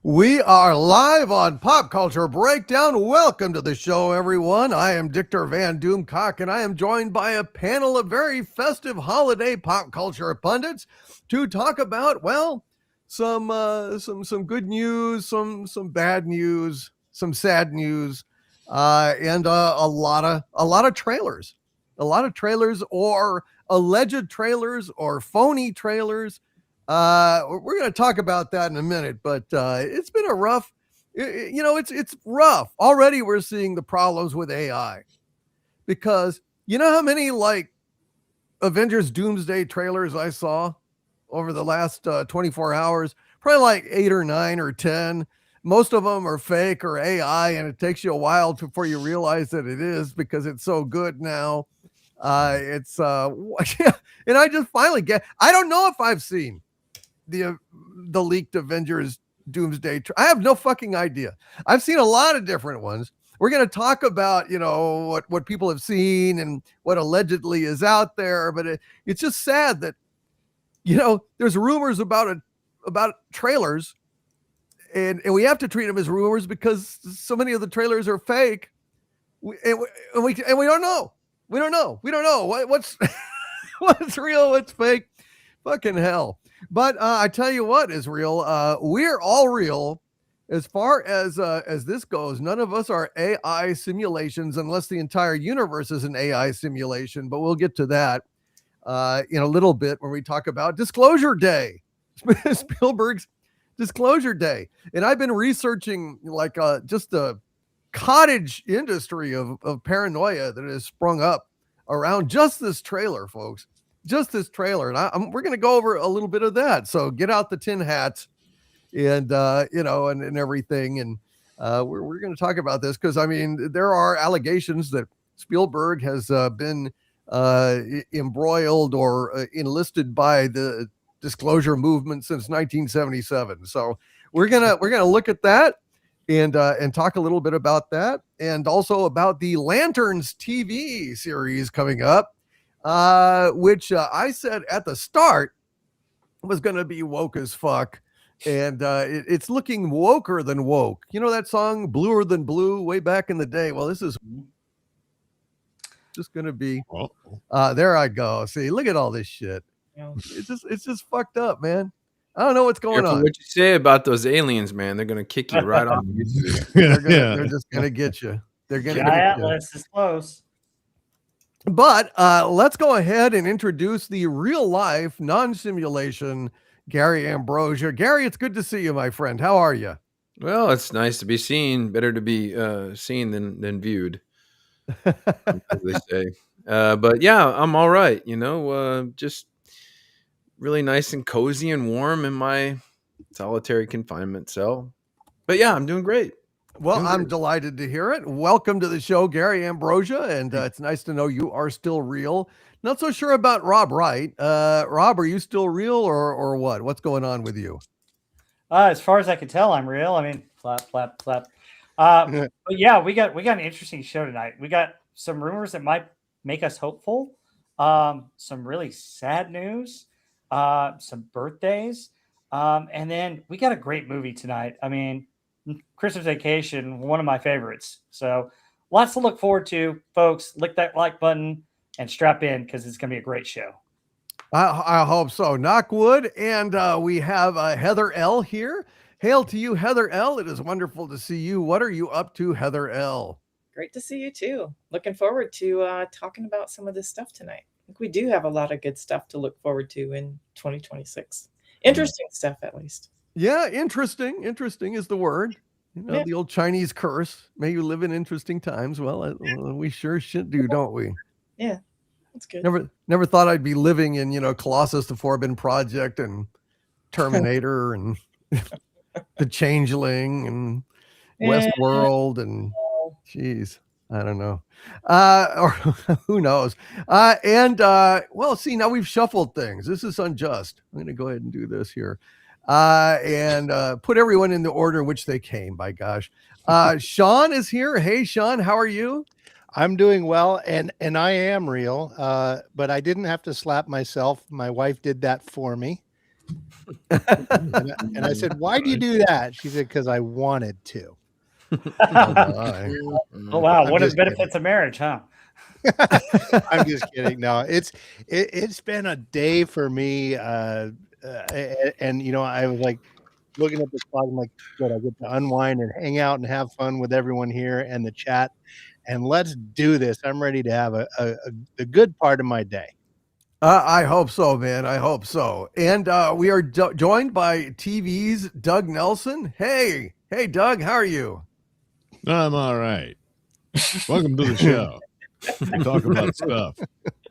We are live on Pop Culture Breakdown. Welcome to the show, everyone. I am Dictor Van Doomcock, and I am joined by a panel of very festive holiday pop culture pundits to talk about, well, some good news, some bad news, some sad news, and a lot of trailers, or alleged trailers or phony trailers. We're going to talk about that in a minute, but it's been a rough, it's rough. Already we're seeing the problems with AI because you know how many like Avengers Doomsday trailers I saw over the last 24 hours? Probably like 8 or 9 or 10. Most of them are fake or AI, and it takes you a while before you realize that it is because it's so good now. And I just finally I don't know if I've seen the leaked Avengers Doomsday. I have no fucking idea. I've seen a lot of different ones. We're going to talk about, what people have seen and what allegedly is out there. But it's just sad that, there's rumors about trailers and we have to treat them as rumors because so many of the trailers are fake. We don't know. We don't know what's what's real, what's fake. Fucking hell. But I tell you what is real. We're all real as far as this goes. None of us are AI simulations unless the entire universe is an AI simulation. But we'll get to that in a little bit when we talk about Disclosure Day, Spielberg's Disclosure Day. And I've been researching like just the cottage industry of paranoia that has sprung up around just this trailer, folks. Just this trailer, and we're going to go over a little bit of that. So get out the tin hats, and and everything, and we're going to talk about this because I mean there are allegations that Spielberg has been embroiled or enlisted by the disclosure movement since 1977. So we're gonna look at that and talk a little bit about that, and also about the Lanterns TV series coming up. Which I said at the start was going to be woke as fuck. And it's looking woker than woke. You know that song, Bluer Than Blue, way back in the day? Well, this is just going to be, there I go. See, look at all this shit. It's just fucked up, man. I don't know what's going on. What you say about those aliens, man? They're going to kick you right off. They're just going to get you. They're going to get Atlas is close. But let's go ahead and introduce the real life non-simulation Gary Ambrosia. Gary, it's good to see you, my friend. How are you? Well, it's nice to be seen. Better to be seen than viewed, as they say. But yeah, I'm all right. Just really nice and cozy and warm in my solitary confinement cell. But yeah, I'm doing great. Well, I'm delighted to hear it. Welcome to the show, Gary Ambrosia, and it's nice to know you are still real. Not so sure about Rob Wright. Rob, are you still real or what? What's going on with you? As far as I can tell, I'm real. I mean, flap, flap, flap. But yeah, we got an interesting show tonight. We got some rumors that might make us hopeful. Some really sad news. Some birthdays. And then we got a great movie tonight. I mean, Christmas Vacation, one of my favorites. So lots to look forward to, folks. Lick that like button and strap in because it's going to be a great show. I hope so. Knock wood. And we have Heather L here. Hail to you, Heather L. It is wonderful to see you. What are you up to, Heather L? Great to see you too. Looking forward to talking about some of this stuff tonight. I think we do have a lot of good stuff to look forward to in 2026. Interesting stuff, at least. Yeah, interesting. Interesting is the word. The old Chinese curse. May you live in interesting times. Well, we sure should do, don't we? Yeah, that's good. Never thought I'd be living in, Colossus the Forbidden Project and Terminator and The Changeling and Westworld and geez. I don't know. Or who knows? Well, see, now we've shuffled things. This is unjust. I'm going to go ahead and do this here. And put everyone in the order in which they came, by gosh. Sean is here. Hey, Sean, how are you? I'm doing well, and I am real, but I didn't have to slap myself. My wife did that for me. and I said, "Why do you do that?" She said, "Because I wanted to." Oh wow, what are the benefits of marriage, huh? I'm just kidding. No, it's been a day for me, and I was like looking at the clock. I'm like, good, I get to unwind and hang out and have fun with everyone here and the chat, and let's do this. I'm ready to have a good part of my day. I hope so, man. I hope so. And we are joined by TV's Doug Nelson. Hey, Doug, how are you? I'm all right. Welcome to the show. We talk about stuff.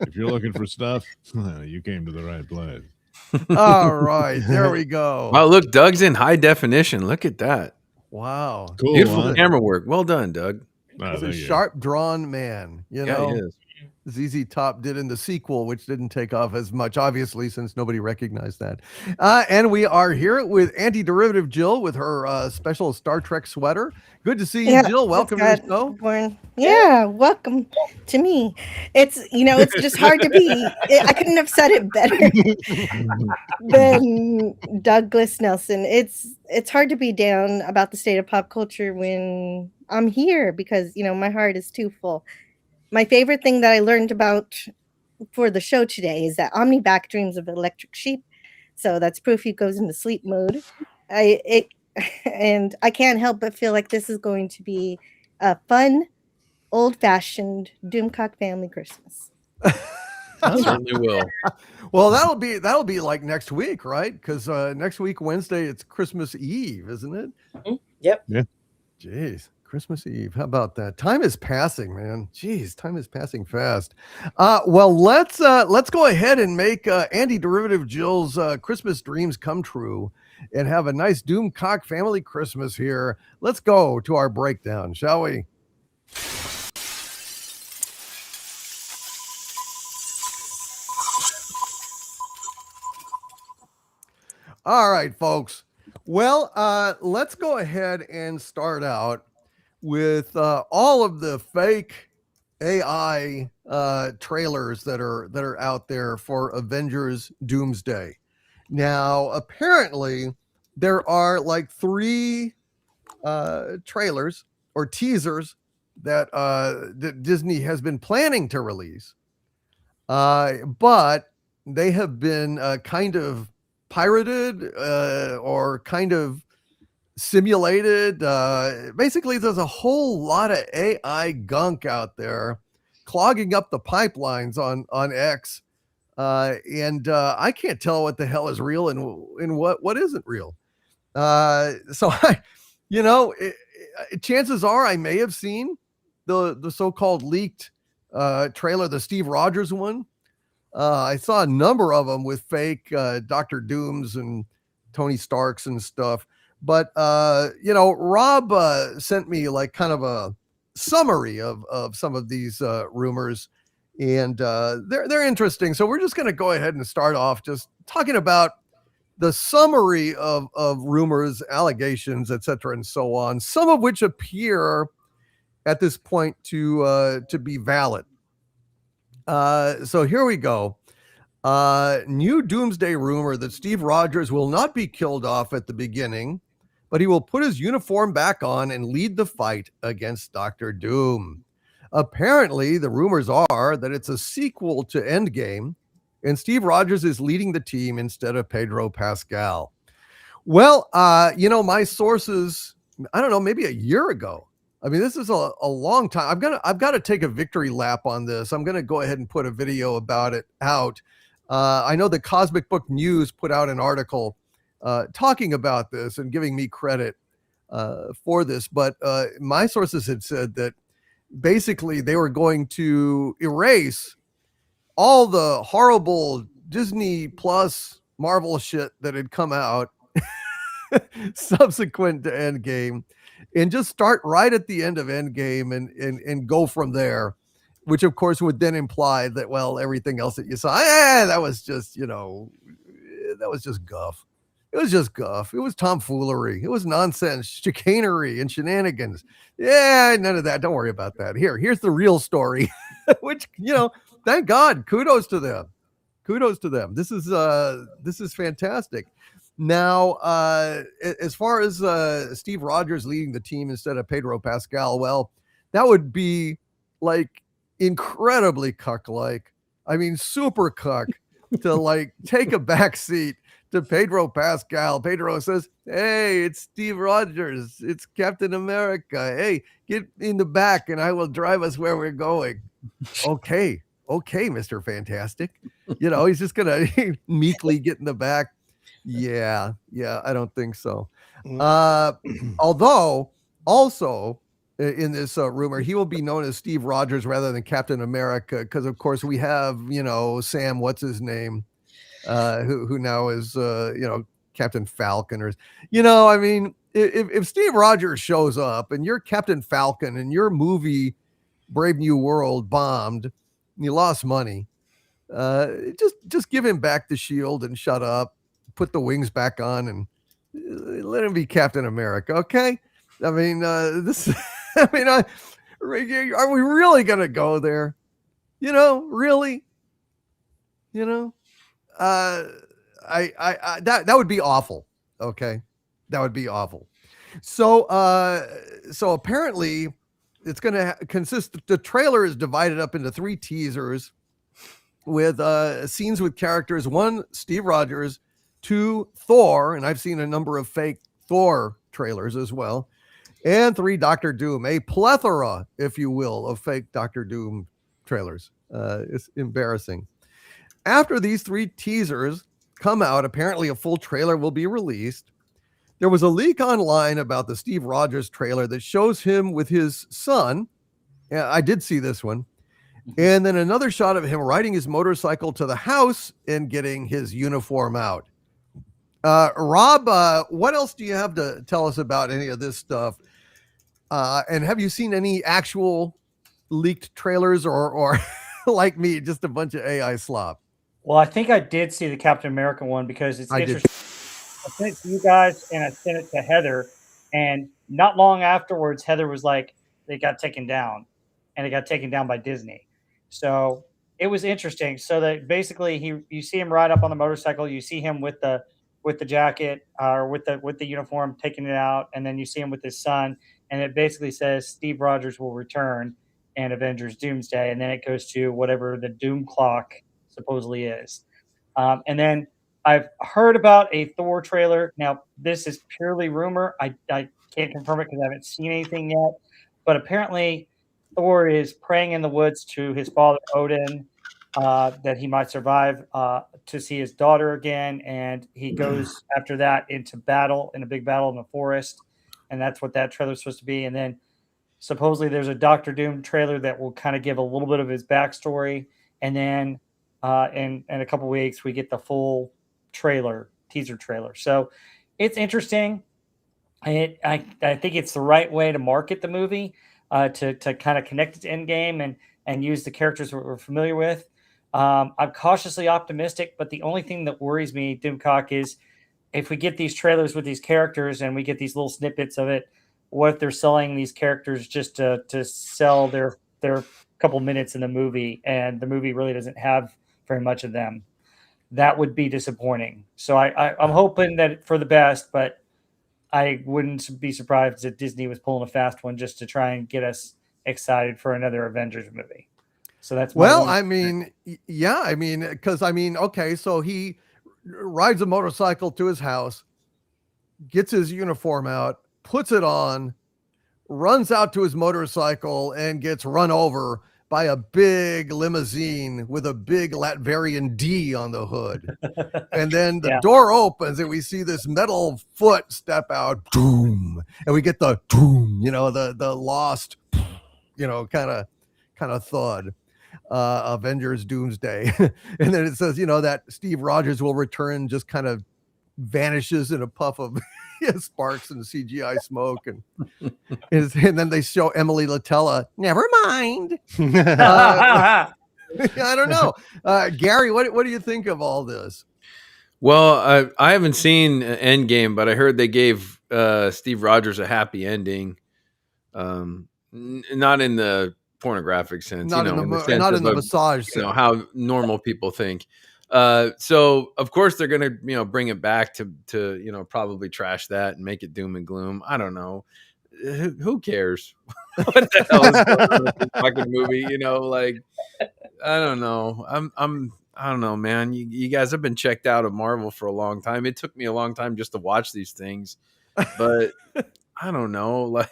If you're looking for stuff, you came to the right place. All right, there we go. Wow, look, Doug's in high definition. Look at that. Wow. Cool, Beautiful huh? camera work. Well done, Doug. He's a sharp drawn man, you know. Yeah, he is. ZZ Top did in the sequel, which didn't take off as much, obviously, since nobody recognized that. And we are here with Anti-Derivative Jill with her special Star Trek sweater. Good to see you, Jill. Welcome to the show. Yeah, welcome to me. It's just hard to be. I couldn't have said it better than Douglas Nelson. It's hard to be down about the state of pop culture when I'm here because my heart is too full. My favorite thing that I learned about for the show today is that Omni-Back dreams of electric sheep. So that's proof he goes into sleep mode. And I can't help but feel like this is going to be a fun, old-fashioned Doomcock family Christmas. Certainly will. Well, that'll be like next week, right? Because next week, Wednesday, it's Christmas Eve, isn't it? Mm-hmm. Yep. Yeah. Jeez. Christmas Eve. How about that? Time is passing, man. Jeez, time is passing fast. Well, let's go ahead and make Anti-Derivative Jill's Christmas dreams come true and have a nice Doomcock family Christmas here. Let's go to our breakdown, shall we? All right, folks. Well, let's go ahead and start out with all of the fake AI trailers that are out there for Avengers Doomsday. Now, apparently, there are like 3 trailers or teasers that Disney has been planning to release, but they have been kind of pirated or kind of simulated. Basically, there's a whole lot of AI gunk out there clogging up the pipelines on X, and I can't tell what the hell is real and what isn't real. So chances are I may have seen the so-called leaked trailer, the Steve Rogers one. I saw a number of them with fake Dr. Dooms and Tony Starks and stuff. But, Rob sent me like kind of a summary of some of these rumors, and they're interesting. So we're just going to go ahead and start off just talking about the summary of rumors, allegations, etc., and so on, some of which appear at this point to be valid. So here we go. New Doomsday rumor that Steve Rogers will not be killed off at the beginning, but he will put his uniform back on and lead the fight against Dr. Doom. Apparently, the rumors are that it's a sequel to Endgame, and Steve Rogers is leading the team instead of Pedro Pascal. Well, my sources, I don't know, maybe a year ago. I mean, this is a long time. I've got to take a victory lap on this. I'm going to go ahead and put a video about it out. I know the Cosmic Book News put out an article talking about this and giving me credit for this. But my sources had said that basically they were going to erase all the horrible Disney Plus Marvel shit that had come out subsequent to Endgame. and just start right at the end of Endgame and go from there, which of course would then imply that, well, everything else that you saw, that was just, that was just guff. It was just guff. It was tomfoolery. It was nonsense, chicanery, and shenanigans. Yeah, none of that. Don't worry about that. Here's the real story, which, thank God. Kudos to them. Kudos to them. This is fantastic. Now, as far as Steve Rogers leading the team instead of Pedro Pascal, well, that would be like incredibly cuck-like. I mean, super cuck to like take a back seat to Pedro Pascal. Pedro says, "Hey, it's Steve Rogers. It's Captain America. Hey, get in the back and I will drive us where we're going." Okay, Mr. Fantastic. He's just going to meekly get in the back. Yeah, I don't think so. Although, also in this rumor, he will be known as Steve Rogers rather than Captain America, because of course we have, Sam, what's his name, who now is, Captain Falcon, or, I mean, if Steve Rogers shows up and you're Captain Falcon and your movie Brave New World bombed and you lost money, just give him back the shield and shut up, put the wings back on, and let him be Captain America. Okay. I mean, are we really going to go there? Really, that would be awful. Okay. That would be awful. So apparently it's going to consist, the trailer is divided up into 3 teasers with scenes with characters. 1, Steve Rogers, 2, Thor, and I've seen a number of fake Thor trailers as well, and 3, Doctor Doom, a plethora, if you will, of fake Doctor Doom trailers. It's embarrassing. After these 3 teasers come out, apparently a full trailer will be released. There was a leak online about the Steve Rogers trailer that shows him with his son. Yeah, I did see this one. And then another shot of him riding his motorcycle to the house and getting his uniform out. Rob, what else do you have to tell us about any of this stuff? And have you seen any actual leaked trailers, or like me, just a bunch of AI slop? Well, I think I did see the Captain America one because it's interesting. I sent it to you guys and I sent it to Heather, and not long afterwards, Heather was like, "They got taken down," and it got taken down by Disney. So it was interesting. So that basically, you see him ride up on the motorcycle, you see him with the jacket, or with the uniform, taking it out, and then you see him with his son, and it basically says Steve Rogers will return and Avengers Doomsday, and then it goes to whatever the Doom Clock supposedly is. And then I've heard about a Thor trailer. Now, this is purely rumor. I can't confirm it because I haven't seen anything yet. But apparently, Thor is praying in the woods to his father Odin that he might survive to see his daughter again. And he goes after that into battle, in a big battle in the forest. And that's what that trailer is supposed to be. And then supposedly there's a Doctor Doom trailer that will kind of give a little bit of his backstory. And then in a couple weeks, we get the full teaser trailer. So it's interesting. I think it's the right way to market the movie, to kind of connect it to Endgame and use the characters we're familiar with. I'm cautiously optimistic, but the only thing that worries me, Doomcock, is if we get these trailers with these characters and we get these little snippets of it, what if they're selling these characters just to sell their couple minutes in the movie, and the movie really doesn't have very much of them? That would be disappointing. So I'm hoping that for the best, but I wouldn't be surprised if Disney was pulling a fast one just to try and get us excited for another Avengers movie. So that's well, I mean, because okay, so he rides a motorcycle to his house, gets his uniform out, puts it on, runs out to his motorcycle, and gets run over by a big limousine with a big Latvian D on the hood. And then the door opens and we see this metal foot step out, doom, and we get the doom, the lost, kind of thud. Avengers Doomsday. And then it says, that Steve Rogers will return just kind of vanishes in a puff of sparks and CGI smoke, and then they show Emily Latella. Never mind. I don't know, Gary. What do you think of all this? Well, I haven't seen Endgame, but I heard they gave Steve Rogers a happy ending. Not in the pornographic sense, Not in the massage sense. How normal people think. So of course they're gonna bring it back to probably trash that and make it doom and gloom. I don't know. Who cares? What the hell is going on with this fucking movie? I don't know. I don't know, man. You guys have been checked out of Marvel for a long time. It took me a long time just to watch these things, but I don't know.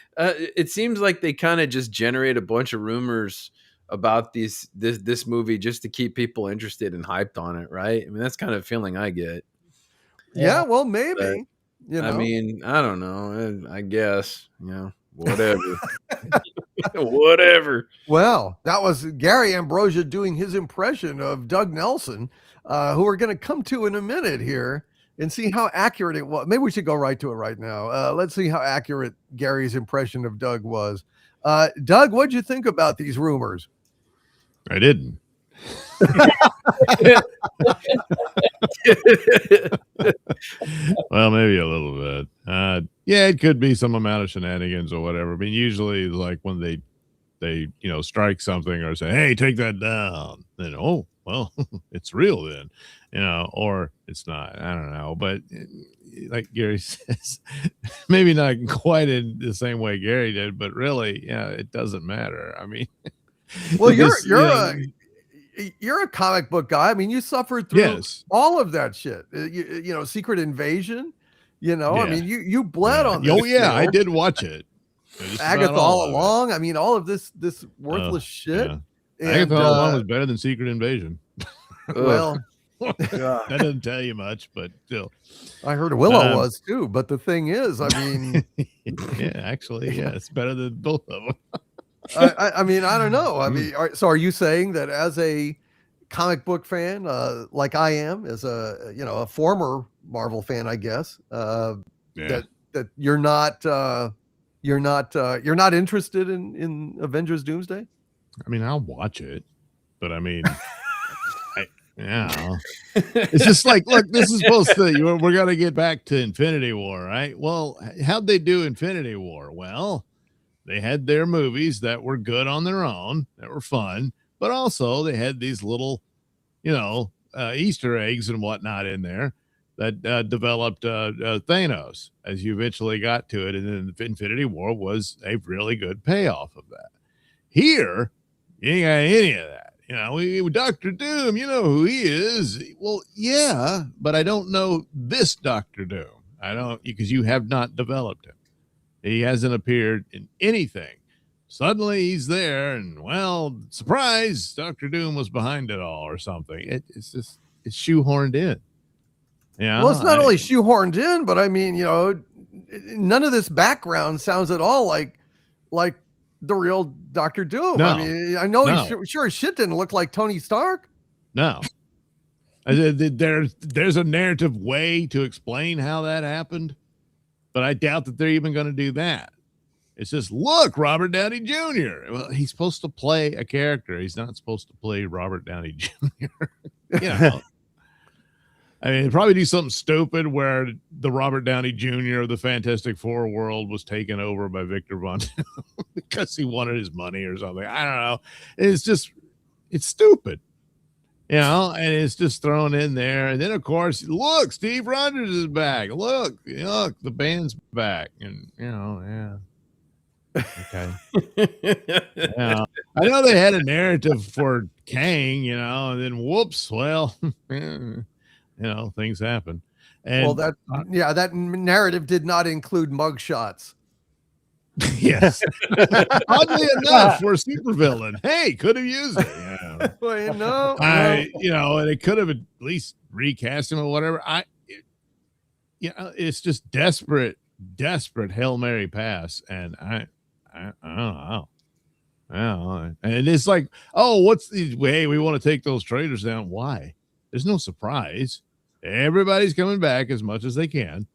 It seems like they kind of just generate a bunch of rumors about this movie just to keep people interested and hyped on it, right? I mean, that's kind of the feeling I get. Yeah, well, maybe. I mean, I don't know. I guess, whatever. Whatever. Well, that was Gary Ambrosia doing his impression of Doug Nelson, who we're going to come to in a minute here and see how accurate it was. Maybe we should go right to it right now. Let's see how accurate Gary's impression of Doug was. Doug, what'd you think about these rumors? I didn't. Well, maybe a little bit. Yeah, it could be some amount of shenanigans or whatever. I mean, usually like when they strike something or say, hey, take that down, then oh well, it's real then, or it's not. I don't know. But like Gary says, maybe not quite in the same way Gary did, but really, it doesn't matter. I mean, well, you're a comic book guy. I mean, you suffered through all of that shit. Secret Invasion. I mean, you bled on this. Oh yeah, I did watch it. Agatha All Along. I mean, all of this worthless shit. Yeah. Agatha All Along was better than Secret Invasion. Well, that doesn't tell you much, but still. I heard Willow was too. But the thing is, I mean, it's better than both of them. I mean, I don't know. I mean, so are you saying that as a comic book fan, like I am, as a former Marvel fan, I guess, that you're not interested in Avengers Doomsday? I mean, I'll watch it, but I mean, it's just like, look, this is supposed to. We're gonna get back to Infinity War, right? Well, how'd they do Infinity War? Well, they had their movies that were good on their own, that were fun, but also they had these little, Easter eggs and whatnot in there that developed Thanos as you eventually got to it. And then Infinity War was a really good payoff of that. Here, you ain't got any of that. Dr. Doom, you know who he is. Well, yeah, but I don't know this Dr. Doom. I don't, because you have not developed him. He hasn't appeared in anything. Suddenly he's there, and well, surprise, Dr. Doom was behind it all or something. It's shoehorned in. Yeah. Well, it's not only shoehorned in, but I mean, none of this background sounds at all like the real Dr. Doom. No, I mean, I know he sure as shit didn't look like Tony Stark. No. There's a narrative way to explain how that happened, but I doubt that they're even going to do that. It's just, look, Robert Downey Jr. Well, he's supposed to play a character. He's not supposed to play Robert Downey Jr. I mean, probably do something stupid where the Robert Downey Jr. of the Fantastic Four world was taken over by Victor Von Doom because he wanted his money or something. I don't know. It's stupid, and it's just thrown in there. And then, of course, look, Steve Rogers is back. Look, the band's back. And, okay. I know they had a narrative for Kang, and then whoops, well, things happen. And that narrative did not include mugshots. Yes. Oddly enough, for a supervillain, hey, could have used it. Well, and it could have at least recast him or whatever. It's just desperate Hail Mary pass, and I don't know. And it's like, oh, hey, we want to take those traitors down. Why? There's no surprise. everybody's coming back as much as they can.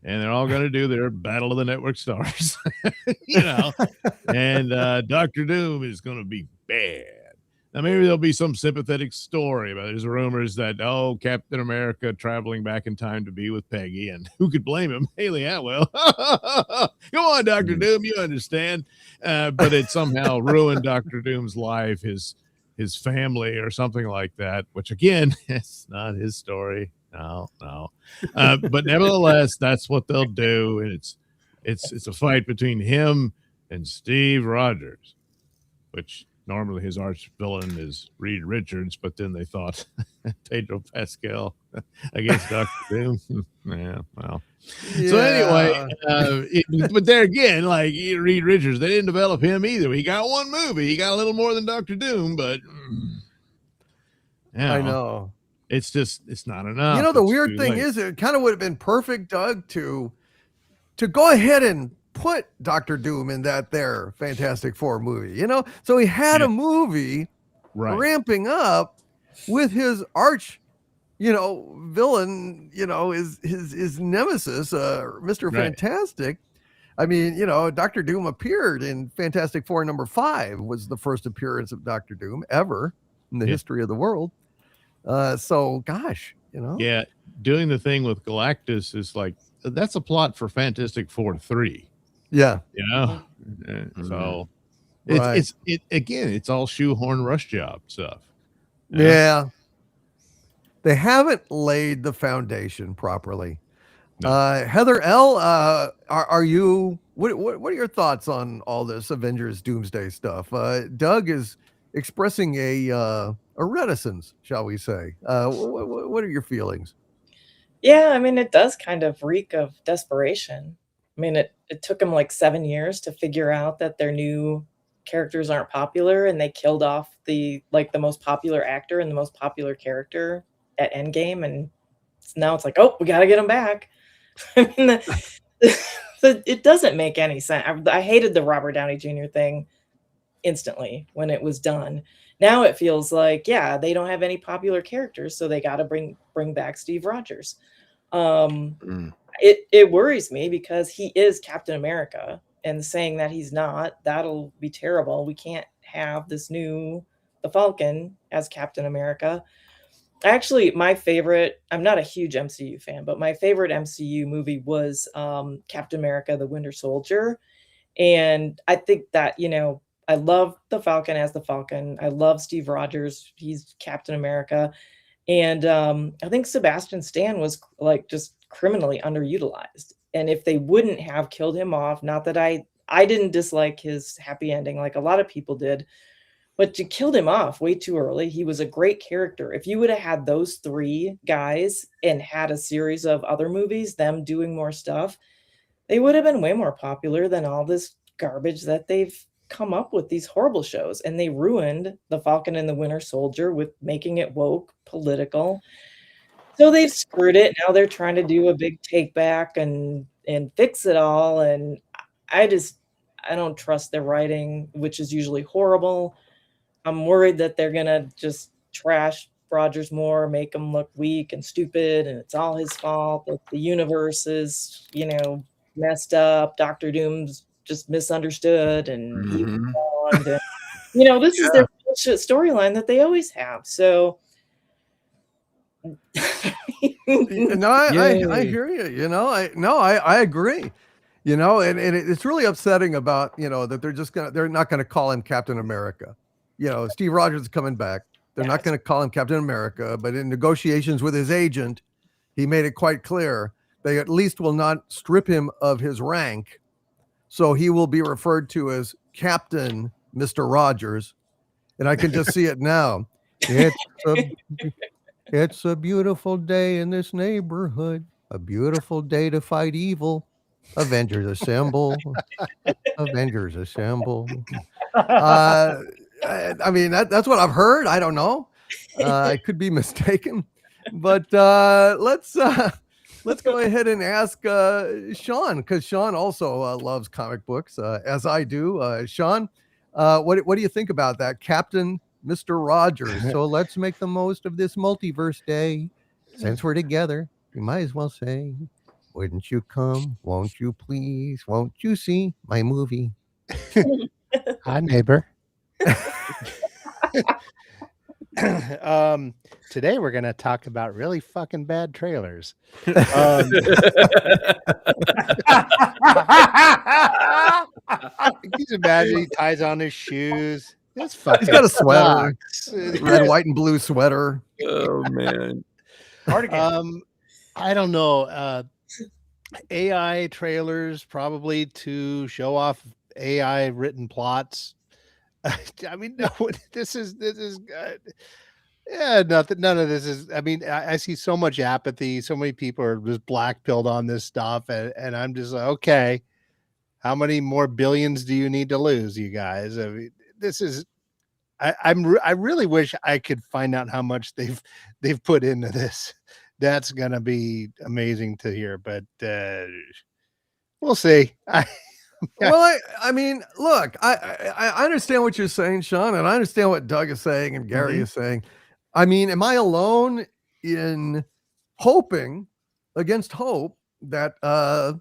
And they're all going to do their Battle of the Network Stars, and Dr. Doom is going to be bad. Now, maybe there'll be some sympathetic story, but there's rumors that, Captain America traveling back in time to be with Peggy, and who could blame him? Haley Atwell. Come on, Dr. Doom, you understand. But it somehow ruined Dr. Doom's life, his family or something like that, which, again, it's not his story. No. But nevertheless, that's what they'll do. And it's a fight between him and Steve Rogers, which normally his arch villain is Reed Richards, but then they thought Pedro Pascal against Dr. Doom. Yeah, well. Yeah. So anyway, but there again, like Reed Richards, they didn't develop him either. He got one movie. He got a little more than Dr. Doom, but I know. It's not enough. The weird thing is, it kind of would have been perfect, Doug, to go ahead and put Dr. Doom in that there Fantastic Four movie, So he had a movie ramping up with his arch, villain, his nemesis, Mr. Fantastic. I mean, Dr. Doom appeared in Fantastic Four #5, was the first appearance of Dr. Doom ever in the history of the world. So gosh, Yeah, doing the thing with Galactus is like, that's a plot for Fantastic Four 3. Yeah. So it's again, it's all shoehorn rush job stuff. Yeah. They haven't laid the foundation properly. No. Heather L, are you, what are your thoughts on all this Avengers Doomsday stuff? Doug is expressing a reticence, shall we say. What are your feelings? Yeah, I mean, it does kind of reek of desperation. I mean, it took them like 7 years to figure out that their new characters aren't popular, and they killed off the most popular actor and the most popular character at Endgame, and now it's like, we got to get them back. I mean, it doesn't make any sense. I hated the Robert Downey Jr. thing instantly when it was done. Now it feels like, they don't have any popular characters, so they got to bring back Steve Rogers. It worries me because he is Captain America, and saying that he's not, that'll be terrible. We can't have the Falcon as Captain America. Actually, my favorite, I'm not a huge MCU fan, but my favorite MCU movie was Captain America, the Winter Soldier. And I think that, I love the Falcon as the Falcon. I love Steve Rogers. He's Captain America. And I think Sebastian Stan was just criminally underutilized. And if they wouldn't have killed him off, not that I didn't dislike his happy ending like a lot of people did, but you killed him off way too early. He was a great character. If you would have had those 3 guys and had a series of other movies, them doing more stuff, they would have been way more popular than all this garbage that they've come up with, these horrible shows. And they ruined the Falcon and the Winter Soldier with making it woke, political. So they've screwed it. Now they're trying to do a big take back and fix it all. And I don't trust their writing, which is usually horrible. I'm worried that they're going to just trash Rogers more, make him look weak and stupid, and it's all his fault, that the universe is, messed up. Dr. Doom's just misunderstood, and this is their bullshit storyline that they always have. So no, I hear you. I agree. And it's really upsetting about that they're not gonna call him Captain America. Steve Rogers is coming back. They're not going to call him Captain America, but in negotiations with his agent, he made it quite clear they at least will not strip him of his rank. So he will be referred to as Captain Mr. Rogers. And I can just see it now. It's a beautiful day in this neighborhood, a beautiful day to fight evil. Avengers assemble. Avengers assemble. I mean, that's what I've heard. I don't know. I could be mistaken, but let's go ahead and ask Sean, because Sean also loves comic books, as I do. Sean, what do you think about that, Captain Mr. Rogers? So let's make the most of this multiverse day. Since we're together, we might as well say, wouldn't you come? Won't you please? Won't you see my movie? Hi, neighbor. Today we're gonna talk about really fucking bad trailers. Can you imagine he ties on his shoes? This fucking He's got a sweater, sucks. red, white, and blue sweater. Oh man. Cardigan. I don't know. AI trailers probably to show off AI written plots. I mean, no, this is yeah, nothing. None of this is. I mean, I see so much apathy. So many people are just black-pilled on this stuff, and I'm just like, okay, how many more billions do you need to lose, you guys? I mean, this is. I really wish I could find out how much they've put into this. That's gonna be amazing to hear, but we'll see. Well, I mean, look, I understand what you're saying, Sean, and I understand what Doug is saying and Gary is saying. I mean, am I alone in hoping against hope that that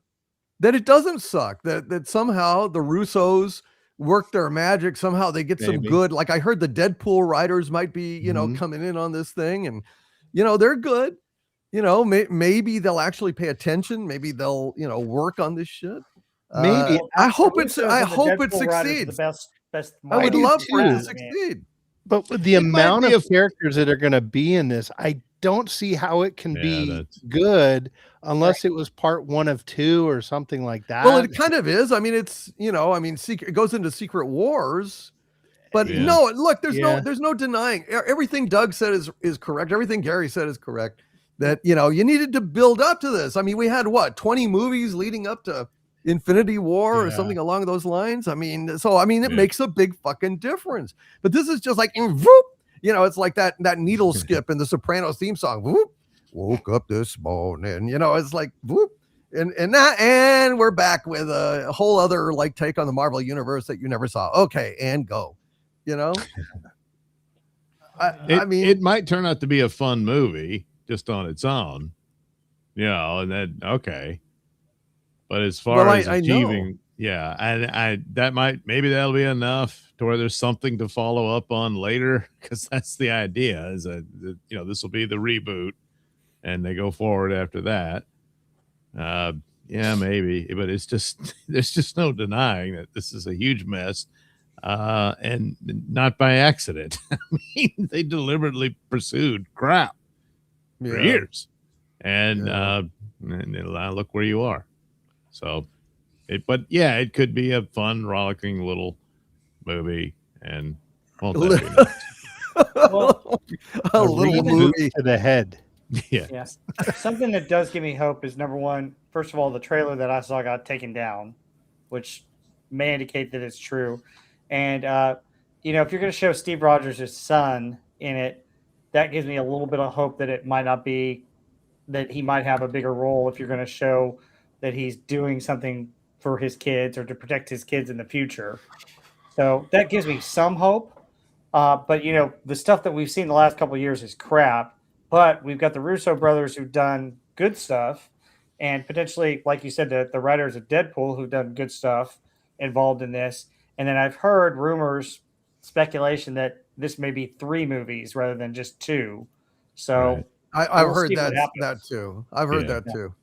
it doesn't suck, that somehow the Russos work their magic, somehow they get some good, like I heard the Deadpool writers might be, you know, coming in on this thing, and you know, they're good. You know, maybe they'll actually pay attention, maybe they'll, you know, work on this shit. Maybe I hope it succeeds. Best I would love for it to too. succeed. But with the It might amount be of characters that are going to be in this, I don't see how it can be that's- good unless it was part 1 of 2 or something like that. Well, it kind of is. I mean, it's, you know, I mean, it goes into Secret Wars, but Yeah. no, look, there's no denying everything Doug said is correct. Everything Gary said is correct. That, you know, you needed to build up to this. I mean, we had what, 20 movies leading up to Infinity War or something along those lines. I mean, so I mean, it makes a big fucking difference. But this is just like, whoop, you know, it's like that needle skip in the Sopranos theme song. Whoop, woke up this morning, you know, it's like whoop, and we're back with a whole other like take on the Marvel universe that you never saw. Okay, and go, you know. I mean, it might turn out to be a fun movie just on its own, you know, and then okay. But as far as achieving, and maybe that'll be enough to where there's something to follow up on later, because that's the idea. Is that, you know, this will be the reboot, and they go forward after that. Yeah, maybe, but it's just there's just no denying that this is a huge mess, and not by accident. I mean, they deliberately pursued crap for years, and look where you are. So, it could be a fun, rollicking little movie, and won't that be nice? Well, a little movie to the head. Yeah. Something that does give me hope is, number one, first of all, the trailer that I saw got taken down, which may indicate that it's true. And you know, if you're going to show Steve Rogers' son in it, that gives me a little bit of hope that it might not be, that he might have a bigger role if you're going to show that he's doing something for his kids or to protect his kids in the future. So that gives me some hope. But, you know, the stuff that we've seen the last couple of years is crap. But we've got the Russo brothers who've done good stuff, and potentially, like you said, the writers of Deadpool who've done good stuff involved in this. And then I've heard rumors, speculation that this may be 3 movies rather than just 2. So I've heard that too. I've heard that too.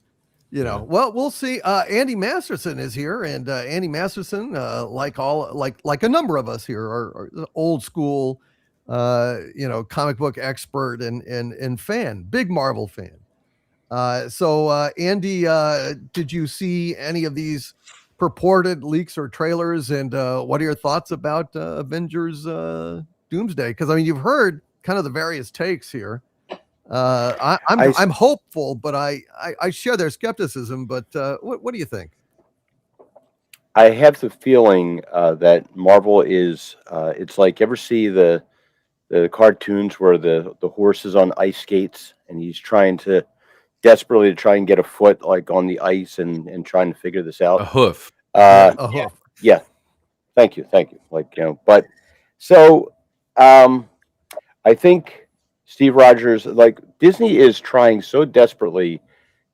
You know, well, we'll see. Andy Masterson is here, and Andy Masterson, like a number of us here, are old school, you know, comic book expert and fan, big Marvel fan. So Andy, did you see any of these purported leaks or trailers? And what are your thoughts about Avengers Doomsday? Because I mean, you've heard kind of the various takes here. I'm hopeful, but I share their skepticism. But what do you think? I have the feeling that Marvel is. It's like, ever see the cartoons where the horse is on ice skates and he's trying to desperately try and get a foot like on the ice and trying to figure this out. A hoof. A hoof. Yeah. Thank you. Like, you know, but so I think Steve Rogers, like Disney is trying so desperately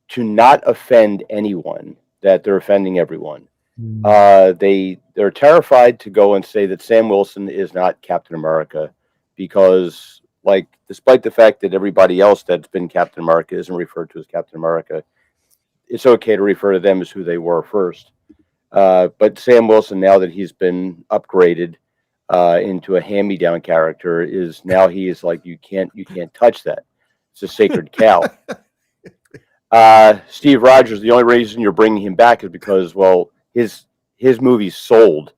to not offend anyone that they're offending everyone. They're terrified to go and say that Sam Wilson is not Captain America because, like, despite the fact that everybody else that's been Captain America isn't referred to as Captain America, it's okay to refer to them as who they were first. But Sam Wilson, now that he's been upgraded into a hand-me-down character, is now he is like you can't touch that. It's a sacred cow. Steve Rogers, the only reason you're bringing him back is because, well, his movies sold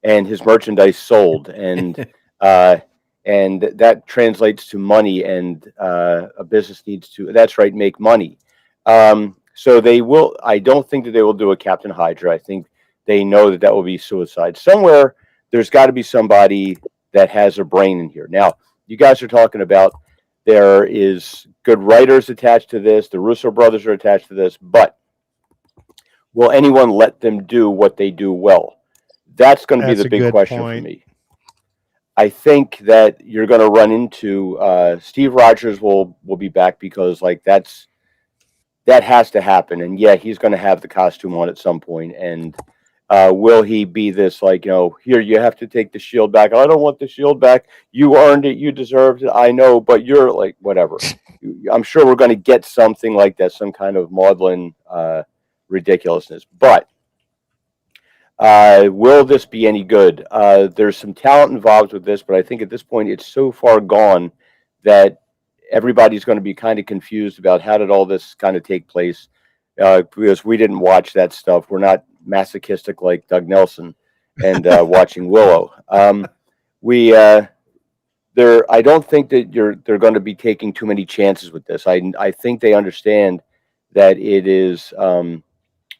and his merchandise sold, and that translates to money, and a business needs to, that's right, make money. So they will. I don't think that they will do a Captain Hydra. I think they know that will be suicide. Somewhere there's got to be somebody that has a brain in here. Now, you guys are talking about there is good writers attached to this. The Russo brothers are attached to this, but will anyone let them do what they do well? That's going to be the big question for me. I think that you're going to run into Steve Rogers will be back because, like, that has to happen. And yeah, he's going to have the costume on at some point. And will he be this, like, here, you have to take the shield back. I don't want the shield back. You earned it. You deserved it. I know, but you're like, whatever. I'm sure we're going to get something like that, some kind of maudlin ridiculousness. But will this be any good? There's some talent involved with this, but I think at this point it's so far gone that everybody's going to be kind of confused about how did all this kind of take place, because we didn't watch that stuff. We're not masochistic like Doug Nelson and watching Willow. I don't think that they're going to be taking too many chances with this. I think they understand that it is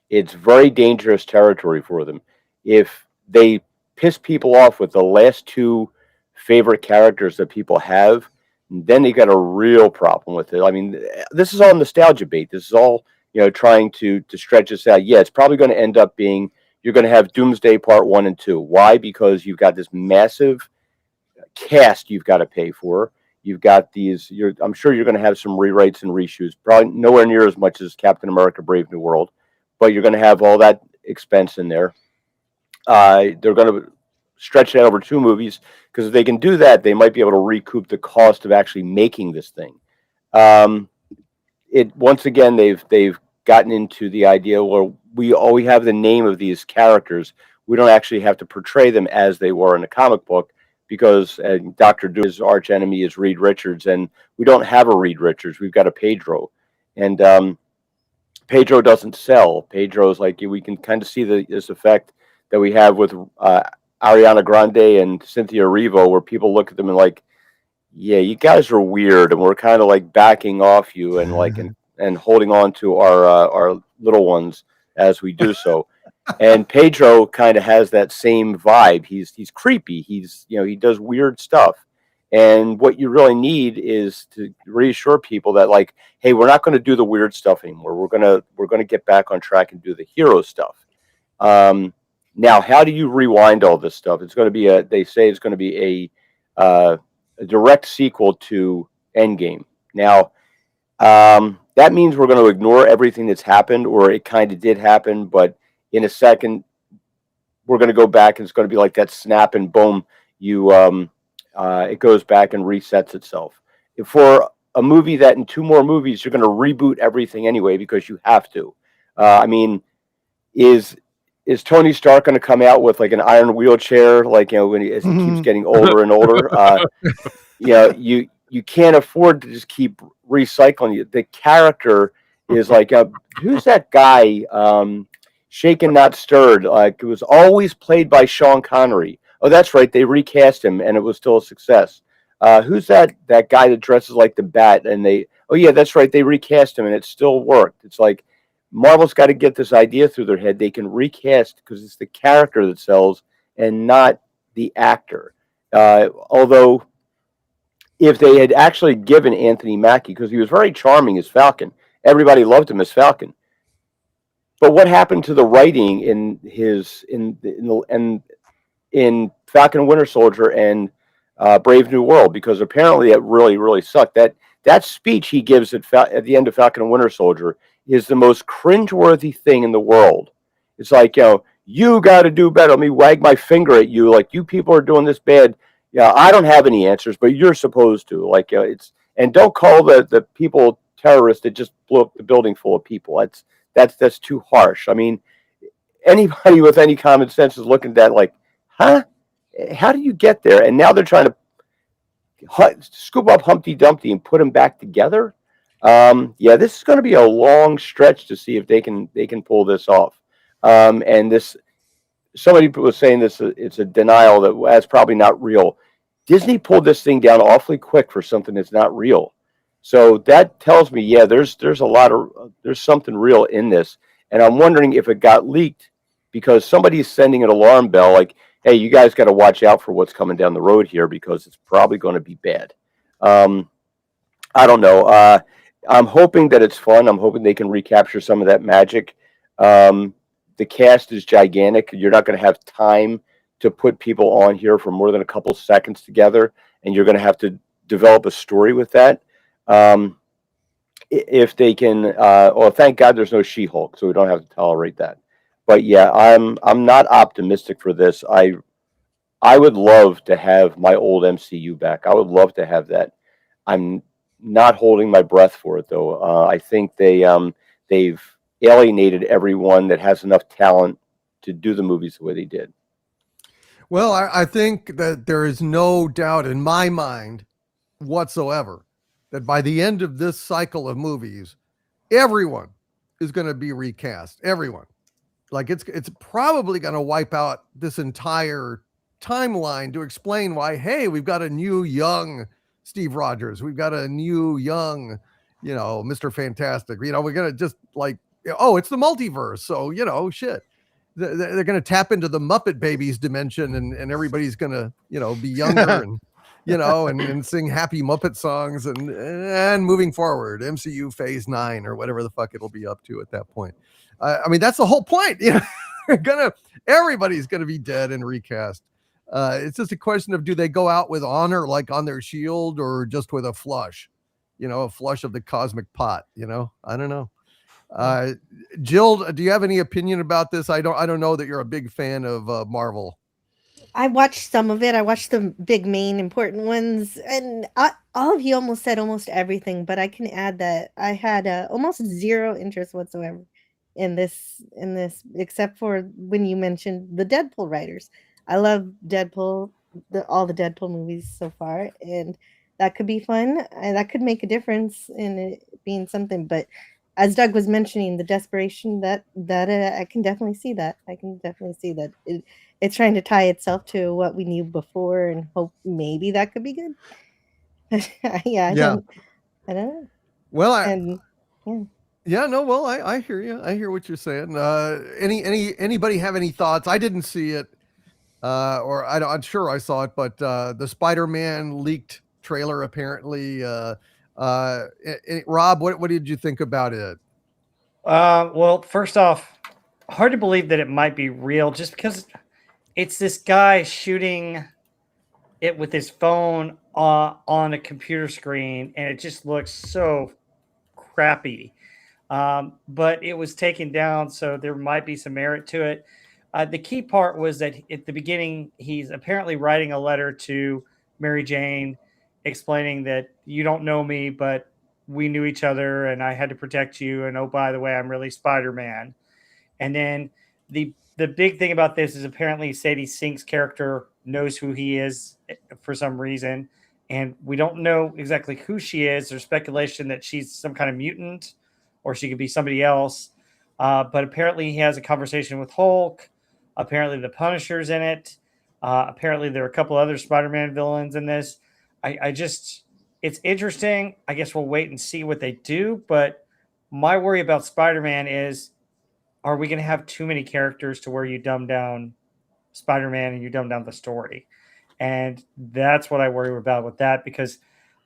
it's very dangerous territory for them. If they piss people off with the last two favorite characters that people have, then they got a real problem with it. I mean, this is all nostalgia bait. This is all, trying to stretch this out. Yeah, it's probably going to end up being, you're going to have Doomsday Part 1 and 2. Why? Because you've got this massive cast you've got to pay for. You've got these, I'm sure you're going to have some rewrites and reshoots, probably nowhere near as much as Captain America Brave New World, but you're going to have all that expense in there. They're going to stretch it out over 2 movies, because if they can do that, they might be able to recoup the cost of actually making this thing. Once again, they've gotten into the idea where we have the name of these characters. We don't actually have to portray them as they were in the comic book, because Dr. Doom's arch enemy is Reed Richards, and we don't have a Reed Richards. We've got a Pedro, and Pedro doesn't sell. Pedro's like, we can kind of see this effect that we have with Ariana Grande and Cynthia Erivo, where people look at them and like, yeah, you guys are weird, and we're kind of like backing off you and like and holding on to our little ones as we do so. And Pedro kind of has that same vibe. He's creepy. He does weird stuff. And what you really need is to reassure people that, like, hey, we're not going to do the weird stuff anymore. We're gonna get back on track and do the hero stuff. Now, how do you rewind all this stuff? It's going to be they say it's going to be a direct sequel to Endgame. Now, that means we're going to ignore everything that's happened, or it kind of did happen, but in a second, we're going to go back, and it's going to be like that snap and boom, it goes back and resets itself. For a movie that in 2 more movies, you're going to reboot everything anyway, because you have to. I mean, is Tony Stark going to come out with like an iron wheelchair, like, as he keeps getting older and older? You can't afford to just keep recycling it. The character is like, who's that guy? Shaken Not Stirred. Like, it was always played by Sean Connery. Oh, that's right. They recast him, and it was still a success. Who's that guy that dresses like the Bat? And oh yeah, that's right. They recast him, and it still worked. It's like, Marvel's got to get this idea through their head. They can recast because it's the character that sells and not the actor. Although, if they had actually given Anthony Mackie, because he was very charming as Falcon, everybody loved him as Falcon. But what happened to the writing in Falcon and Winter Soldier and Brave New World, because apparently it really, really sucked. That speech he gives at the end of Falcon and Winter Soldier is the most cringeworthy thing in the world. It's like, you got to do better. Let me wag my finger at you. Like, you people are doing this bad. Yeah, I don't have any answers, but you're supposed to. Like, and don't call the people terrorists that just blew up the building full of people. That's too harsh. I mean, anybody with any common sense is looking at that like, huh? How do you get there? And now they're trying to scoop up Humpty Dumpty and put them back together. Yeah, this is going to be a long stretch to see if they can pull this off. And this, somebody was saying this, it's a denial that's probably not real. Disney pulled this thing down awfully quick for something that's not real. So that tells me, yeah, there's something real in this. And I'm wondering if it got leaked because somebody's sending an alarm bell like, hey, you guys got to watch out for what's coming down the road here because it's probably going to be bad. I don't know. I'm hoping that it's fun. I'm hoping they can recapture some of that magic. The cast is gigantic. You're not going to have time to put people on here for more than a couple seconds together, and you're going to have to develop a story with that. If they can, well, thank God there's no She-Hulk, so we don't have to tolerate that. But yeah, I'm not optimistic for this. I would love to have my old MCU back. I would love to have that. I'm not holding my breath for it though. I think they've alienated everyone that has enough talent to do the movies the way they did. Well, I think that there is no doubt in my mind whatsoever that by the end of this cycle of movies, everyone is going to be recast. Everyone. Like it's probably going to wipe out this entire timeline to explain why, hey, we've got a new young Steve Rogers. We've got a new young, Mr. Fantastic. We're going to just like, oh, it's the multiverse. So, shit. They're going to tap into the Muppet Babies dimension and everybody's going to, be younger and, and sing happy Muppet songs and moving forward, MCU phase 9 or whatever the fuck it'll be up to at that point. I mean, that's the whole point. Everybody's going to be dead and recast. It's just a question of, do they go out with honor, like on their shield, or just with a flush, a flush of the cosmic pot, I don't know. Jill, do you have any opinion about this? I don't know that you're a big fan of Marvel. I watched some of it. I watched the big main important ones, and all of you almost said almost everything, but I can add that I had almost zero interest whatsoever in this, except for when you mentioned the Deadpool writers. I love Deadpool, all the Deadpool movies so far, and that could be fun, and that could make a difference in it being something. But as Doug was mentioning, the desperation that I can definitely see that. I can definitely see that it's trying to tie itself to what we knew before, and hope maybe that could be good. I don't know. Well, I hear you. I hear what you're saying. Anybody have any thoughts? I didn't see it, or I'm sure I saw it, but the Spider-Man leaked trailer apparently. Rob, what did you think about it? Well, first off, hard to believe that it might be real, just because it's this guy shooting it with his phone on a computer screen, and it just looks so crappy. But it was taken down, so there might be some merit to it. The key part was that at the beginning, he's apparently writing a letter to Mary Jane explaining that you don't know me, but we knew each other and I had to protect you. And oh, by the way, I'm really Spider-Man. And then the big thing about this is apparently Sadie Sink's character knows who he is for some reason. And we don't know exactly who she is. There's speculation that she's some kind of mutant or she could be somebody else. But apparently he has a conversation with Hulk. Apparently the Punisher's in it. Apparently there are a couple other Spider-Man villains in this. It's interesting. I guess we'll wait and see what they do. But my worry about Spider-Man is, are we going to have too many characters to where you dumb down Spider-Man and you dumb down the story? And that's what I worry about with that, because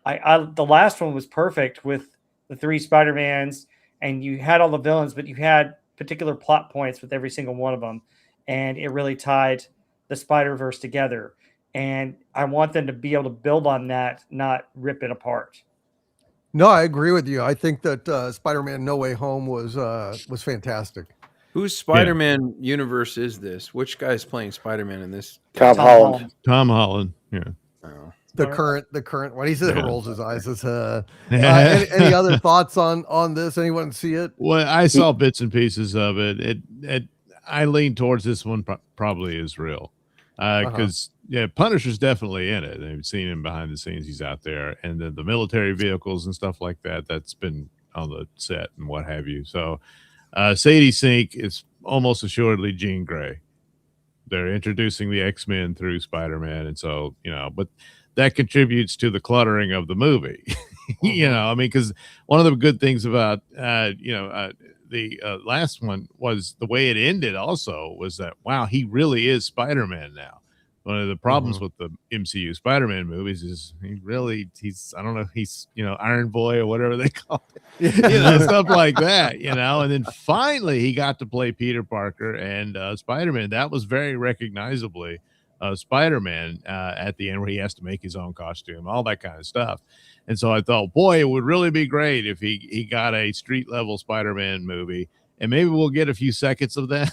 the last one was perfect with the 3 Spider-Mans, and you had all the villains, but you had particular plot points with every single one of them. And it really tied the Spider-Verse together. and I want them to be able to build on that, not rip it apart. No, I agree with you. I think that Spider-Man No Way Home was fantastic. Whose Spider-Man universe is this? Which guy's playing Spider-Man in this? Tom Holland. Tom Holland. Yeah. Oh. The current one. He says, Yeah. rolls his eyes. It's, any other thoughts on this? Anyone see it? Well, I saw bits and pieces of it. I lean towards this one probably is real, because Punisher's definitely in it. I've seen him behind the scenes. He's out there, and the military vehicles and stuff like that. That's been on the set and what have you. So, Sadie Sink is almost assuredly Jean Grey. They're introducing the X-Men through Spider-Man, and so but that contributes to the cluttering of the movie. Because one of the good things about the last one was the way it ended. Also, was that wow, he really is Spider-Man now. One of the problems with the MCU Spider-Man movies is he's I don't know, he's Iron Boy or whatever they call it, stuff like that, and then finally he got to play Peter Parker and Spider-Man. That was very recognizably Spider-Man at the end, where he has to make his own costume, all that kind of stuff. And so I thought, boy, it would really be great if he got a street level Spider-Man movie, and maybe we'll get a few seconds of that.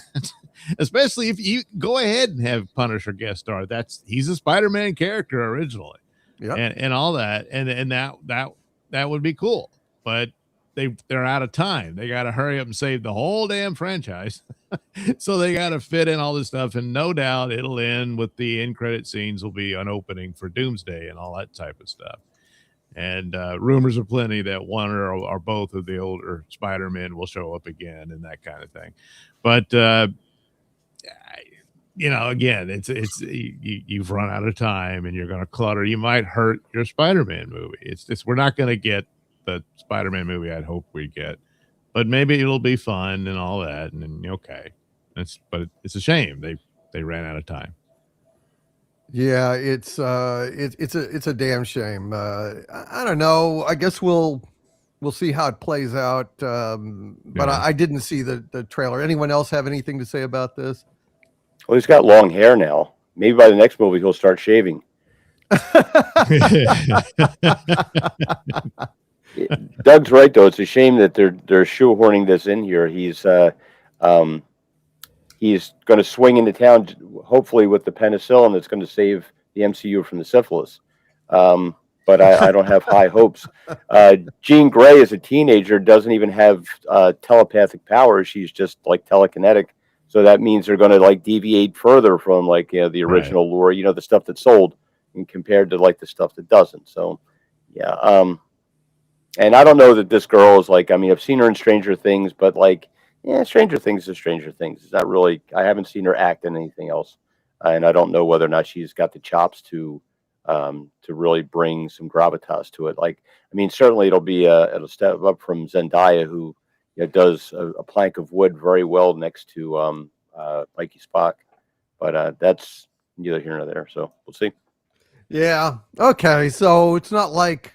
Especially if you go ahead and have Punisher guest star. He's a Spider-Man character originally, and all that, and that would be cool. But they're out of time. They got to hurry up and save the whole damn franchise. So they got to fit in all this stuff, and no doubt it'll end with the end credit scenes will be an opening for Doomsday and all that type of stuff. And rumors are plenty that one or both of the older Spider-Men will show up again and that kind of thing. But again, it's you've run out of time and you're going to clutter. You might hurt your Spider-Man movie. It's we're not going to get the Spider-Man movie I'd hope we get, but maybe it'll be fun and all that. And then okay, but it's a shame they ran out of time. Yeah, it's a damn shame. I don't know. I guess we'll see how it plays out. But I didn't see the trailer. Anyone else have anything to say about this? Well, he's got long hair now. Maybe by the next movie he'll start shaving. Doug's right, though. It's a shame that they're shoehorning this in here. He's going to swing into town, hopefully with the penicillin that's going to save the MCU from the syphilis. But I don't have high hopes. Jean Grey, as a teenager, doesn't even have telepathic powers. She's just like telekinetic. So that means they're going to like deviate further from the original lore, the stuff that's sold, and compared to like the stuff that doesn't. So, yeah. And I don't know that this girl is I've seen her in Stranger Things, but Stranger Things is Stranger Things. It's not really. I haven't seen her act in anything else, and I don't know whether or not she's got the chops to really bring some gravitas to it. Certainly it'll step up from Zendaya, who does a plank of wood very well next to Mikey Spock, but that's neither here nor there. So we'll see. Yeah. Okay. So it's not like,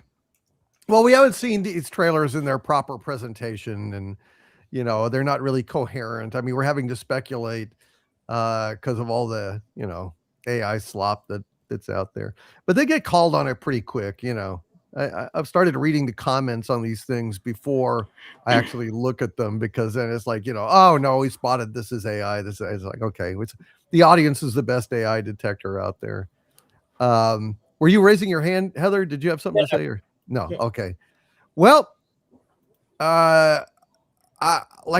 well, we haven't seen these trailers in their proper presentation, and they're not really coherent. I mean, we're having to speculate because of all the AI slop that's out there, but they get called on it pretty quick. I've started reading the comments on these things before I actually look at them, because then it's like, oh no, we spotted this is AI. This is like, okay, the audience is the best AI detector out there. Were you raising your hand, Heather? Did you have something to say, or no? Okay. Well, like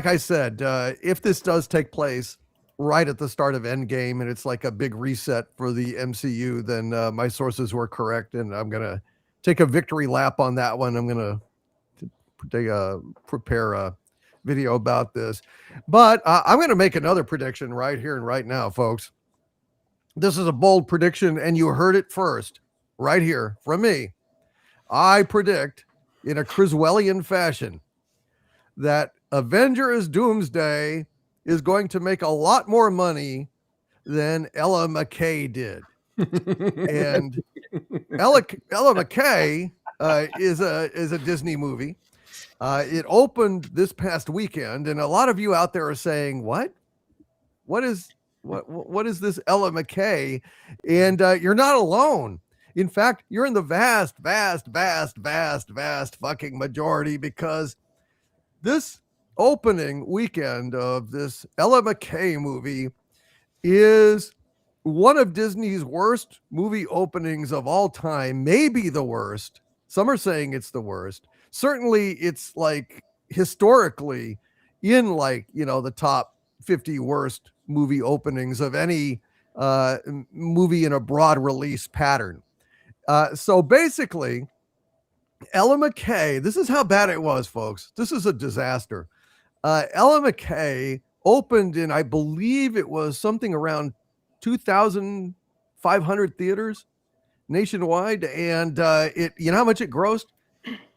I said, if this does take place right at the start of Endgame and it's like a big reset for the MCU, then my sources were correct, and I'm gonna take a victory lap on that one. I'm gonna prepare a video about this, but I'm gonna make another prediction right here and right now, folks. This is a bold prediction, and you heard it first right here from me. I predict in a Criswellian fashion that Avengers Doomsday is going to make a lot more money than Ella McKay did. And Ella McKay is a Disney movie. It opened this past weekend, and a lot of you out there are saying, what is what is this Ella McKay? And you're not alone. In fact, you're in the vast fucking majority, because this opening weekend of this Ella McKay movie is one of Disney's worst movie openings of all time, maybe the worst. Some are saying it's the worst. Certainly it's like historically in the top 50 worst movie openings of any movie in a broad release pattern. So basically, Ella McKay, this is how bad it was, folks. This is a disaster. Ella McKay opened in, I believe it was something around 2,500 theaters nationwide. And you know how much it grossed?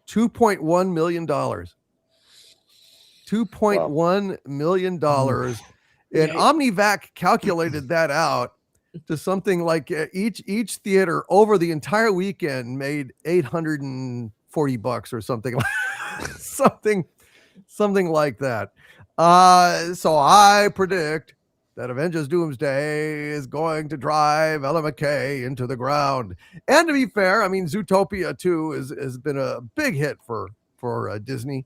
$2.1 million. $2.1 million. And OmniVac calculated that out to something like each theater over the entire weekend made $840 or something something like that. So I predict that Avengers Doomsday is going to drive Ella McKay into the ground. And to be fair, I mean, Zootopia 2 has been a big hit for Disney.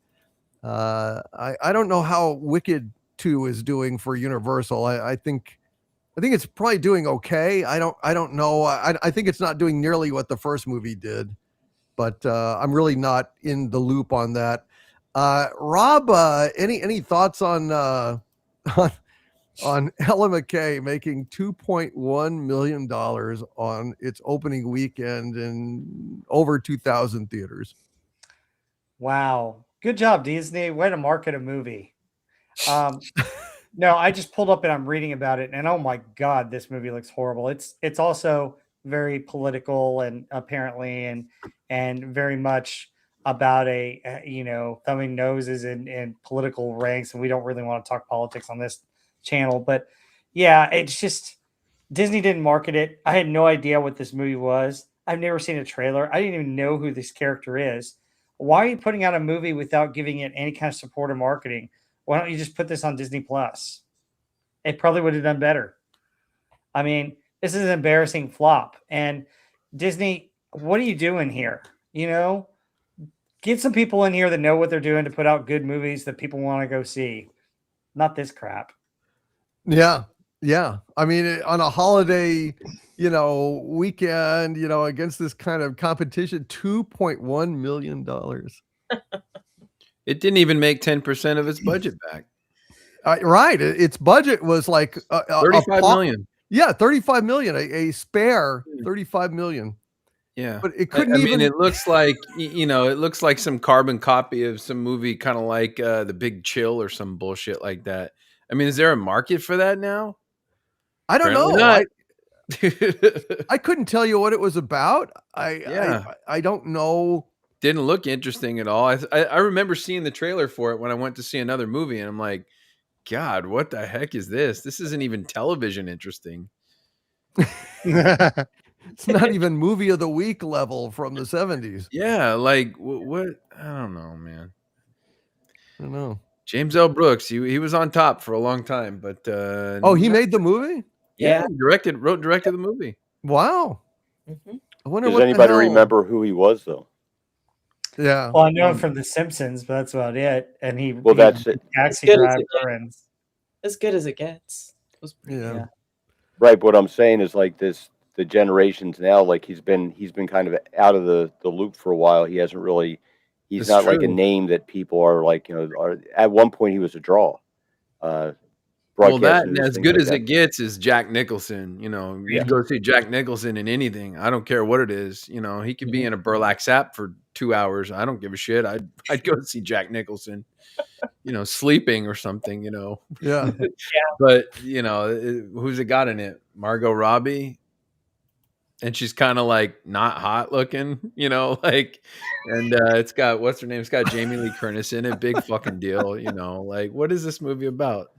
I don't know how Wicked 2 is doing for Universal. I think it's probably doing okay. I don't know. I think it's not doing nearly what the first movie did, but I'm really not in the loop on that. Rob, any thoughts on Ella McKay making $2.1 million on its opening weekend in over 2,000 theaters? Wow. Good job, Disney. Way to market a movie. No, I just pulled up and I'm reading about it, and oh my God, this movie looks horrible. It's also very political and apparently and very much about thumbing noses in political ranks, and we don't really want to talk politics on this channel. But yeah, it's just Disney didn't market it. I had no idea what this movie was. I've never seen a trailer. I didn't even know who this character is. Why are you putting out a movie without giving it any kind of support or marketing? Why don't you just put this on Disney Plus? It probably would have done better. I mean, this is an embarrassing flop. And Disney, what are you doing here? Get some people in here that know what they're doing to put out good movies that people want to go see. Not this crap. Yeah. I mean, on a holiday, weekend, against this kind of competition, $2.1 million. It didn't even make 10% of its budget back. Right. Its budget was like $35 million. Yeah, $35 million, a spare $35 million. Yeah, but it couldn't even. It looks like it looks like some carbon copy of some movie, kind of like The Big Chill or some bullshit like that. I mean, is there a market for that now? I don't know. I couldn't tell you what it was about. I don't know. Didn't look interesting at all. I remember seeing the trailer for it when I went to see another movie, and I'm like, God, what the heck is this? This isn't even television interesting. It's not even movie of the week level from the 70s. Yeah, like what? I don't know, man. I don't know. James L. Brooks, he was on top for a long time, but he made the movie? Yeah, wrote and directed the movie. Wow. Mm-hmm. I wonder Does anybody remember who he was, though? Yeah. Well, I know him from The Simpsons, but that's about it. And that's it. Taxi driver and as good as it gets. Yeah. Right. What I'm saying is like this. The generations now, like he's been kind of out of the loop for a while. He hasn't really. He's not like a name that people are like. At one point he was a draw. Well, that as good as it gets is Jack Nicholson. You go see Jack Nicholson in anything. I don't care what it is. He could be in a burlap sack for 2 hours. I don't give a shit. I'd go see Jack Nicholson. Sleeping or something. Yeah. But who's it got in it? Margot Robbie. And she's kind of like not hot looking, and it's got, what's her name? It's got Jamie Lee Curtis in it. Big fucking deal, like what is this movie about?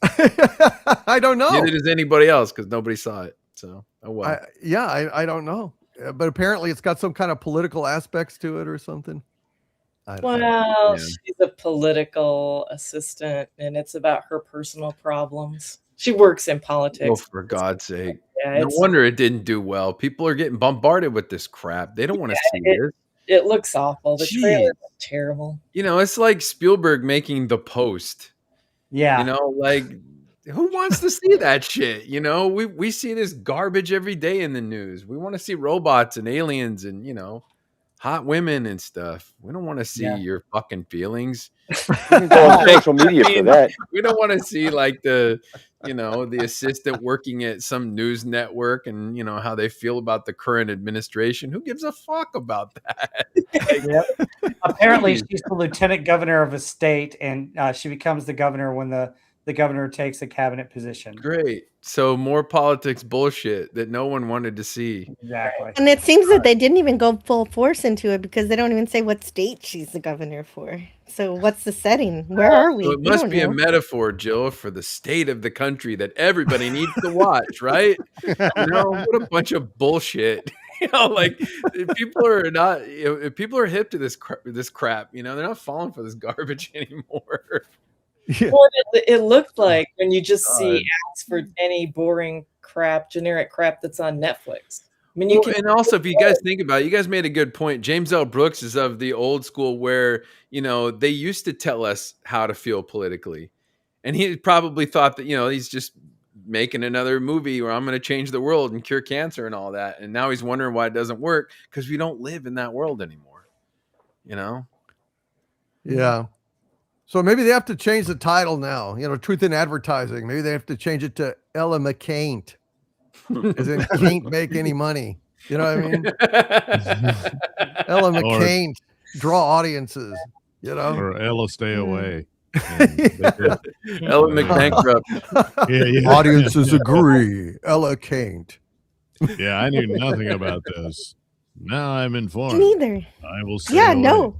I don't know. Neither does anybody else because nobody saw it. So, oh well. I don't know. But apparently it's got some kind of political aspects to it or something. She's a political assistant and it's about her personal problems. She works in Oh, politics. for God's sake. Yeah, No it's wonder it didn't do well. People are getting bombarded with this crap. They don't want to see this. it looks awful. The trailer Jeez. looked terrible. It's like Spielberg making The Post. Yeah. Like who wants to see that shit? We see this garbage every day in the news. We want to see robots and aliens and hot women and stuff. We don't want to see your fucking feelings. You can go on social media for that. We don't want to see like the assistant working at some news network and how they feel about the current administration. Who gives a fuck about that? Apparently, she's the lieutenant governor of a state, and she becomes the governor when the governor takes a cabinet position. Great. So more politics bullshit that no one wanted to see. Exactly. And it seems that they didn't even go full force into it because they don't even say what state she's the governor for. So what's the setting? Where are we? So it We must don't be a know. metaphor, Jill, for the state of the country that everybody needs to watch, right? What a bunch of bullshit. Like if people are not, if people are hip to this crap, they're not falling for this garbage anymore. Yeah. Well, it looked like when you just see ads for any boring crap, generic crap that's on Netflix. I mean, And also, if you guys think about it, you guys made a good point. James L. Brooks is of the old school where, they used to tell us how to feel politically. And he probably thought that, he's just making another movie where I'm going to change the world and cure cancer and all that. And now he's wondering why it doesn't work because we don't live in that world anymore. Yeah. So maybe they have to change the title now. Truth in Advertising. Maybe they have to change it to Ella McCaint. As in can't make any money. You know what I mean? Ella McCaint, draw audiences, Or Ella stay away. Ella McBankrupt. Yeah. Audiences agree. Ella can't. Yeah, I knew nothing about this. Now I'm informed. Neither. I will stay Yeah, away. no.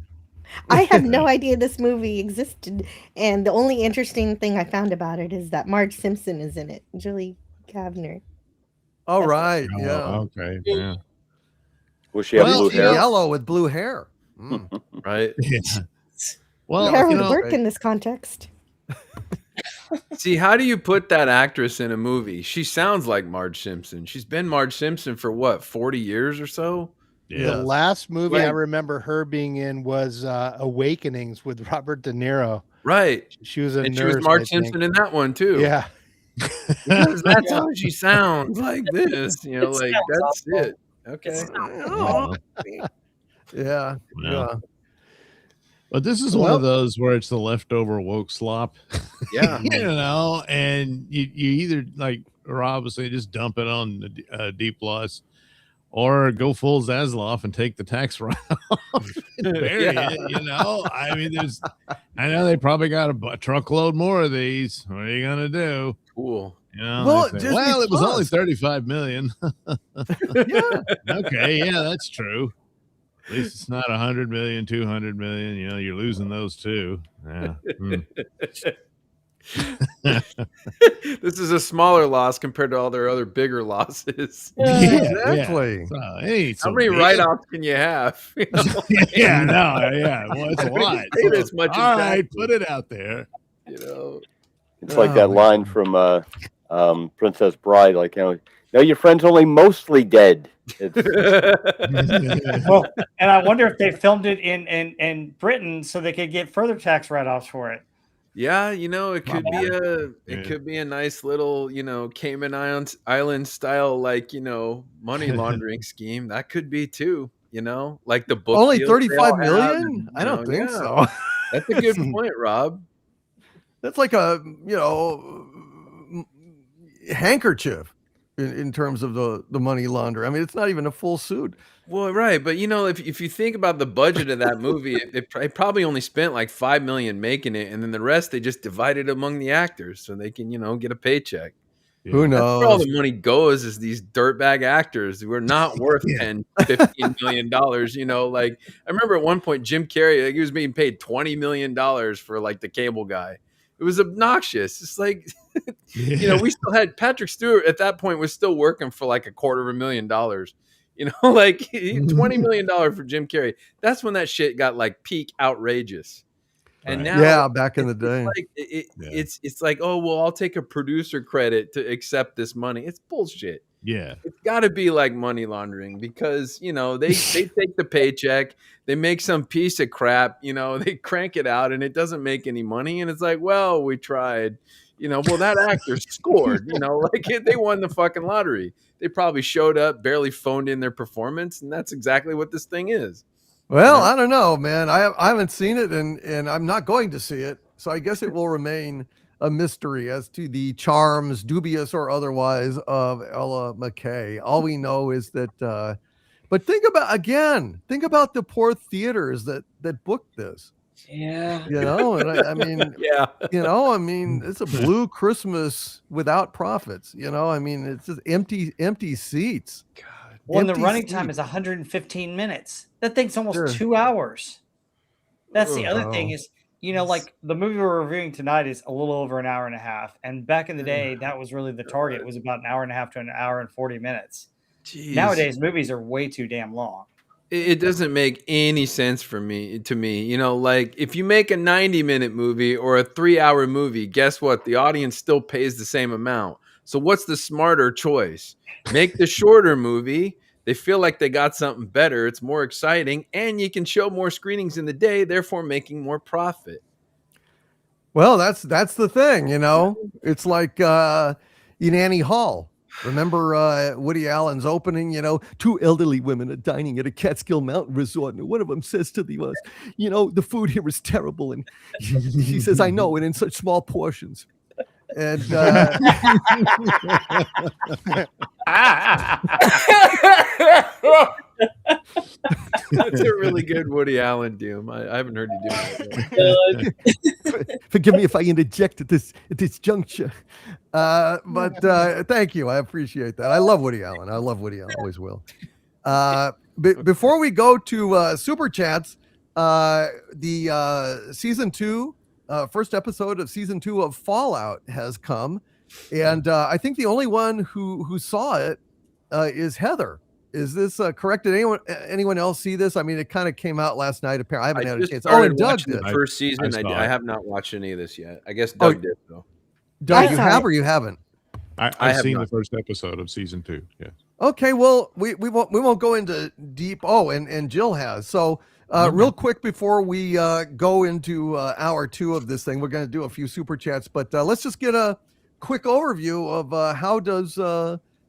I had no idea this movie existed. And the only interesting thing I found about it is that Marge Simpson is in it. Julie Kavner. All right. Oh, Yeah. okay. Yeah. Will she have Well, blue She's hair? yellow with blue hair. Mm. Right. Yeah. Well, Hair you would know, work in this context. See, how do you put that actress in a movie? She sounds like Marge Simpson. She's been Marge Simpson for what, 40 years or so? yeah. The last movie I Right. remember her being in was Awakenings with Robert De Niro. Right. She was a And nurse. she was I Marge think. Simpson in that one too. Yeah. Because that's how she sounds like this. It Like sounds that's awful. it. Okay. Well, Yeah. well. But this is one of those where it's the leftover woke slop. Yeah. And you either, like Rob was saying, just dump it on the D plus, or go full Zasloff and take the tax write-off and bury it. I mean, I know they probably got a truckload more of these. What are you gonna do? Cool. Well, they say, Disney it was only Plus. 35 million. Yeah. Okay, yeah, that's true. At least it's not 100 million, 200 million. You're losing those too. Yeah. This is a smaller loss compared to all their other bigger losses. Exactly. So, hey, How many write-offs can you have? Yeah, no, yeah. Well, it's a lot. Pay this much in All right, taxes. put it out there. It's like that line from Princess Bride, like, no, your friend's only mostly dead. Well, and I wonder if they filmed it in Britain so they could get further tax write-offs for it. Yeah, it could be a nice little, Cayman Island style, like, money laundering scheme. That could be too, like the book. Only deals they 35 all have million? and, I don't think yeah. so. That's a good point, Rob. That's like a, handkerchief in terms of the money launder. I mean, it's not even a full suit. Well, right, but if you think about the budget of that movie, it probably only spent like $5 million making it, and then the rest they just divided among the actors so they can get a paycheck. Who That's where all knows? the money goes, is these dirtbag actors who are not worth $10, $15 million. Like I remember at one point Jim Carrey, he was being paid $20 million for like the cable guy. It was obnoxious. It's like, we still had Patrick Stewart at that point was still working for like $250,000. Like $20 million for Jim Carrey. That's when that shit got like peak outrageous. And Right. now, Yeah, back in the it's day. like Yeah. it's like, oh well, I'll take a producer credit to accept this money. It's bullshit. Yeah. It's got to be like money laundering because they take the paycheck, they make some piece of crap, they crank it out and it doesn't make any money, and it's like, well, we tried, well, that actor scored, like they won the fucking lottery. They probably showed up, barely phoned in their performance, and that's exactly what this thing is. Well, I don't know, man. I haven't seen it, and I'm not going to see it. So I guess it will remain a mystery as to the charms, dubious or otherwise, of Ella McKay. All we know is that. But think about the poor theaters that booked this. Yeah. And I mean, Yeah. it's a blue Christmas without profits. It's just empty seats. God. Well, and the Empty running time seats. is 115 minutes. That thing's almost Sure. 2 hours. That's the other thing Oh. is, like the movie we're reviewing tonight is a little over an hour and a half. And back in the day, that was really the target, was about an hour and a half to an hour and 40 minutes. Jeez. Nowadays, movies are way too damn long. It doesn't make any sense to me. Like if you make a 90-minute movie or a 3-hour movie, guess what? The audience still pays the same amount. So what's the smarter choice? Make the shorter movie. They feel like they got something better. It's more exciting, and you can show more screenings in the day, therefore making more profit. Well, that's the thing, It's like in Annie Hall. Remember Woody Allen's opening, 2 elderly women are dining at a Catskill Mountain resort, and one of them says to the others, the food here is terrible. And she says, I know, and in such small portions. And That's a really good Woody Allen doom. I haven't heard you do that. forgive me if I interject at this juncture. But thank you. I appreciate that. I love Woody Allen. Always will. Before we go to super chats, the season 2, first episode of season 2 of Fallout has come, and I think the only one who saw it is Heather. Is this correct? Did anyone else see this? I mean, it kind of came out last night. Apparently, I haven't had a chance. Oh, and Doug did. The first season. I have not watched any of this yet. I guess Doug did though. Doug, you have or you haven't? I've seen the first episode of season 2. Yeah. Okay, well, we won't go into deep. Oh, and Jill has. So real quick before we go into hour 2 of this thing, we're going to do a few super chats, but let's just get a quick overview of how does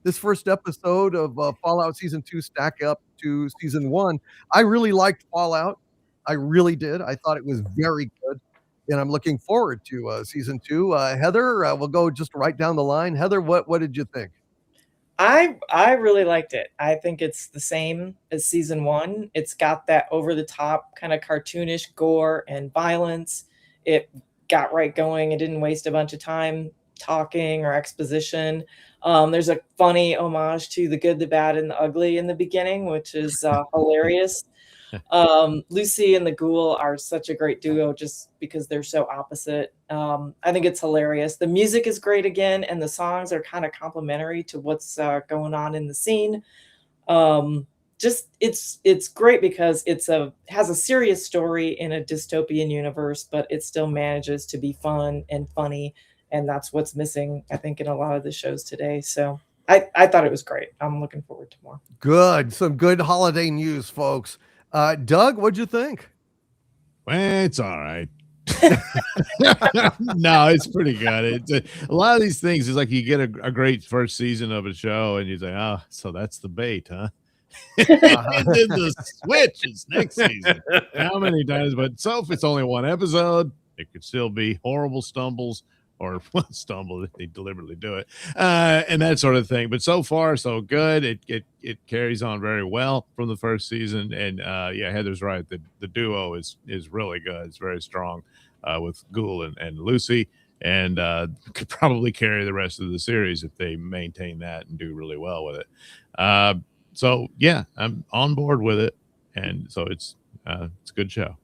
this first episode of Fallout season 2 stack up to season 1. I really liked Fallout. I really did. I thought it was very good, and I'm looking forward to season 2. Heather, we'll go just right down the line. Heather, what did you think? I really liked it. I think it's the same as season 1. It's got that over the top kind of cartoonish gore and violence. It got right going. It didn't waste a bunch of time talking or exposition. There's a funny homage to The Good, the Bad, and the Ugly in the beginning, which is hilarious. Lucy and the Ghoul are such a great duo just because they're so opposite. I think it's hilarious. The music is great again, and the songs are kind of complementary to what's going on in the scene. It's great because has a serious story in a dystopian universe, but it still manages to be fun and funny. And that's what's missing, I think, in a lot of the shows today. So I thought it was great. I'm looking forward to more. Good. Some good holiday news, folks. Doug, what'd you think? Well, it's all right. No, it's pretty good. A lot of these things is like you get a great first season of a show and you say, oh, so that's the bait, huh? And then the switch is next season. How many times? But so if it's only one episode, it could still be horrible stumbles or stumble if they deliberately do it, and that sort of thing. But so far, so good. It carries on very well from the first season. And yeah, Heather's right. The duo is really good. It's very strong with Ghoul and Lucy, and could probably carry the rest of the series if they maintain that and do really well with it. So yeah, I'm on board with it, and so it's a good show.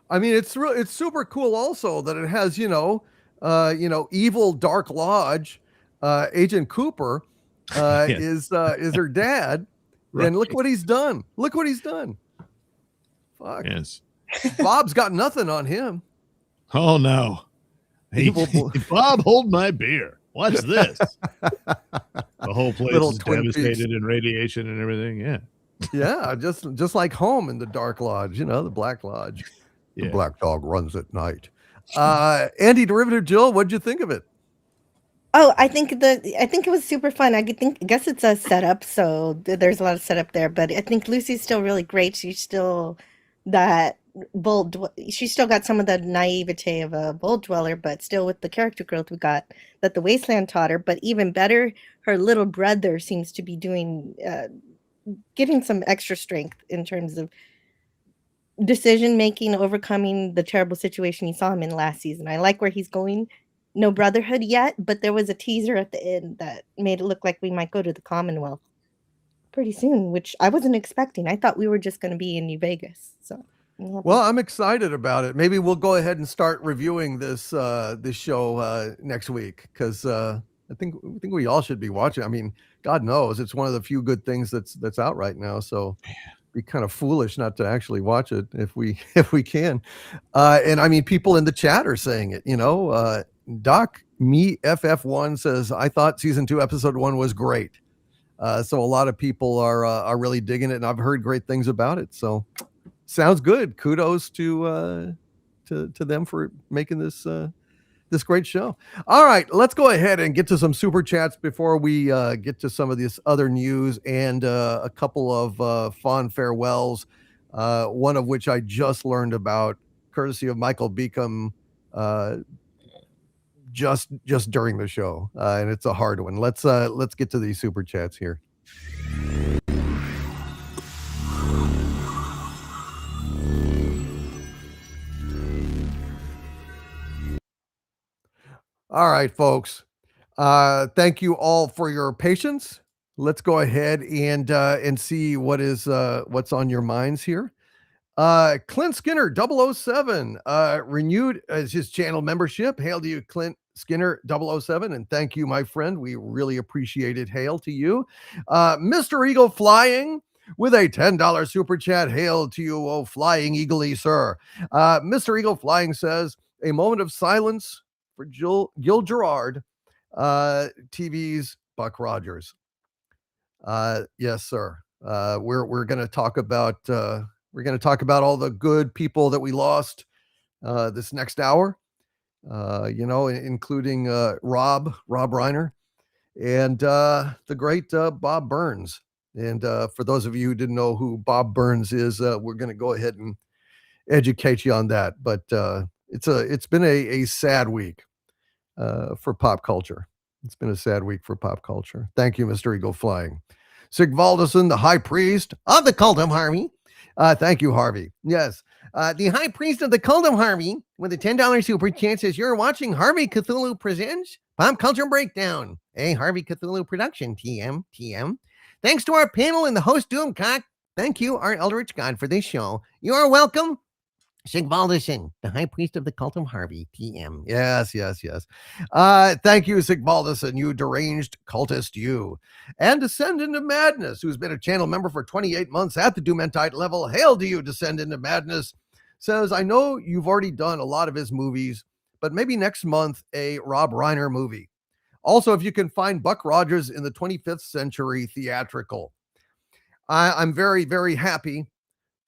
I mean, it's super cool also that it has evil Dark Lodge, Agent Cooper is her dad, Right. and look what he's done. Fuck. Yes. Bob's got nothing on him. Oh no. Hey, Bob, hold my beer. Watch this. The whole place Little is Twin Peaks. devastated in radiation and everything. Yeah. Yeah, just like home in the Dark Lodge, the Black Lodge. The Yeah. Black Dog runs at night. Andy Derivative Jill, what'd you think of it? Oh, I think it was super fun. I guess it's a setup, so there's a lot of setup there. But I think Lucy's still really great. She's still that she's still got some of the naivete of a bold dweller, but still with the character growth we got that the Wasteland taught her. But even better, her little brother seems to be doing giving some extra strength in terms of decision making, overcoming the terrible situation he saw him in last season. I like where he's going. No brotherhood yet, but there was a teaser at the end that made it look like we might go to the Commonwealth pretty soon, which I wasn't expecting. I thought we were just going to be in New Vegas. So, well, I'm excited about it. Maybe we'll go ahead and start reviewing this show next week, because I think we all should be watching. I mean, God knows it's one of the few good things that's out right now. So be kind of foolish not to actually watch it if we can. And I mean, people in the chat are saying it. Doc Me FF1 says, I thought season 2 episode 1 was great. So a lot of people are really digging it, and I've heard great things about it. So sounds good. Kudos to them for making this great show. All right, let's go ahead and get to some super chats before we get to some of this other news and a couple of fond farewells. One of which I just learned about, courtesy of Michael Beacom. Just during the show, and it's a hard one. Let's get to these super chats here. All right, folks. Thank you all for your patience. Let's go ahead and see what's on your minds here. Clint Skinner 007 renewed as his channel membership. Hail to you, Clint Skinner 007, and thank you, my friend. We really appreciate it. Hail to you. Mr. Eagle Flying with a $10 super chat. Hail to you, oh flying eagle-y, sir. Mr. Eagle Flying says, a moment of silence for Gil Gerard, TV's Buck Rogers. Yes, sir. We're going to talk about all the good people that we lost this next hour, including Rob Reiner and the great Bob Burns. And for those of you who didn't know who Bob Burns is, we're going to go ahead and educate you on that. But it's been a sad week for pop culture. It's been a sad week for pop culture. Thank you, Mr. Eagle Flying. Sigvaldason, the high priest of the cult of Harvey. Thank you, Harvey. Yes. The high priest of the cult of Harvey with a $10 super chat says, you're watching Harvey Cthulhu Presents Pop Culture Breakdown, a Harvey Cthulhu production, TM. Thanks to our panel and the host, Doomcock. Thank you, our Eldritch God, for this show. You are welcome. Sigvaldason, the high priest of the cult of Harvey, TM. Yes. Thank you, Sigvaldason, you deranged cultist, you. And Descendant of Madness, who's been a channel member for 28 months at the Doomentite level. Hail to you, Descendant of Madness. Says, I know you've already done a lot of his movies, but maybe next month, a Rob Reiner movie. Also, if you can find Buck Rogers in the 25th century theatrical. I'm very, very happy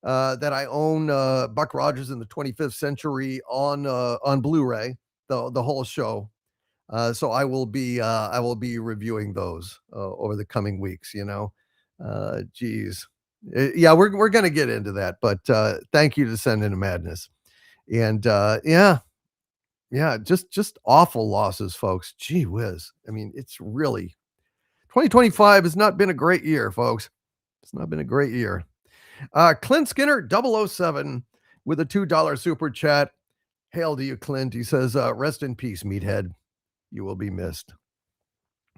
that I own Buck Rogers in the 25th century on Blu-ray, the whole show. So I will be reviewing those over the coming weeks. Geez, yeah, we're gonna get into that. But thank you to Send Into Madness, and just awful losses, folks. Gee whiz! I mean, it's really 2025 has not been a great year, folks. It's not been a great year. Clint Skinner 007 with a $2 super chat. Hail to you, Clint. He says, rest in peace, meathead. You will be missed.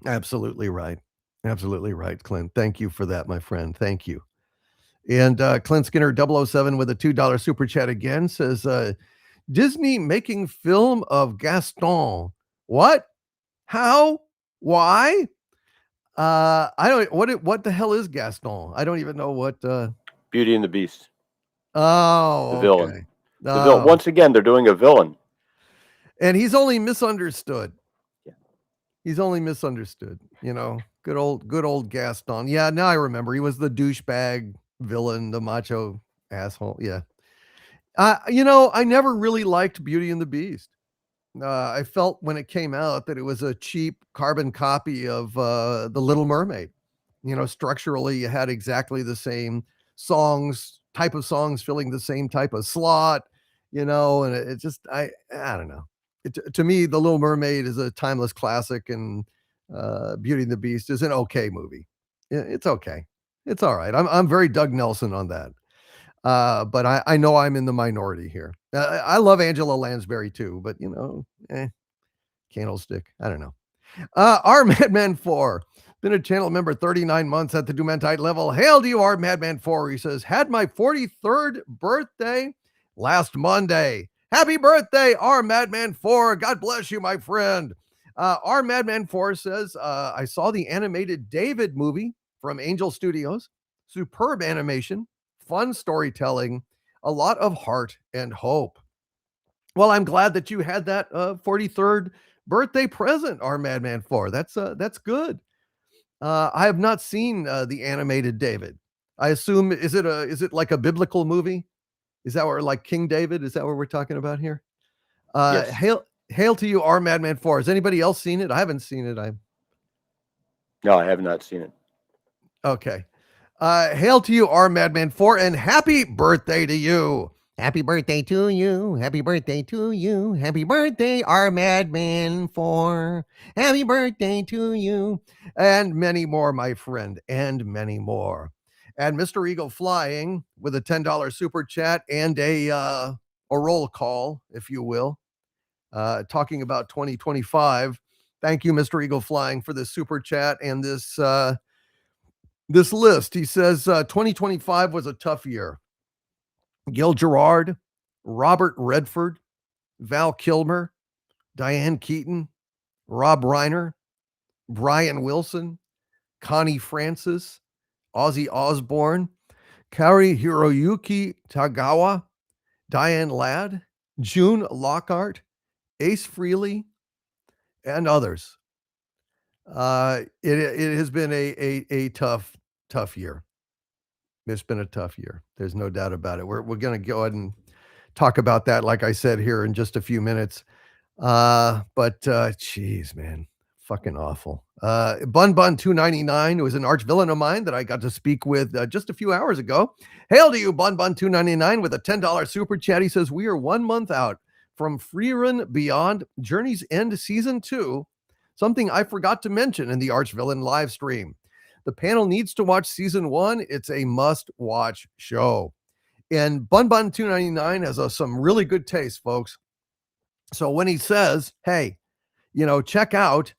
Absolutely right. Absolutely right, Clint. Thank you for that, my friend. Thank you. And Clint Skinner 007 with a $2 super chat again says, Disney making film of Gaston. What? How? Why? I don't. What the hell is Gaston? I don't even know what. Beauty and the Beast. Oh, The villain. okay. The villain. Once again, they're doing a villain. And he's only misunderstood. Yeah. He's only misunderstood. Good old Gaston. Yeah, now I remember. He was the douchebag villain, the macho asshole. Yeah. I never really liked Beauty and the Beast. I felt when it came out that it was a cheap carbon copy of The Little Mermaid. Structurally, you had exactly the same type of songs filling the same type of slot, and it just, I don't know. To me, The Little Mermaid is a timeless classic, and Beauty and the Beast is an okay movie. It's okay. It's all right. I'm very Doug Nelson on that. But I know I'm in the minority here. I love Angela Lansbury too, but candlestick. I don't know. Our Madman 4, been a channel member 39 months at the Dumentite level. Hail to you, our Madman 4. He says, had my 43rd birthday last Monday. Happy birthday, our Madman 4. God bless you, my friend. Our Madman 4 says, I saw the animated David movie from Angel Studios. Superb animation, fun storytelling, a lot of heart and hope. Well, I'm glad that you had that 43rd birthday present, our Madman 4. That's good. I have not seen the animated David. I assume, is it like a biblical movie? Is that where, like, King David? Is that what we're talking about here? Yes. Hail to you, our Madman 4. Has anybody else seen it? I haven't seen it. No, I have not seen it. Okay. Hail to you, our Madman 4, and happy birthday to you. Happy birthday to you. Happy birthday to you. Happy birthday, our Madman 4. Happy birthday to you. And many more, my friend, and many more. And Mr. Eagle Flying with a $10 super chat and a roll call, if you will, talking about 2025. Thank you, Mr. Eagle Flying, for this super chat and this list. He says 2025 was a tough year. Gerard, Robert Redford, Val Kilmer, Diane Keaton, Rob Reiner, Brian Wilson, Connie Francis, Ozzy Osbourne, Kari Hiroyuki Tagawa, Diane Ladd, June Lockhart, Ace Frehley, and others. It has been a tough year. It's been a tough year. There's no doubt about it. We're going to go ahead and talk about that, like I said, here in just a few minutes. But geez, man, fucking awful. Bun 299 was an arch villain of mine that I got to speak with just a few hours ago. Hail to you, Bun 299, with a $10 super chat. He says, we are 1 month out from Freerun Beyond Journey's End Season 2, something I forgot to mention in the arch villain live stream. The panel needs to watch Season 1. It's a must-watch show. And Bun 299 has some really good taste, folks. So when he says, hey, check out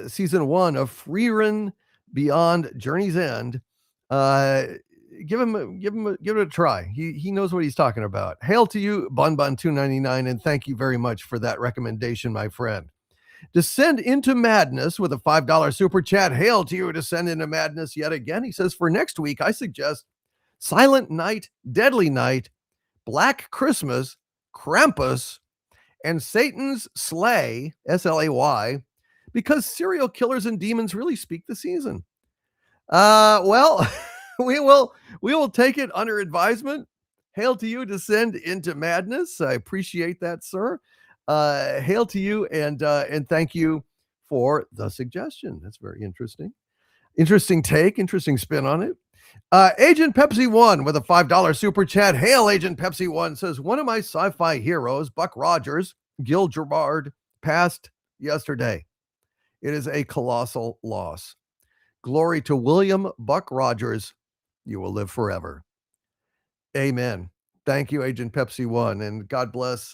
Season 1 of Freerun Beyond Journey's End, give it a try. He knows what he's talking about. Hail to you, Bun 299, and thank you very much for that recommendation, my friend. Descend into Madness with a $5 super chat. Hail to you, Descend into Madness yet again. He says, for next week, I suggest Silent Night, Deadly Night, Black Christmas, Krampus, and Satan's Slay, S-L-A-Y, because serial killers and demons really speak the season. Well, we will take it under advisement. Hail to you, Descend into Madness. I appreciate that, sir. Hail to you, and thank you for the suggestion. That's very interesting. Interesting take, interesting spin on it. Agent Pepsi 1 with a $5 super chat. Hail, Agent Pepsi 1 says, one of my sci-fi heroes, Buck Rogers, Gil Gerard, passed yesterday. It is a colossal loss. Glory to William Buck Rogers. You will live forever. Amen. Thank you, Agent Pepsi 1, and God bless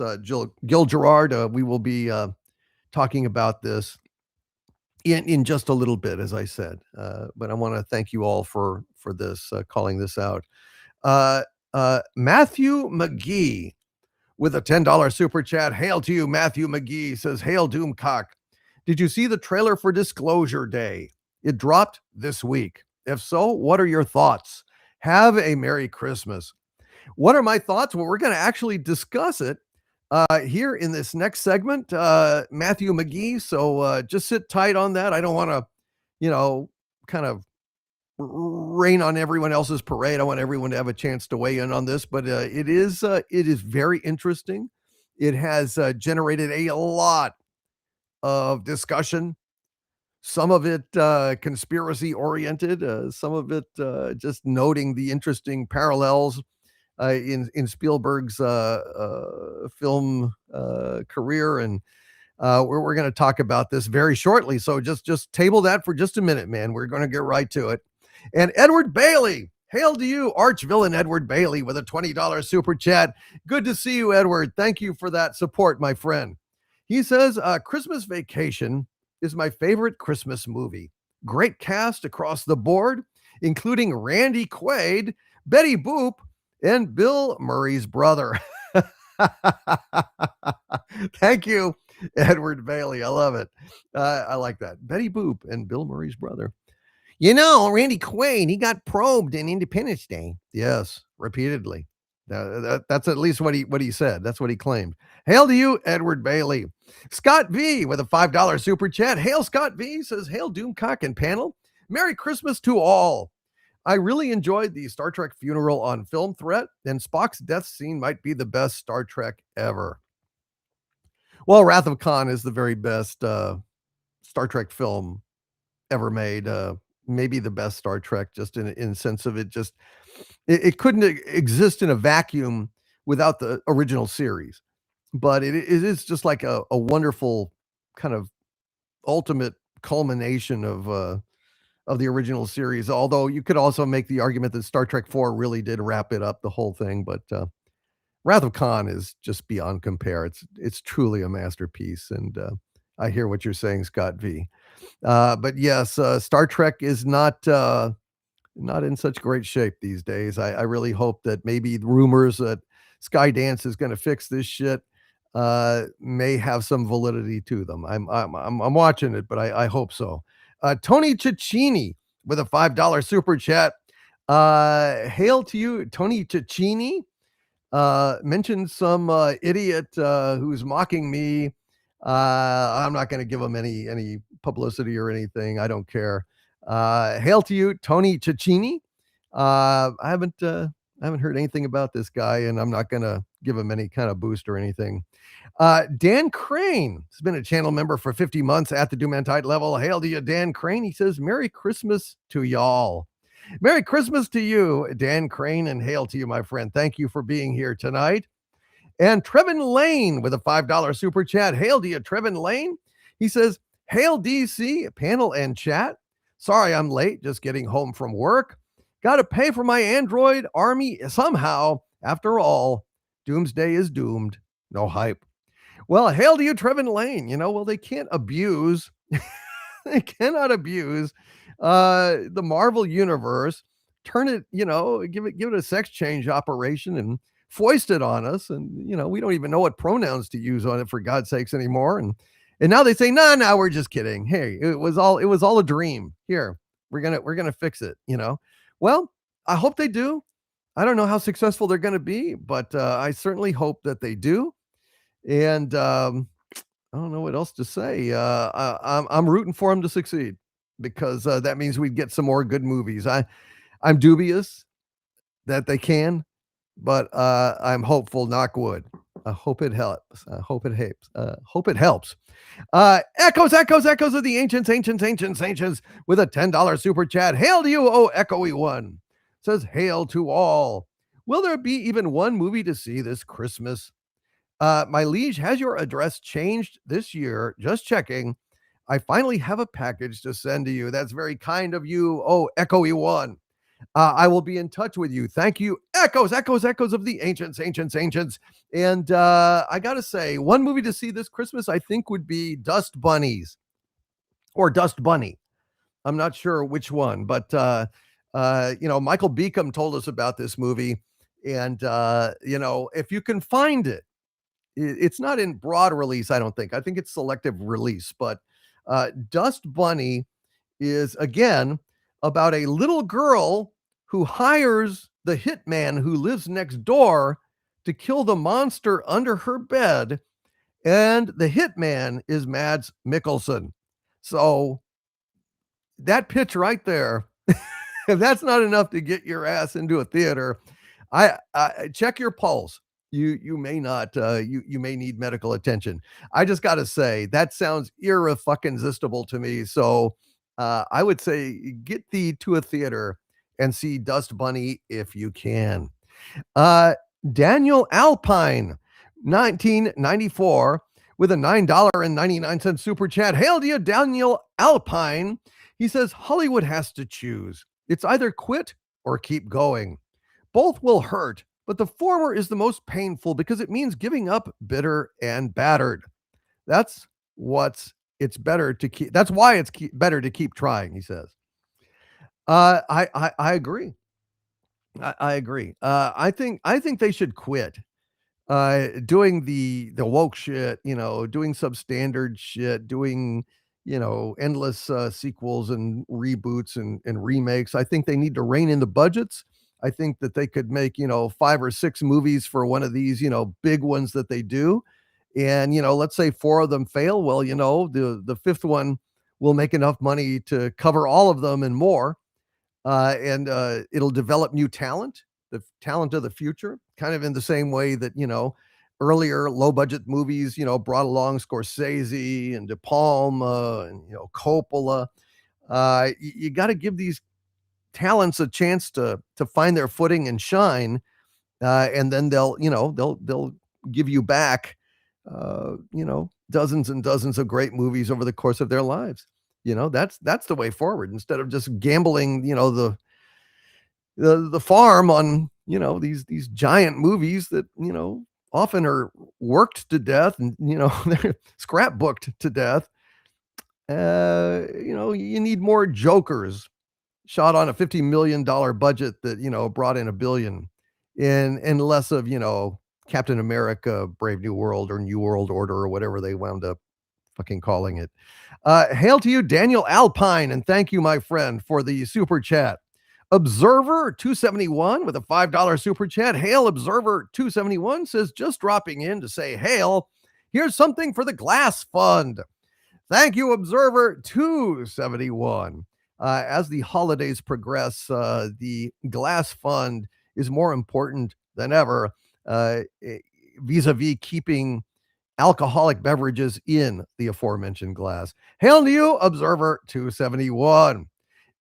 Gil Gerard. We will be talking about this in just a little bit, as I said. But I want to thank you all for this, calling this out. Matthew McGee with a $10 super chat. Hail to you, Matthew McGee. Says, hail, Doomcock. Did you see the trailer for Disclosure Day? It dropped this week. If so, what are your thoughts? Have a Merry Christmas. What are my thoughts? Well, we're going to actually discuss it Here in this next segment, Matthew McGee. So just sit tight on that. I don't want to, kind of rain on everyone else's parade. I want everyone to have a chance to weigh in on this, but it is very interesting. It has generated a lot of discussion. Some of it conspiracy oriented, some of it just noting the interesting parallels in Spielberg's film career, and we're going to talk about this very shortly. So just table that for just a minute, man. We're going to get right to it. And Edward Bailey, hail to you, arch villain Edward Bailey, with a $20 super chat. Good to see you, Edward. Thank you for that support, my friend. He says, Christmas Vacation is my favorite Christmas movie. Great cast across the board, including Randy Quaid, Betty Boop, and Bill Murray's brother. Thank you, Edward Bailey. I love it. I like that. Betty Boop and Bill Murray's brother. Randy Quaid, he got probed in Independence Day. Yes, repeatedly. That's at least what he said. That's what he claimed. Hail to you, Edward Bailey. Scott V with a $5 super chat. Hail, Scott V says, hail, Doomcock and panel. Merry Christmas to all. I really enjoyed the Star Trek funeral on Film Threat, and Spock's death scene might be the best Star Trek ever. Well, Wrath of Khan is the very best Star Trek film ever made. Maybe the best Star Trek, just in sense of it couldn't exist in a vacuum without the original series. But it is just like a wonderful kind of ultimate culmination of the original series. Although you could also make the argument that Star Trek 4 really did wrap it up, the whole thing. But Wrath of Khan is just beyond compare. It's truly a masterpiece. And I hear what you're saying, Scott V. But yes, Star Trek is not in such great shape these days. I really hope that maybe the rumors that Skydance is going to fix this shit may have some validity to them. I'm watching it, but I hope so. Tony Cicchini with a $5 super chat. Hail to you, Tony Cicchini. Mentioned some idiot who's mocking me. I'm not going to give him any publicity or anything. I don't care. Hail to you, Tony Cicchini. I haven't heard anything about this guy, and I'm not going to give him any kind of boost or anything. Dan Crane has been a channel member for 50 months at the Doomantide level. Hail to you, Dan Crane. He says, Merry Christmas to y'all. Merry Christmas to you, Dan Crane, and hail to you, my friend. Thank you for being here tonight. And Trevin Lane with a $5 super chat. Hail to you, Trevin Lane. He says, hail DC, panel and chat. Sorry I'm late, just getting home from work. Got to pay for my Android army somehow. After all, Doomsday is doomed. No hype. Well, hail to you, Trevin Lane. They can't abuse. They cannot abuse the Marvel universe. Turn it, give it a sex change operation and foist it on us. And, we don't even know what pronouns to use on it, for God's sakes, anymore. And now they say, no, we're just kidding. Hey, it was all a dream. Here, we're going to fix it, Well, I hope they do. I don't know how successful they're going to be, but I certainly hope that they do. And I don't know what else to say. I'm rooting for them to succeed, because that means we'd get some more good movies. I'm dubious that they can, but I'm hopeful, knock wood. I hope it helps. I hope it helps. Hope it helps. Echoes of the ancients with a $10 super chat. Hail to you, oh echoey one. Says, hail to all. Will there be even one movie to see this Christmas? My liege, has your address changed this year? Just checking. I finally have a package to send to you. That's very kind of you, oh echoey one. I will be in touch with you. Thank you. Echoes of the ancients. And I got to say, one movie to see this Christmas, I think, would be Dust Bunnies or Dust Bunny. I'm not sure which one, but, Michael Beacom told us about this movie. And, if you can find it, it's not in broad release, I don't think. I think it's selective release. But Dust Bunny is, again, about a little girl who hires the hitman who lives next door to kill the monster under her bed, and the hitman is Mads Mikkelsen. So that pitch right there, if that's not enough to get your ass into a theater, I check your pulse. You may not you may need medical attention. I just got to say that sounds irresistible to me. So I would say get thee to a theater and see Dust Bunny if you can. Daniel Alpine, 1994, with a $9.99 super chat. Hail to you, Daniel Alpine. He says Hollywood has to choose. It's either quit or keep going. Both will hurt, but the former is the most painful because it means giving up bitter and battered. That's it's better to keep. That's why it's better to keep trying, he says. I agree. I agree. I think they should quit doing the woke shit, doing substandard shit, doing, endless sequels and reboots and remakes. I think they need to rein in the budgets. I think that they could make, 5 or 6 movies for one of these, big ones that they do. And, let's say 4 of them fail. Well, the 5th one will make enough money to cover all of them and more. And it'll develop new talent, the talent of the future, kind of in the same way that, earlier low budget movies, brought along Scorsese and De Palma and, Coppola. You got to give these talents a chance to find their footing and shine. And then they'll give you back, dozens and dozens of great movies over the course of their lives. That's the way forward, instead of just gambling, the farm on, these giant movies that, often are worked to death and, they're scrapbooked to death. You need more Jokers shot on a $50 million budget that, brought in $1 billion, and less of, Captain America, Brave New World, or New World Order, or whatever they wound up fucking calling it. Hail to you, Daniel Alpine, and thank you, my friend, for the super chat. Observer 271 with a $5 super chat. Hail Observer 271 says, just dropping in to say hail. Here's something for the Glass Fund. Thank you, Observer 271. As the holidays progress, the Glass Fund is more important than ever, vis-a-vis keeping alcoholic beverages in the aforementioned glass. Hail to you, Observer 271.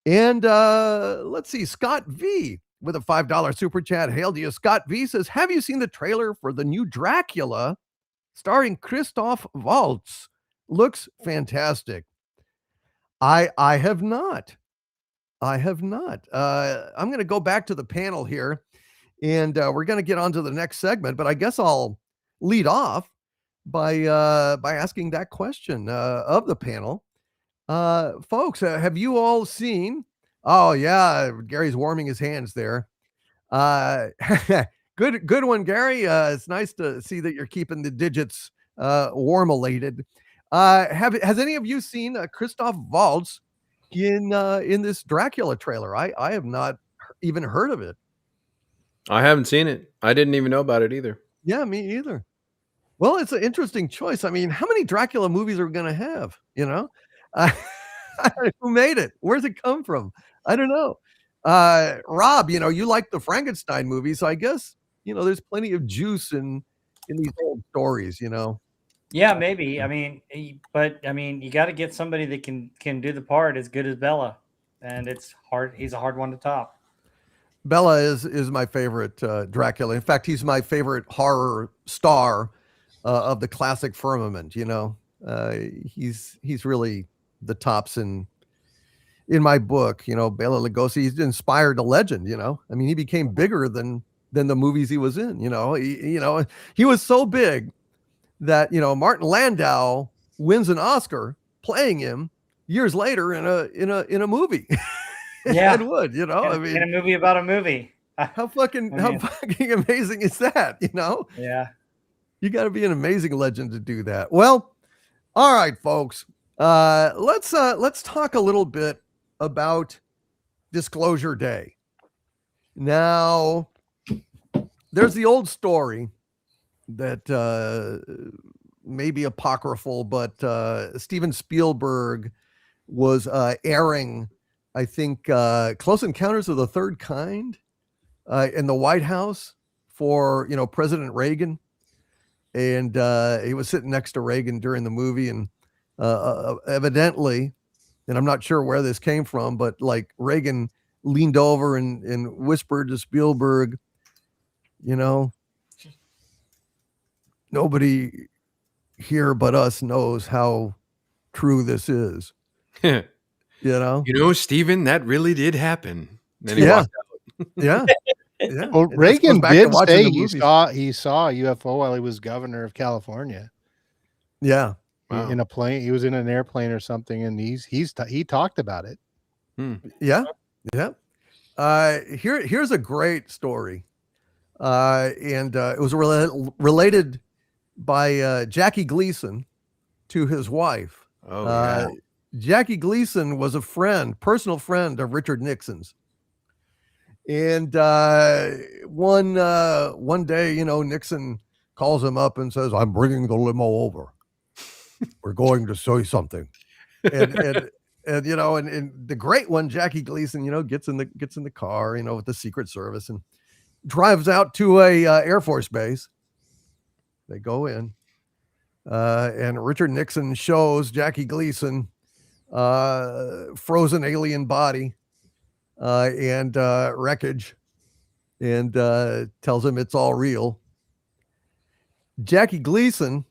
And let's see, Scott V with a $5 super chat. Hail to you, Scott V says, have you seen the trailer for the new Dracula starring Christoph Waltz? Looks fantastic. I have not. I'm going to go back to the panel here, and we're going to get on to the next segment, but I guess I'll lead off by asking that question of the panel. Folks, have you all seen? Oh yeah, Gary's warming his hands there. Good one, Gary. It's nice to see that you're keeping the digits warm-elated. Has any of you seen Christoph Waltz in this Dracula trailer? I have not even heard of it. I haven't seen it. I didn't even know about it either. Yeah, me either. Well, it's an interesting choice. I mean, how many Dracula movies are we going to have? Who made it? Where's it come from? I don't know. Rob, you like the Frankenstein movies, so I guess, there's plenty of juice in these old stories, Yeah, maybe. I mean, but you got to get somebody that can do the part as good as Bella, and it's hard. He's a hard one to top. Bella is my favorite Dracula. In fact, he's my favorite horror star of the classic firmament. He's really the tops in my book. Bela Lugosi, he's inspired a legend. He became bigger than the movies he was in. He was so big that Martin Landau wins an Oscar playing him years later in a movie. Yeah, Ed Wood, in a movie about a movie. How fucking amazing is that? Yeah, you got to be an amazing legend to do that. Well, all right, folks. Let's talk a little bit about Disclosure Day. Now, there's the old story that may be apocryphal, but Steven Spielberg was airing, I think, Close Encounters of the Third Kind in the White House for, President Reagan. And he was sitting next to Reagan during the movie, and evidently, and I'm not sure where this came from, but like Reagan leaned over and whispered to Spielberg, nobody here but us knows how true this is. Steven, that really did happen. Then he Yeah. walked out. Yeah. Well, It just Reagan goes back to did watching say the he movies. saw a UFO while he was governor of California. Yeah. Wow. In a plane, he was in an airplane or something, and he talked about it. Yeah. Yeah. Here's a great story. And it was related by Jackie Gleason to his wife. Oh, yeah. Jackie Gleason was a personal friend of Richard Nixon's. And one day, Nixon calls him up and says, "I'm bringing the limo over. We're going to show you something." And the great one, Jackie Gleason, gets in the car, with the Secret Service and drives out to a Air Force base. They go in, and Richard Nixon shows Jackie Gleason frozen alien body and wreckage, and tells him it's all real. Jackie Gleason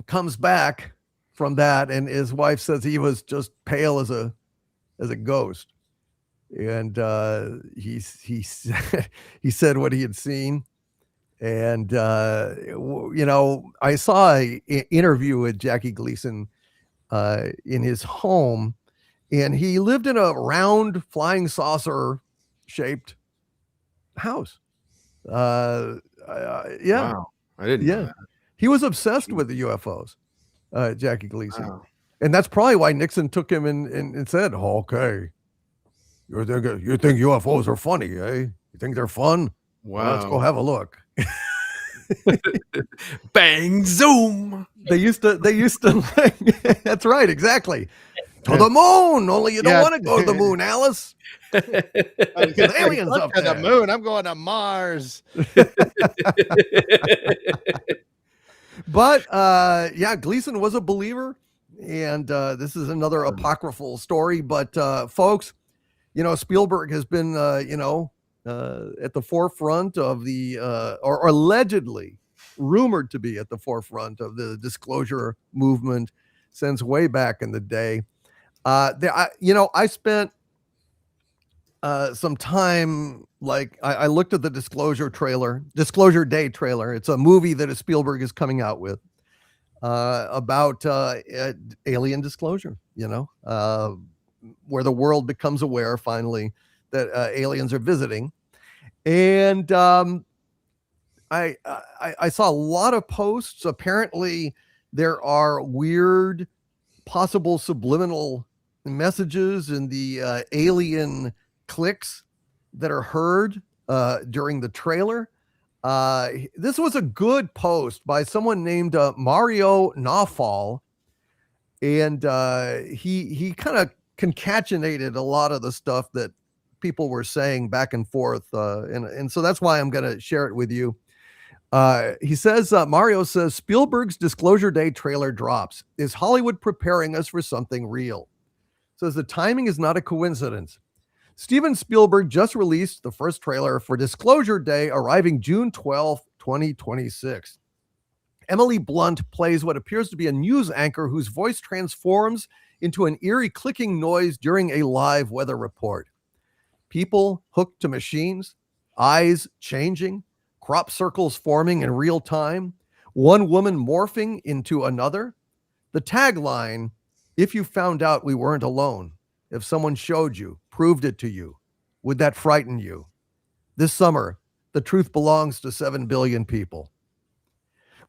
comes back from that, and his wife says he was just pale as a ghost, and he he said what he had seen. And I saw an interview with Jackie Gleason in his home, and he lived in a round flying saucer shaped house. Yeah. Wow. I didn't know that. He was obsessed with the UFOs, Jackie Gleason. Wow. And that's probably why Nixon took him and said, "Okay, you think UFOs are funny, eh? You think they're fun? Wow. Well, let's go have a look." Bang, zoom. They used to that's right, exactly. To the moon, only you don't want to go to the moon, Alice. There's aliens up to there. the moon. I'm going to Mars. But Gleason was a believer, and this is another apocryphal story. But folks, Spielberg has been at the forefront of the or allegedly rumored to be at the forefront of the disclosure movement since way back in the day. I spent some time, I looked at the Disclosure Day trailer. It's a movie that Spielberg is coming out with about alien disclosure, where the world becomes aware finally that aliens are visiting. And I saw a lot of posts. Apparently there are weird possible subliminal messages in the alien clicks that are heard during the trailer. This was a good post by someone named Mario Nawfal, and he kind of concatenated a lot of the stuff that people were saying back and forth, and so that's why I'm going to share it with you. He says, Mario says, Spielberg's Disclosure Day trailer drops. Is Hollywood preparing us for something real? Says the timing is not a coincidence. Steven Spielberg just released the first trailer for Disclosure Day, arriving June 12th, 2026. Emily Blunt plays what appears to be a news anchor whose voice transforms into an eerie clicking noise during a live weather report. People hooked to machines, eyes changing, crop circles forming in real time, one woman morphing into another. The tagline, "If you found out we weren't alone, if someone showed you, proved it to you, would that frighten you? This summer, the truth belongs to 7 billion people."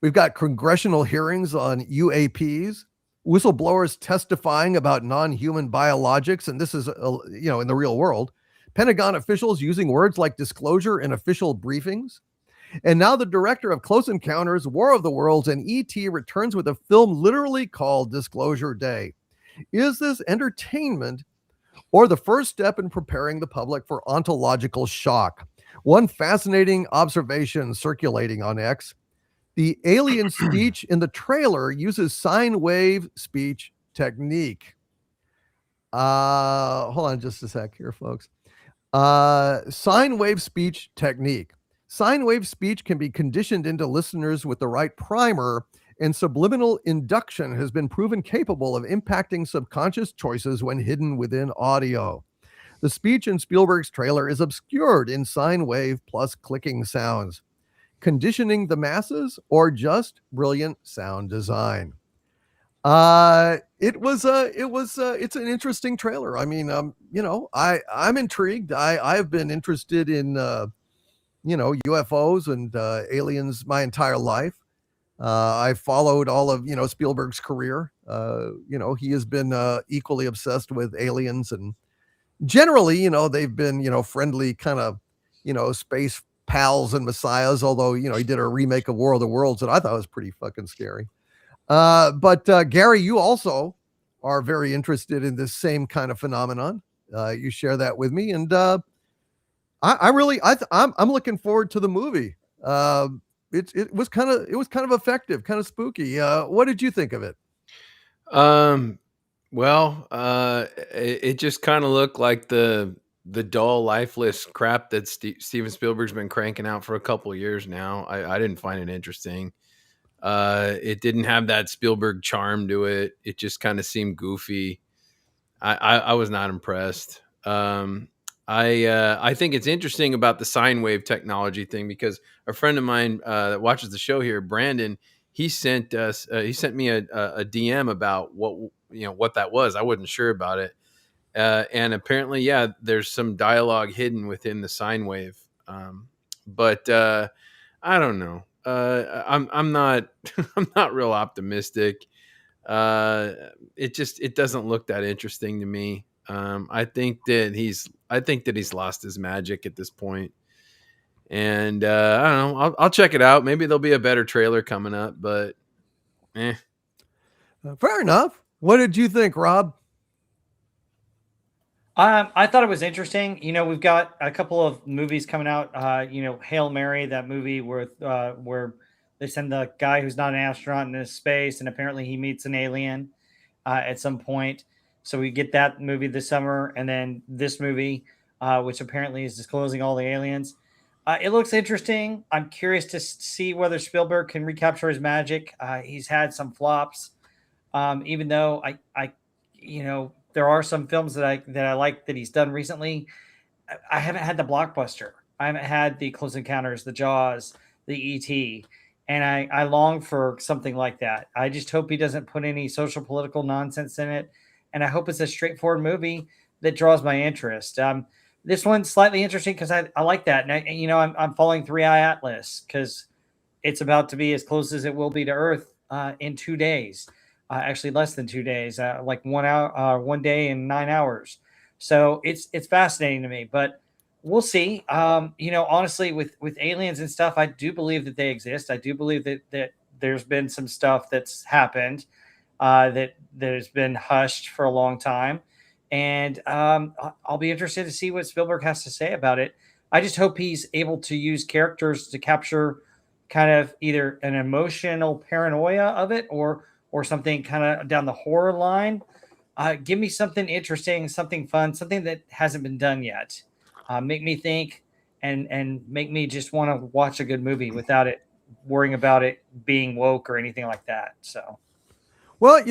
We've got congressional hearings on UAPs, whistleblowers testifying about non-human biologics, and this is, in the real world. Pentagon officials using words like disclosure in official briefings. And now the director of Close Encounters, War of the Worlds, and E.T. returns with a film literally called Disclosure Day. Is this entertainment or the first step in preparing the public for ontological shock? One fascinating observation circulating on X: the alien speech in the trailer uses sine wave speech technique. Hold on just a sec here, folks. Sine wave speech technique. Sine wave speech can be conditioned into listeners with the right primer, and subliminal induction has been proven capable of impacting subconscious choices when hidden within audio. The speech in Spielberg's trailer is obscured in sine wave plus clicking sounds. Conditioning the masses or just brilliant sound design? It's an interesting trailer. I mean, I'm intrigued. I've been interested in UFOs and aliens my entire life. I followed all of Spielberg's career. He has been equally obsessed with aliens, and generally, they've been friendly kind of space pals and messiahs. Although he did a remake of War of the Worlds that I thought was pretty fucking scary. But Gary, you also are very interested in this same kind of phenomenon. You share that with me, and I'm looking forward to the movie. It was kind of effective, kind of spooky. What did you think of it? Well, it just kind of looked like the dull, lifeless crap that Steven Spielberg's been cranking out for a couple of years now. I didn't find it interesting. It didn't have that Spielberg charm to it. It just kind of seemed goofy. I was not impressed. I think it's interesting about the sine wave technology thing, because a friend of mine that watches the show here, Brandon, he sent me a DM about what that was. I wasn't sure about it. And apparently, yeah, there's some dialogue hidden within the sine wave. But I don't know. I'm not I'm not real optimistic. It doesn't look that interesting to me. I think that he's lost his magic at this point. And I don't know. I'll check it out. Maybe there'll be a better trailer coming up, but fair enough. What did you think, Rob? I thought it was interesting. We've got a couple of movies coming out. Hail Mary, that movie where they send the guy who's not an astronaut into space, and apparently he meets an alien at some point. So we get that movie this summer, and then this movie, which apparently is disclosing all the aliens. It looks interesting. I'm curious to see whether Spielberg can recapture his magic. He's had some flops, even though I there are some films that I like that he's done recently. I haven't had the blockbuster. I haven't had the Close Encounters, the Jaws, the E.T., and I long for something like that. I just hope he doesn't put any social political nonsense in it, and I hope it's a straightforward movie that draws my interest. This one's slightly interesting because I like that, and I'm following 3i Atlas because it's about to be as close as it will be to Earth in 2 days. Actually less than 2 days, like 1 hour, 1 day and 9 hours. So it's fascinating to me, but we'll see. Honestly, with aliens and stuff, I do believe that they exist. I do believe that there's been some stuff that's happened that has been hushed for a long time. And I'll be interested to see what Spielberg has to say about it. I just hope he's able to use characters to capture kind of either an emotional paranoia of it or something kind of down the horror line. Give me something interesting, something fun, something that hasn't been done yet. Make me think and make me just want to watch a good movie without it worrying about it being woke or anything like that. So, well,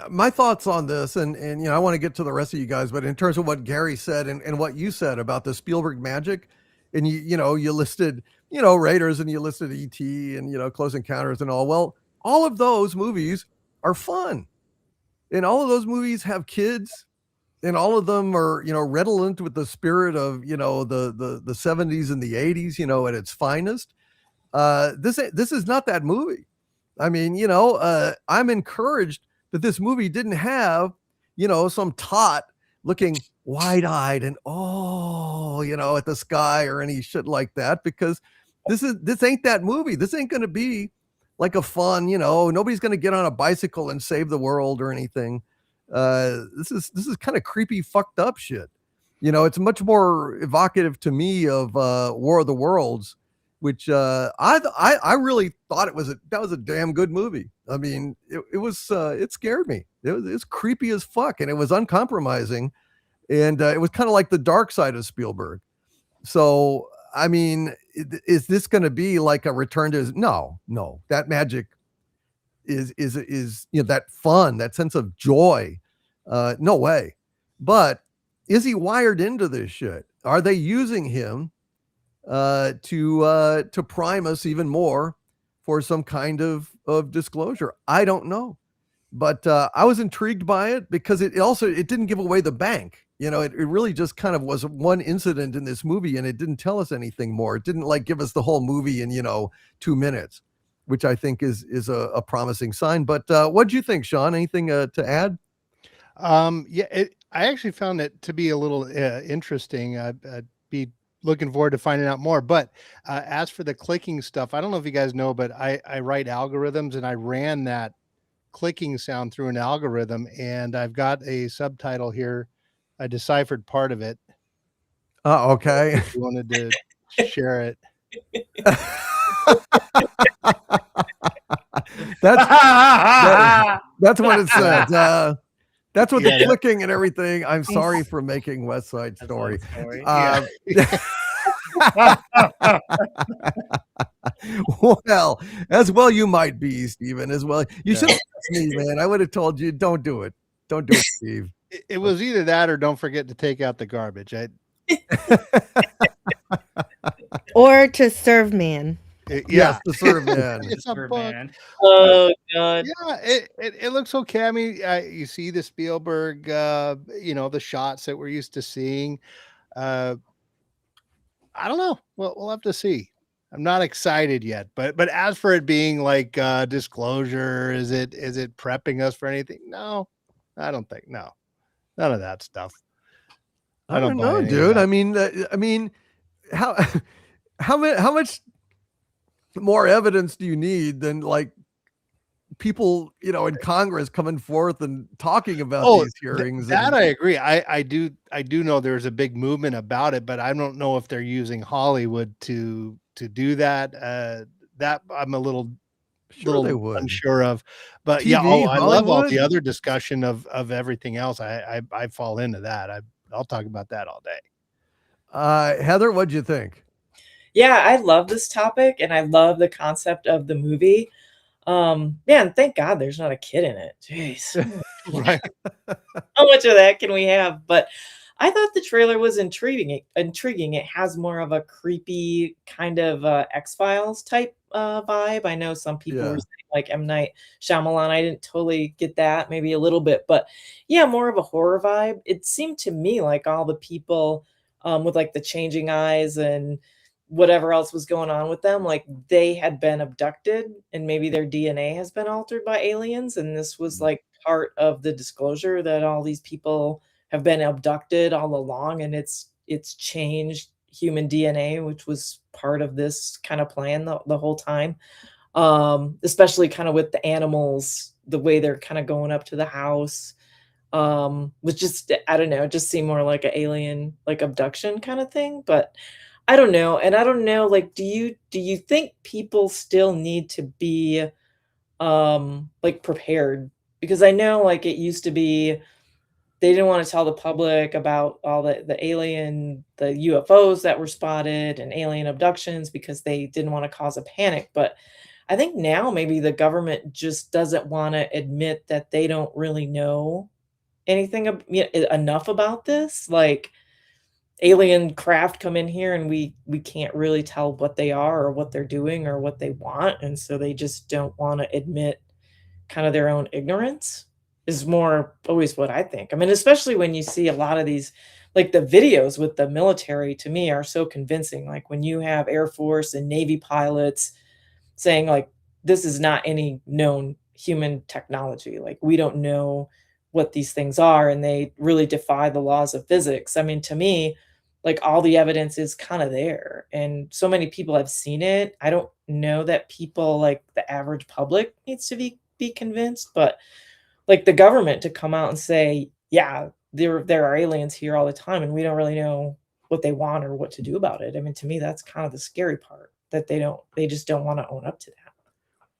my thoughts on this, and I want to get to the rest of you guys, but in terms of what Gary said and what you said about the Spielberg magic, and you listed Raiders, and you listed E.T. and Close Encounters and all. Well, all of those movies are fun, and all of those movies have kids, and all of them are redolent with the spirit of the 70s and the 80s at its finest. This is not that movie. I mean, I'm encouraged that this movie didn't have some tot looking wide-eyed and at the sky or any shit like that, because This ain't that movie. This ain't going to be like a fun, nobody's going to get on a bicycle and save the world or anything. This is kind of creepy, fucked up shit. It's much more evocative to me of War of the Worlds, which I really thought that was a damn good movie. I mean, it scared me. It's creepy as fuck, and it was uncompromising, and it was kind of like the dark side of Spielberg. So, I mean, is this going to be like a return to? No, that magic is that fun, that sense of joy. No way. But is he wired into this shit? Are they using him to prime us even more for some kind of disclosure? I don't know, but I was intrigued by it because it didn't give away the bank. It really just kind of was one incident in this movie, and it didn't tell us anything more. It didn't like give us the whole movie in 2 minutes, which I think is a promising sign. But what'd you think, Sean? Anything to add? I actually found it to be a little interesting. I'd be looking forward to finding out more. But as for the clicking stuff, I don't know if you guys know, but I write algorithms, and I ran that clicking sound through an algorithm, and I've got a subtitle here. I deciphered part of it. Oh, okay. If you wanted to share it. That's what it said. That's what the clicking and everything. I'm sorry for making West Side Story. Well, as well you might be, Stephen, as well. You should have asked me, man. I would have told you, don't do it. Don't do it, Steve. It was either that or don't forget to take out the garbage. Or to serve man. Yes, to serve man. It's a book. Man. Oh God. Yeah, it looks okay. I mean, you see the Spielberg, the shots that we're used to seeing. I don't know. We'll have to see. I'm not excited yet, but as for it being like disclosure, is it prepping us for anything? No, I don't think. No, none of that stuff. I don't know, dude. I mean, how much more evidence do you need than like people, in Congress coming forth and talking about these hearings? I agree. I do know there's a big movement about it, but I don't know if they're using Hollywood to do that. That I'm a little unsure of. But TV, I love all Hollywood? the other discussion of everything else. I fall into that. I'll talk about that all day. Heather, what'd you think? Yeah, I love this topic, and I love the concept of the movie. Man, thank God there's not a kid in it. Jeez. Right. How much of that can we have? But I thought the trailer was intriguing. It has more of a creepy kind of X-Files type vibe. I know some people were saying like M. Night Shyamalan. I didn't totally get that, maybe a little bit, but yeah, more of a horror vibe. It seemed to me like all the people with like the changing eyes and whatever else was going on with them, like they had been abducted and maybe their DNA has been altered by aliens. And this was like part of the disclosure that all these people have been abducted all along, and it's changed human DNA, which was part of this kind of plan the whole time. Especially kind of with the animals, the way they're kind of going up to the house. Was just, I don't know, it just seemed more like an alien, like abduction kind of thing. But I don't know. And I don't know, like, do you think people still need to be like prepared? Because I know like it used to be they didn't want to tell the public about all the UFOs that were spotted and alien abductions because they didn't want to cause a panic. But I think now maybe the government just doesn't want to admit that they don't really know anything enough about this. Like alien craft come in here and we can't really tell what they are or what they're doing or what they want. And so they just don't want to admit kind of their own ignorance. Is more always what I think. I mean, especially when you see a lot of these, like the videos with the military to me are so convincing. Like when you have Air Force and Navy pilots saying like, this is not any known human technology. Like we don't know what these things are, and they really defy the laws of physics. I mean, to me, like all the evidence is kind of there, and so many people have seen it. I don't know that people like the average public needs to be convinced, but like the government to come out and say, yeah, there are aliens here all the time, and we don't really know what they want or what to do about it. I mean, to me, that's kind of the scary part, that they just don't want to own up to that.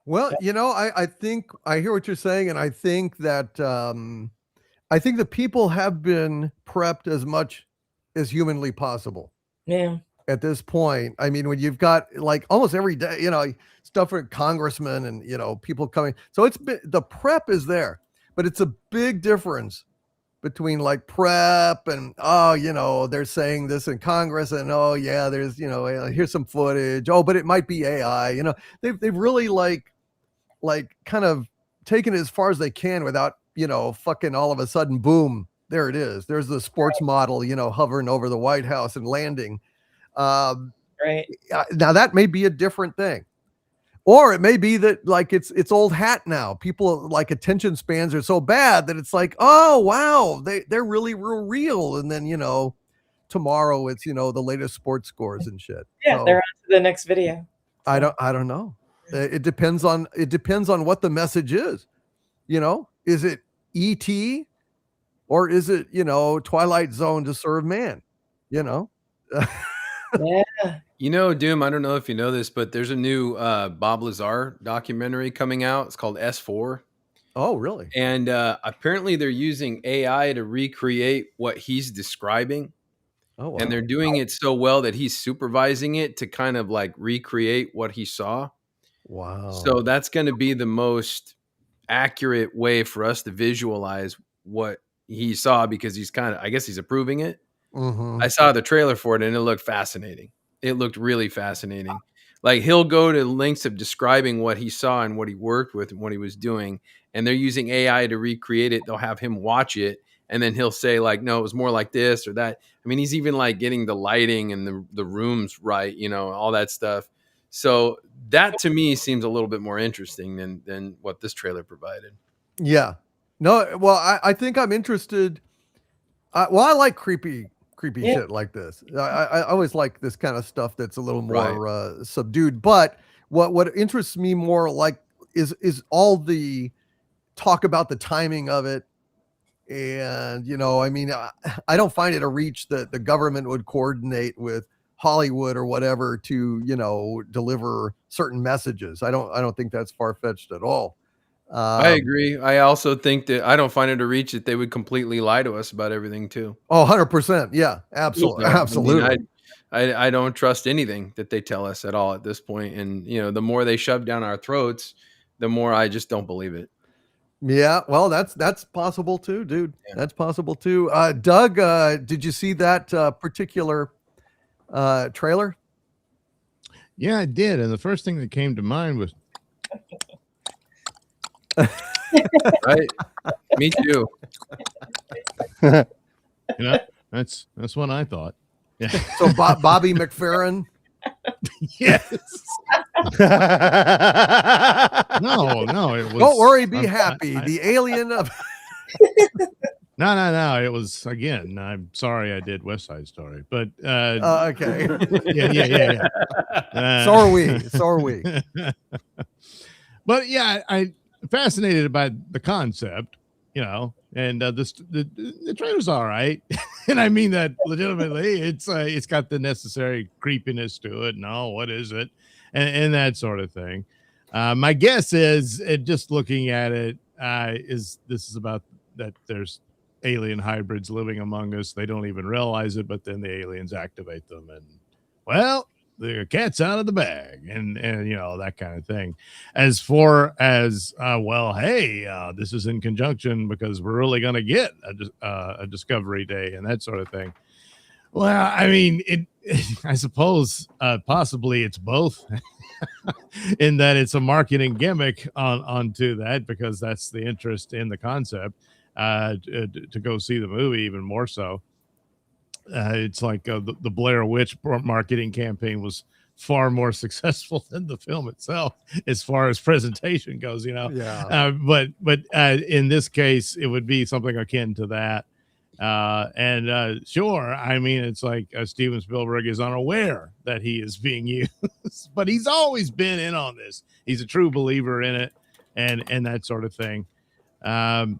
Well, I think I hear what you're saying, and I think that the people have been prepped as much as humanly possible. Yeah. At this point, I mean, when you've got like almost every day, stuff for congressmen and people coming, so the prep is there, but it's a big difference between like prep and they're saying this in Congress and there's here's some footage, but it might be AI. They've really like kind of taken it as far as they can without fucking all of a sudden boom, there it is, there's the sports model hovering over the White House and landing. Right. Now that may be a different thing, or it may be that like it's old hat now. People like attention spans are so bad that it's like, oh wow, they're really real, and then tomorrow it's the latest sports scores and shit. Yeah, so, they're on to the next video. I don't know. It depends on what the message is. Is it ET or is it Twilight Zone to serve man? Yeah. Doom, I don't know if you know this, but there's a new Bob Lazar documentary coming out. It's called S4. Oh, really? And apparently they're using AI to recreate what he's describing. Oh, wow. And they're doing it so well that he's supervising it to kind of like recreate what he saw. Wow. So that's going to be the most accurate way for us to visualize what he saw, because I guess he's approving it. Mm-hmm. I saw the trailer for it and it looked fascinating. It looked really fascinating. Like he'll go to lengths of describing what he saw and what he worked with and what he was doing. And they're using AI to recreate it. They'll have him watch it. And then he'll say like, no, it was more like this or that. I mean, he's even like getting the lighting and the rooms right, all that stuff. So that to me seems a little bit more interesting than what this trailer provided. Yeah. No, well, I think I'm interested. I like creepy shit like this. I always like this kind of stuff that's a little more subdued. But what interests me more like is all the talk about the timing of it. And, I mean, I don't find it a reach that the government would coordinate with Hollywood or whatever to, deliver certain messages. I don't think that's far-fetched at all. I agree. I also think that I don't find it a reach that they would completely lie to us about everything too. Oh, 100%. Yeah, absolutely. Absolutely. I mean, I don't trust anything that they tell us at all at this point. And, the more they shove down our throats, the more I just don't believe it. Yeah, well, that's possible too, dude. Yeah. That's possible too. Doug, did you see that particular trailer? Yeah, I did. And the first thing that came to mind was right. Me too. That's what I thought. Yeah. So Bobby McFerrin. Yes. No, it was. Don't worry, be happy. The alien of. No. It was, again, I'm sorry I did West Side Story, but okay. Yeah. So are we. But yeah, I'm fascinated by the concept, and the trailer's all right. And I mean that legitimately. It's got the necessary creepiness to it. No, what is it? And that sort of thing. My guess is, just looking at it, this is about that there's alien hybrids living among us. They don't even realize it, but then the aliens activate them, and well, the cat's out of the bag, and that kind of thing. As far as this is in conjunction because we're really going to get a Discovery Day and that sort of thing. Well, I mean, I suppose possibly it's both. In that it's a marketing gimmick onto that, because that's the interest in the concept, to go see the movie even more so. It's like the Blair Witch marketing campaign was far more successful than the film itself as far as presentation goes, Yeah. But in this case, it would be something akin to that. Sure, I mean, it's like Steven Spielberg is unaware that he is being used, but he's always been in on this. He's a true believer in it, and that sort of thing. And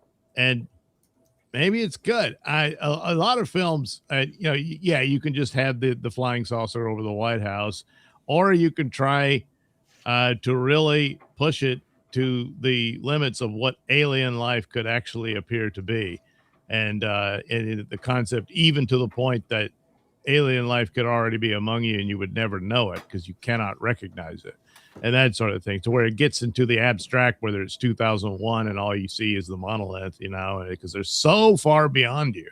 maybe it's good. A lot of films, yeah, you can just have the flying saucer over the White House, or you can try to really push it to the limits of what alien life could actually appear to be. And the concept, even to the point that alien life could already be among you and you would never know it because you cannot recognize it, and that sort of thing, to where it gets into the abstract, whether it's 2001 and all you see is the monolith, because they're so far beyond you,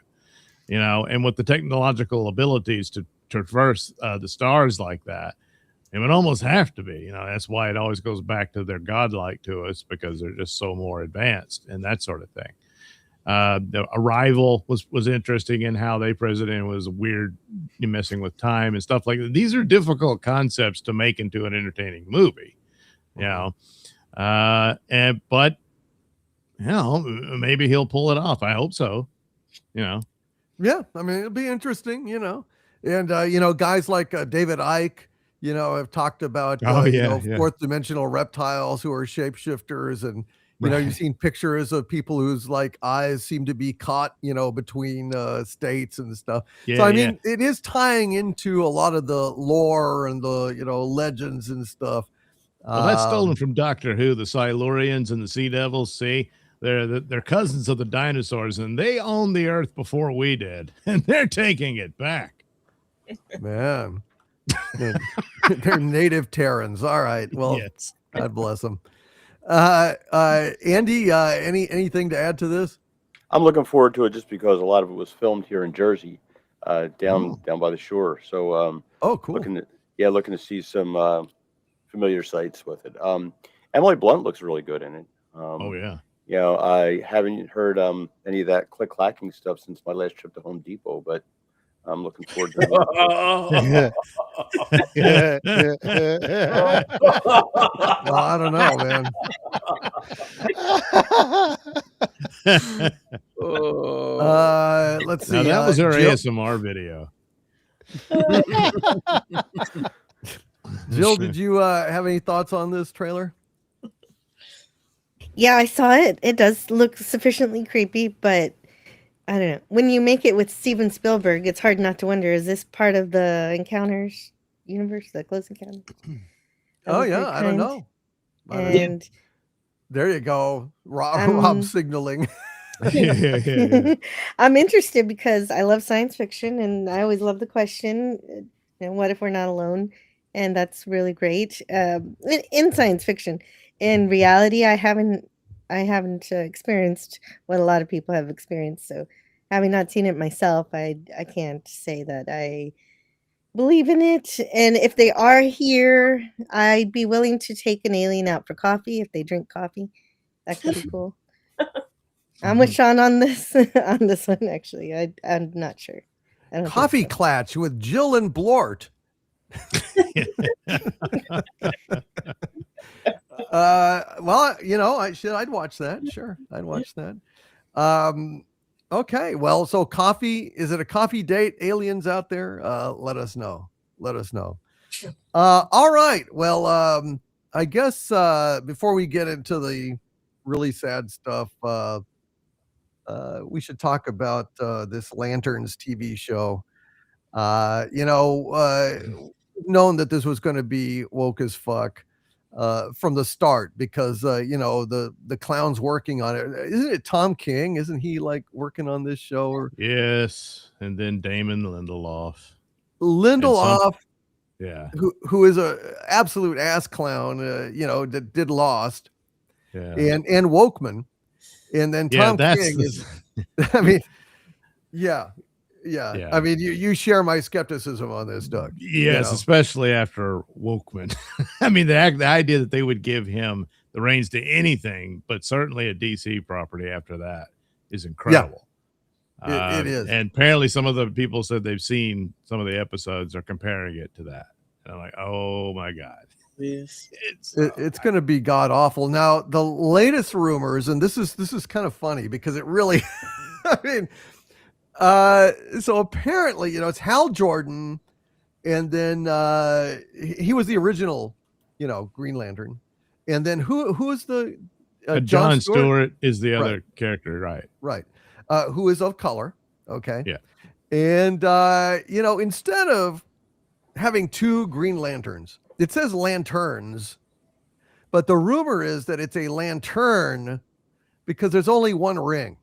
and with the technological abilities to traverse the stars like that, it would almost have to be, that's why it always goes back to they're godlike to us, because they're just so more advanced and that sort of thing. The Arrival was interesting in how they presented was weird, messing with time and stuff like that. These are difficult concepts to make into an entertaining movie, but maybe he'll pull it off. I hope so. Yeah, I mean, it'll be interesting, and guys like David Icke, have talked about fourth dimensional reptiles who are shapeshifters, and you've seen pictures of people whose like eyes seem to be caught, between states and stuff. So I mean, it is tying into a lot of the lore and the legends and stuff. Well, that's stolen from Doctor Who. The Silurians and the Sea Devils. See, they're cousins of the dinosaurs, and they owned the Earth before we did, and they're taking it back. Man, they're native Terrans. All right. Well, yes. God bless them. Andy, anything to add to this? I'm looking forward to it just because a lot of it was filmed here in Jersey, down by the shore. So, cool. Looking to see some familiar sights with it. Emily Blunt looks really good in it. I haven't heard any of that click-clacking stuff since my last trip to Home Depot, but I'm looking forward to it. Well, I don't know, man. Let's see. Now, that was our ASMR video. Jill, did you have any thoughts on this trailer? Yeah, I saw it. It does look sufficiently creepy, but I don't know. When you make it with Steven Spielberg, it's hard not to wonder, is this part of the Encounters universe, the Close Encounters? I don't know. And there you go. Rob signaling. I'm interested because I love science fiction, and I always love the question, what if we're not alone? And that's really great. In science fiction. In reality, I haven't experienced what a lot of people have experienced. So, having not seen it myself, I can't say that I believe in it. And if they are here, I'd be willing to take an alien out for coffee if they drink coffee. That could be cool. I'm with Sean on this one. Actually, I'm not sure. Coffee Clatch with Jill and Blort. I'd watch that. Sure, I'd watch that. Okay, well, so coffee, is it a coffee date? Aliens out there, let us know. All right, well, I guess before we get into the really sad stuff, we should talk about this Lanterns TV show. Known that this was going to be woke as fuck from the start, because the clown's working on it. Isn't it Tom King? Isn't he like working on this show? Or... Yes, and then Damon Lindelof, who is a absolute ass clown, that did Lost, and Wokeman, and then Tom King is. I mean, yeah. I mean, you share my skepticism on this, Doug. Yes, especially after Wokeman. I mean, the idea that they would give him the reins to anything, but certainly a DC property after that, is incredible. Yeah, it is. And apparently some of the people said they've seen some of the episodes are comparing it to that. And I'm like, oh my God. Yes. It's going to be god awful. Now, the latest rumors, and this is kind of funny because it really, I mean, So apparently, it's Hal Jordan, and then he was the original, Green Lantern, and then who is the John Stewart is the other character, right? Who is of color? Okay, yeah. And instead of having 2 Green Lanterns, it says lanterns, but the rumor is that it's a lantern because there's only one ring.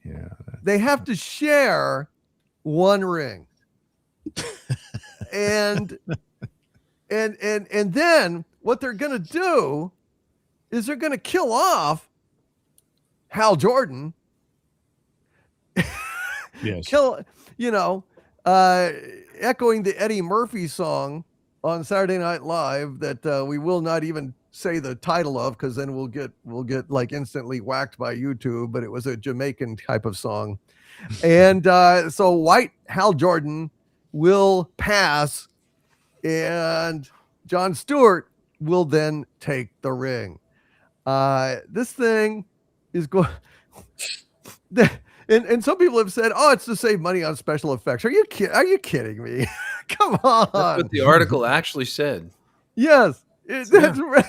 Yeah, they have to share one ring. and then what they're going to do is they're going to kill off Hal Jordan. Yes. Echoing the Eddie Murphy song on Saturday Night Live that we will not even say the title of, because then we'll get like instantly whacked by YouTube, but it was a Jamaican type of song. And so white Hal Jordan will pass, and John Stewart will then take the ring. This thing is going. And some people have said, "Oh, it's to save money on special effects." Are you kidding me? Come on. That's what the article actually said. Yes. That's right.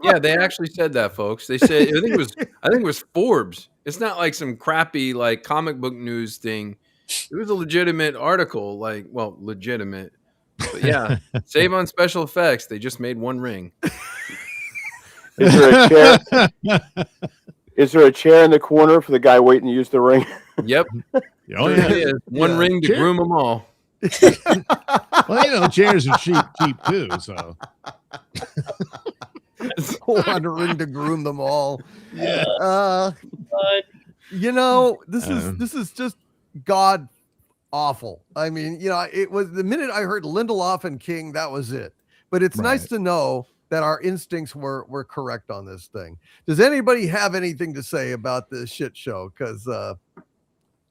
Yeah, they actually said that, folks. They said, I think it was Forbes. It's not like some crappy like comic book news thing. It was a legitimate article, legitimate. But yeah, save on special effects. They just made one ring. Is there a chair? Is there a chair in the corner for the guy waiting to use the ring? Yep. Oh yeah, one ring to groom them all. Well, chairs are cheap too. So one ring to groom them all. Yeah. This is just god awful. I mean, it was the minute I heard Lindelof and King, that was it. But it's nice to know that our instincts were correct on this thing. Does anybody have anything to say about this shit show? Because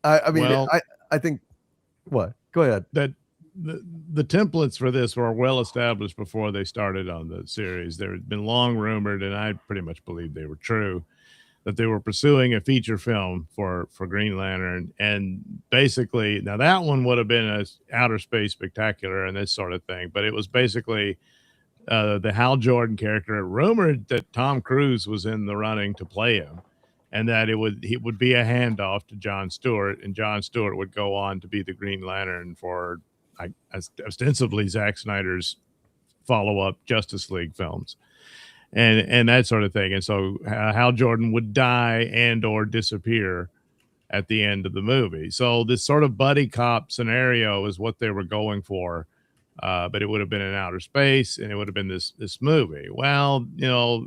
I think what? Go ahead. That the templates for this were well established before they started on the series. There had been long rumored, and I pretty much believed they were true, that they were pursuing a feature film for Green Lantern. And basically, now that one would have been a outer space spectacular and this sort of thing, but it was basically the Hal Jordan character. Rumored that Tom Cruise was in the running to play him, and that it would be a handoff to John Stewart, and John Stewart would go on to be the Green Lantern for ostensibly Zack Snyder's follow-up Justice League films, and that sort of thing. And so Hal Jordan would die and or disappear at the end of the movie. So this sort of buddy cop scenario is what they were going for. But it would have been in outer space, and it would have been this movie. Well,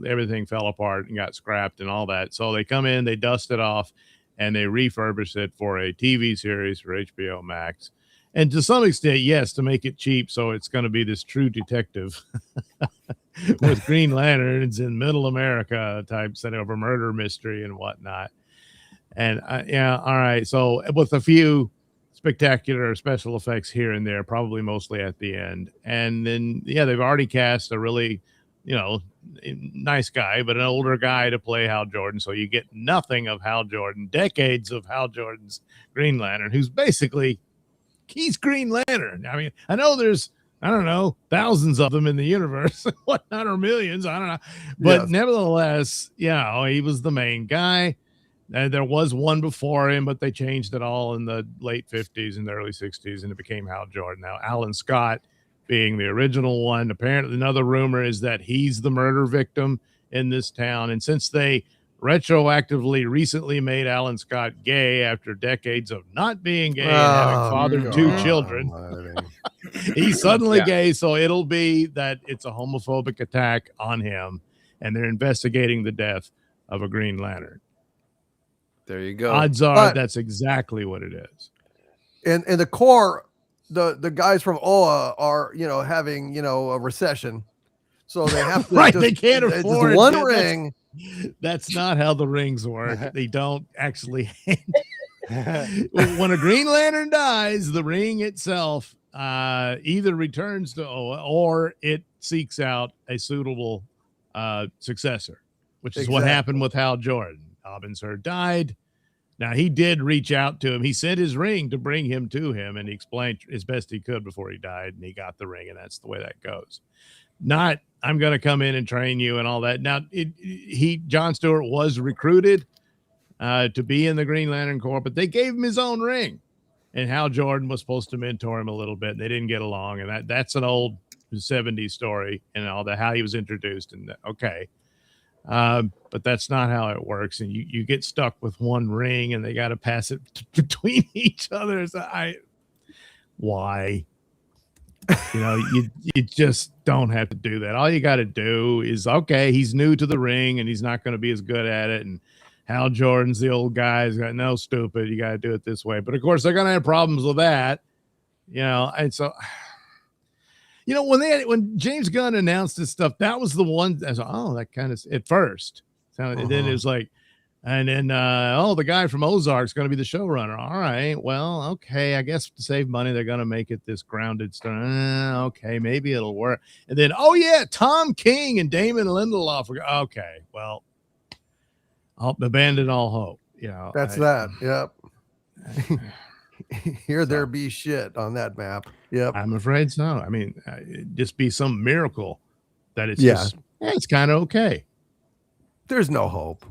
everything fell apart and got scrapped and all that. So they come in, they dust it off, and they refurbish it for a TV series for HBO Max. And to some extent, yes, to make it cheap. So it's going to be this true detective with Green Lanterns in middle America type set of a murder mystery and whatnot. And all right. So with a few spectacular special effects here and there, probably mostly at the end. And then, they've already cast a really, nice guy, but an older guy to play Hal Jordan. So you get nothing of Hal Jordan, decades of Hal Jordan's Green Lantern, who's basically, he's Green Lantern. I mean, I know there's, thousands of them in the universe, whatnot, or millions, I don't know. But nevertheless, he was the main guy. There was one before him, but they changed it all in the late 50s and the early 60s, and it became Hal Jordan. Now, Alan Scott being the original one. Apparently, another rumor is that he's the murder victim in this town. And since they retroactively recently made Alan Scott gay after decades of not being gay and having fathered 2 children, he's suddenly gay. So it'll be that it's a homophobic attack on him, and they're investigating the death of a Green Lantern. There you go. Odds are that's exactly what it is. And the core, the guys from OA are, having, a recession. So they have to they can't afford one ring. That's not how the rings work. They don't actually. When a Green Lantern dies, the ring itself either returns to OA or it seeks out a suitable successor, which is what happened with Hal Jordan. Abin Sur died. Now, he did reach out to him. He sent his ring to bring him to him, and he explained as best he could before he died, and he got the ring, and that's the way that goes. Not, I'm going to come in and train you and all that. Now, John Stewart was recruited to be in the Green Lantern Corps, but they gave him his own ring. And Hal Jordan was supposed to mentor him a little bit, and they didn't get along. And that's an old 70s story and all that, how he was introduced. And okay. But that's not how it works. And you get stuck with one ring and they got to pass it between each other. So why? You just don't have to do that. All you got to do is, okay, he's new to the ring and he's not going to be as good at it. And Hal Jordan's the old guy. He's got no stupid. You got to do it this way. But of course, they're going to have problems with that, And so, when James Gunn announced this stuff, that was the one. I was like, that kind of at first. And then it was like, and then the guy from Ozark's going to be the showrunner. All right, well, okay, I guess to save money, they're going to make it this grounded stuff. Okay, maybe it'll work. And then, Tom King and Damon Lindelof. Okay, well. I'll abandon all hope. That's that. Yep. Here there be shit on that map. Yep. I'm afraid so. I mean, just be some miracle that it's just, it's kind of okay. There's no hope.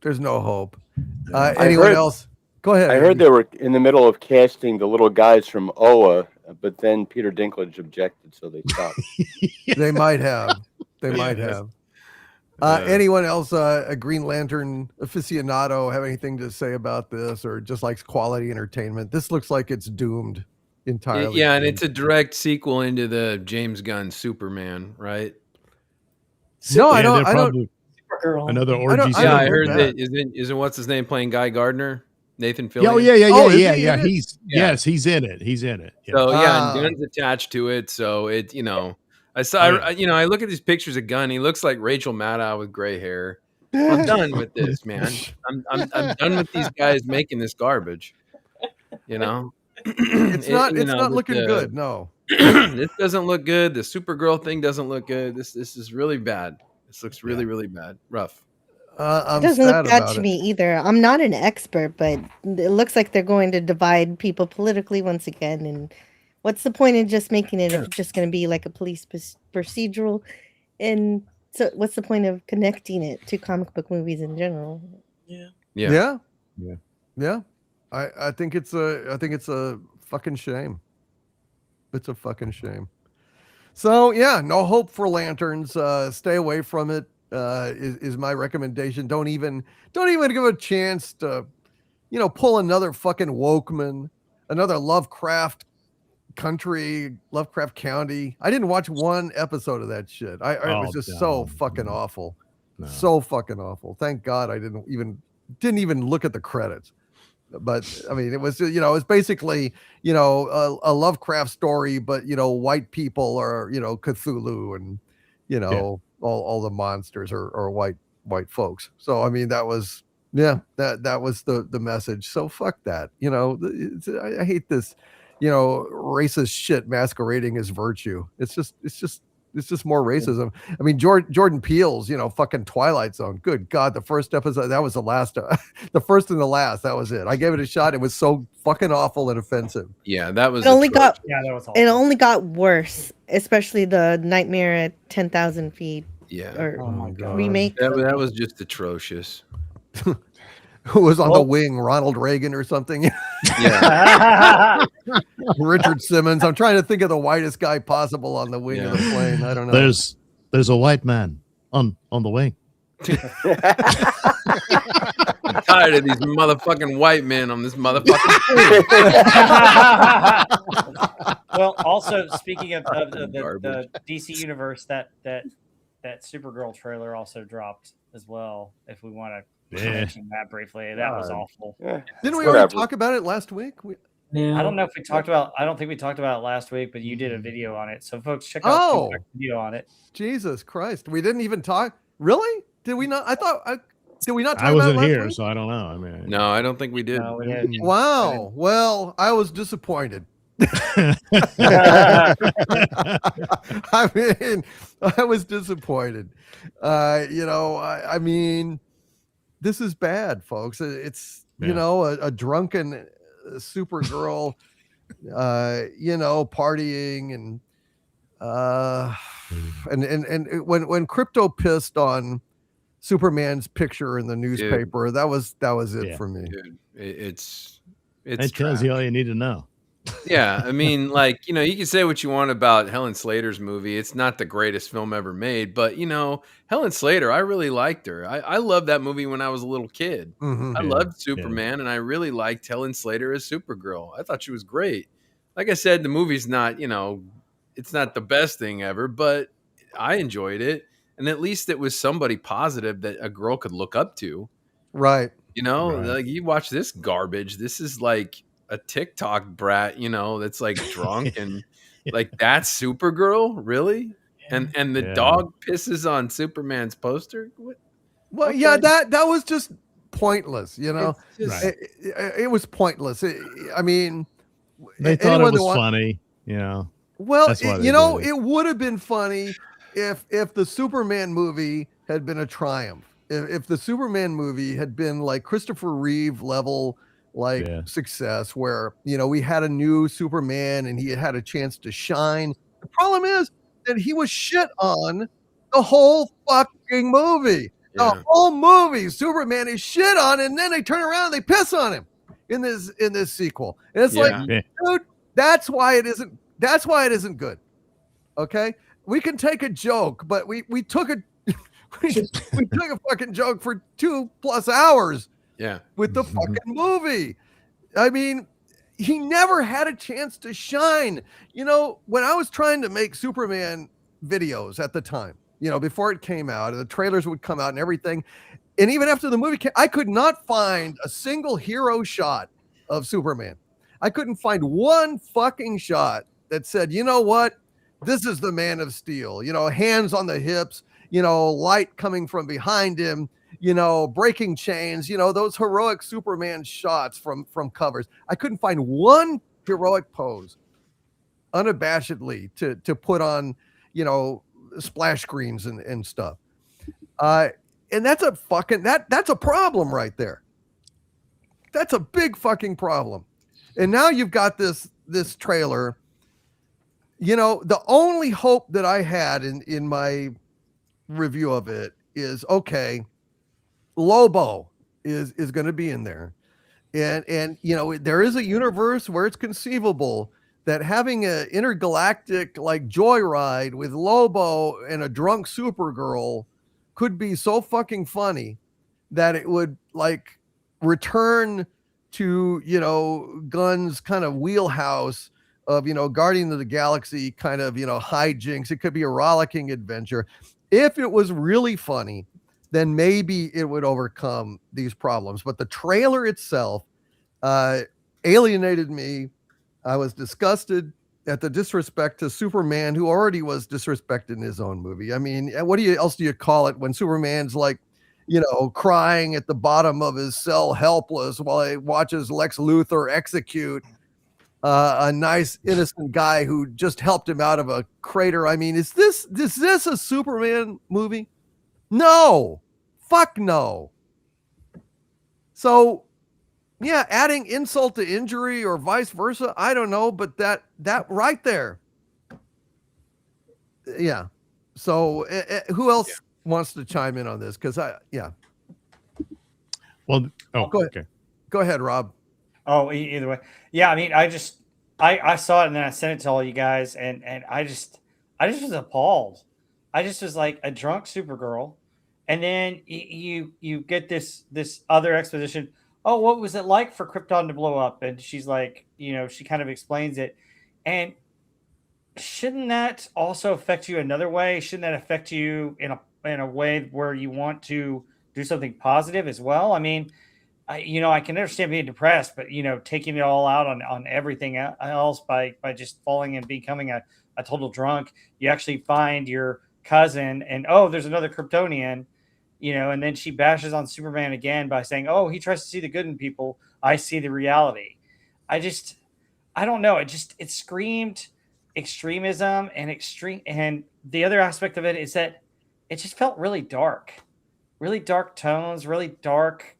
Anyone else? Go ahead. I heard they were in the middle of casting the little guys from OA, but then Peter Dinklage objected, so they stopped. They might have. Anyone else, a Green Lantern aficionado, have anything to say about this, or just likes quality entertainment? This looks like it's doomed entirely. Yeah, and it's a direct sequel into the James Gunn Superman, right? No, I don't. Another orgy. I heard that. Isn't what's his name playing Guy Gardner? Nathan Fillion. Oh yeah. He's in it. Yeah. So and Gunn's attached to it. So it, I look at these pictures of Gunn. He looks like Rachel Maddow with gray hair. I'm done with this, man. I'm done with these guys making this garbage. It's not looking good. No, this doesn't look good. The Supergirl thing doesn't look good. This is really bad. This looks really, really bad. Rough. It doesn't look bad to me either. I'm not an expert, but it looks like they're going to divide people politically once again. And what's the point in just making it if it's just going to be like a police procedural? And so what's the point of connecting it to comic book movies in general? Yeah. I think it's a fucking shame. It's a fucking shame. So yeah, no hope for Lanterns. Stay away from it. Is my recommendation. Don't even give a chance to, pull another fucking Wokeman, another Lovecraft County. I didn't watch one episode of that shit. It was just so fucking awful. No. So fucking awful. Thank God I didn't even look at the credits. But I mean, it was, it's basically, a Lovecraft story, but, white people are, Cthulhu and, all the monsters are white folks. So, I mean, that was the message. So fuck that. I hate this, racist shit masquerading as virtue. It's just more racism. I mean, Jordan Peele's, fucking Twilight Zone. Good God, the first episode, that was the last, the first and the last. That was it. I gave it a shot. It was so fucking awful and offensive. Yeah, that was. That was awful. It only got worse, especially the Nightmare at 10,000 Feet. Yeah. Oh my God. Remake. That was just atrocious. Who was on the wing? Ronald Reagan or something? Yeah. Richard Simmons. I'm trying to think of the whitest guy possible on the wing of the plane. I don't know. There's a white man on the wing. I'm tired of these motherfucking white men on this motherfucking plane. Well, also speaking of the DC universe, that Supergirl trailer also dropped as well. If we want to mention that briefly, that was awful. Yeah. Didn't we already talk about it last week? I don't know if we talked about. I don't think we talked about it last week, but you did a video on it. So folks, check out the video on it. Jesus Christ, we didn't even talk. Really? Did we not? Did we not talk I about it wasn't last here, week? so I don't know. I mean, No, I don't think we did. No, we didn't. Wow. Well, I was disappointed. I mean, I was disappointed. I mean, this is bad, folks. It's you know, a drunken Supergirl, you know, partying and when Crypto pissed on Superman's picture in the newspaper, that was it for me. Dude, it's That tells you all you need to know. Yeah, I mean, like, you know, you can say what you want about Helen Slater's movie. It's not the greatest film ever made, but, you know, Helen Slater, I really liked her. I loved that movie when I was a little kid. I loved Superman, and I really liked Helen Slater as Supergirl. I thought she was great. Like I said, the movie's not, you know, it's not the best thing ever, but I enjoyed it. And at least it was somebody positive that a girl could look up to. Right. You know, Right. like you watch this garbage. This is like a TikTok brat, you know, that's like drunk and like that's Supergirl, really? And the dog pisses on Superman's poster. What? Well, Okay. yeah, that was just pointless, you know. It's just- Right. It was pointless. I mean, They thought it anyone that was want- funny, you know. Well, That's why they you know, did it. it would have been funny if the Superman movie had been a triumph. If the Superman movie had been like Christopher Reeve level like success, where you know we had a new Superman and he had a chance to shine. The problem is that he was shit on the whole fucking movie. Yeah. The whole movie, Superman is shit on, and then they turn around and they piss on him in this sequel. And it's like, dude, that's why it isn't good. Okay, we can take a joke, but we took a we took a fucking joke for 2+ hours. Yeah. With the fucking movie. I mean, he never had a chance to shine. You know, when I was trying to make Superman videos at the time, you know, before it came out, and the trailers would come out and everything, and even after the movie came, I could not find a single hero shot of Superman. I couldn't find one fucking shot that said, you know what, this is the Man of Steel, you know, hands on the hips, you know, light coming from behind him, you know, breaking chains, you know, those heroic Superman shots from covers. I couldn't find one heroic pose unabashedly to put on, you know, splash screens and stuff. And that's a fucking, that's a problem right there. That's a big fucking problem. And now you've got this trailer. You know, the only hope that I had in my review of it is, okay, Lobo is going to be in there. And you know, there is a universe where it's conceivable that having an intergalactic like joyride with Lobo and a drunk Supergirl could be so fucking funny that it would like return to, you know, Gunn's kind of wheelhouse of, you know, Guardian of the Galaxy kind of, you know, hijinks. It could be a rollicking adventure. If it was really funny, then maybe it would overcome these problems. But the trailer itself alienated me. I was disgusted at the disrespect to Superman, who already was disrespected in his own movie. I mean, what else do you call it when Superman's like, you know, crying at the bottom of his cell, helpless, while he watches Lex Luthor execute a nice innocent guy who just helped him out of a crater? I mean, is this a Superman movie? No, fuck no. So yeah, adding insult to injury or vice versa, I don't know, but that right there. Yeah. So who else wants to chime in on this? Because Well, go ahead. Okay. Go ahead, Rob. Oh, either way. Yeah, I mean, I saw it and then I sent it to all you guys, and I just was appalled. I just was like a drunk Supergirl, and then you get this other exposition. Oh, what was it like for Krypton to blow up? And she's like, you know, she kind of explains it, and shouldn't that also affect you another way? Shouldn't that affect you in a way where you want to do something positive as well? I mean, I can understand being depressed, but, you know, taking it all out on everything else by just falling and becoming a total drunk. You actually find your cousin and, oh, there's another Kryptonian, you know, and then she bashes on Superman again by saying, oh, he tries to see the good in people. I see the reality. I don't know. It screamed extremism and extreme. And the other aspect of it is that it just felt really dark tones, really dark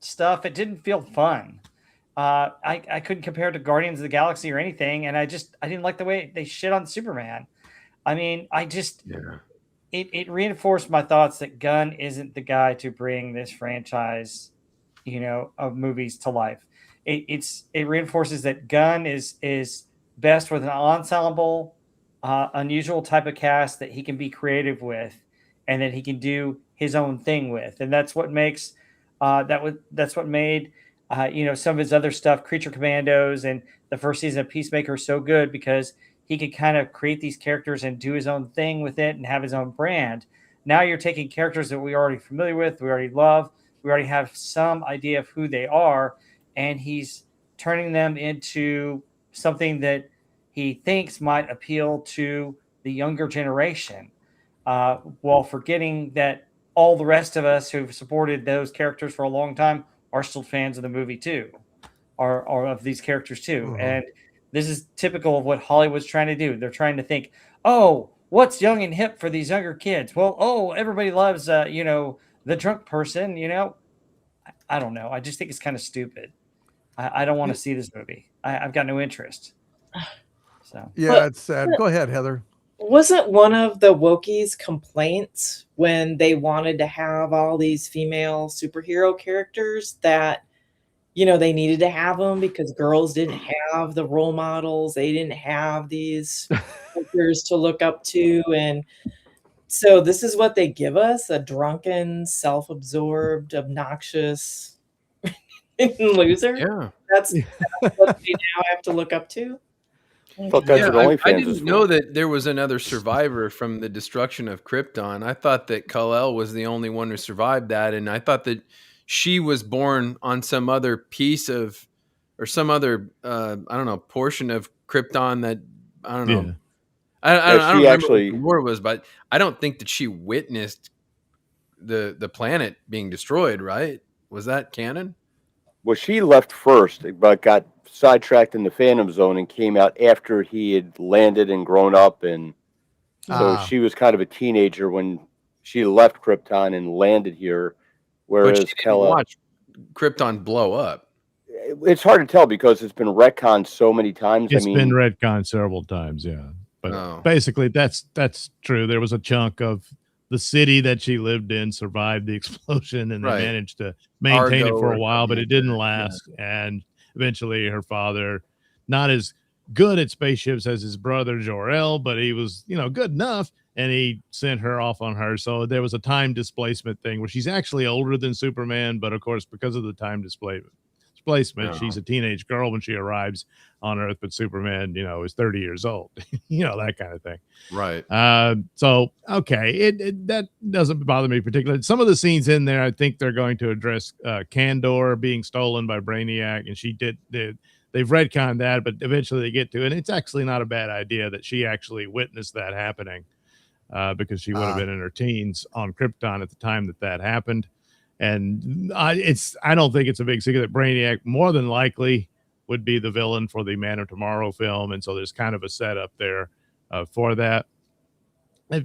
stuff. It didn't feel fun. I couldn't compare it to Guardians of the Galaxy or anything, and I didn't like the way they shit on Superman. I mean, it reinforced my thoughts that Gunn isn't the guy to bring this franchise, of movies to life. It reinforces that Gunn is best with an ensemble, unusual type of cast that he can be creative with, and that he can do his own thing with, and that's what makes that's what made some of his other stuff, Creature Commandos and the first season of Peacemaker, so good, because he could kind of create these characters and do his own thing with it and have his own brand. Now you're taking characters that we're already familiar with, we already love, we already have some idea of who they are, and he's turning them into something that he thinks might appeal to the younger generation, while forgetting that all the rest of us who've supported those characters for a long time are still fans of the movie too, or of these characters too. Mhm. And this is typical of what Hollywood's trying to do. They're trying to think, oh, what's young and hip for these younger kids? Well, oh, everybody loves, the drunk person, I don't know. I just think it's kind of stupid. I don't want to see this movie. I've got no interest. So Yeah, But- it's sad. Go ahead, Heather. Wasn't one of the Wokies' complaints when they wanted to have all these female superhero characters that, they needed to have them because girls didn't have the role models, they didn't have these characters to look up to, and so this is what they give us: a drunken, self-absorbed, obnoxious loser. Yeah. That's what they now have to look up to. Thought that's what I OnlyFans is didn't for. know that there was another survivor from the destruction of Krypton. I thought that Kal-El was the only one who survived that, and I thought that she was born on some other piece of, or some other, I don't know, portion of Krypton that, I don't know. Yeah. I Yeah, don't she remember actually- what the war was, but I don't think that she witnessed the planet being destroyed, right? Was that canon? Well, she left first, but got sidetracked in the Phantom Zone and came out after he had landed and grown up, and so she was kind of a teenager when she left Krypton and landed here. But Whereas she didn't Kal-El, watch Krypton blow up. it's hard to tell because it's been retconned so many times. It's I mean, been retconned several times, yeah. But Oh. basically, that's true. There was a chunk of the city that she lived in survived the explosion, and they Right. managed to maintain Argo it for or a while, but something it didn't like that, last. And eventually, her father, not as good at spaceships as his brother Jor-El, but he was, good enough, and he sent her off on her. So there was a time displacement thing where she's actually older than Superman, but of course, because of the time displacement, she's a teenage girl when she arrives on Earth, but Superman, is 30 years old, that kind of thing. Right. So okay, that doesn't bother me particularly. Some of the scenes in there, I think they're going to address Kandor being stolen by Brainiac, and they've retconned that, but eventually they get to it. And it's actually not a bad idea that she actually witnessed that happening, because she would have been in her teens on Krypton at the time that happened. And I don't think it's a big secret that Brainiac more than likely would be the villain for the Man of Tomorrow film, and so there's kind of a setup there for that.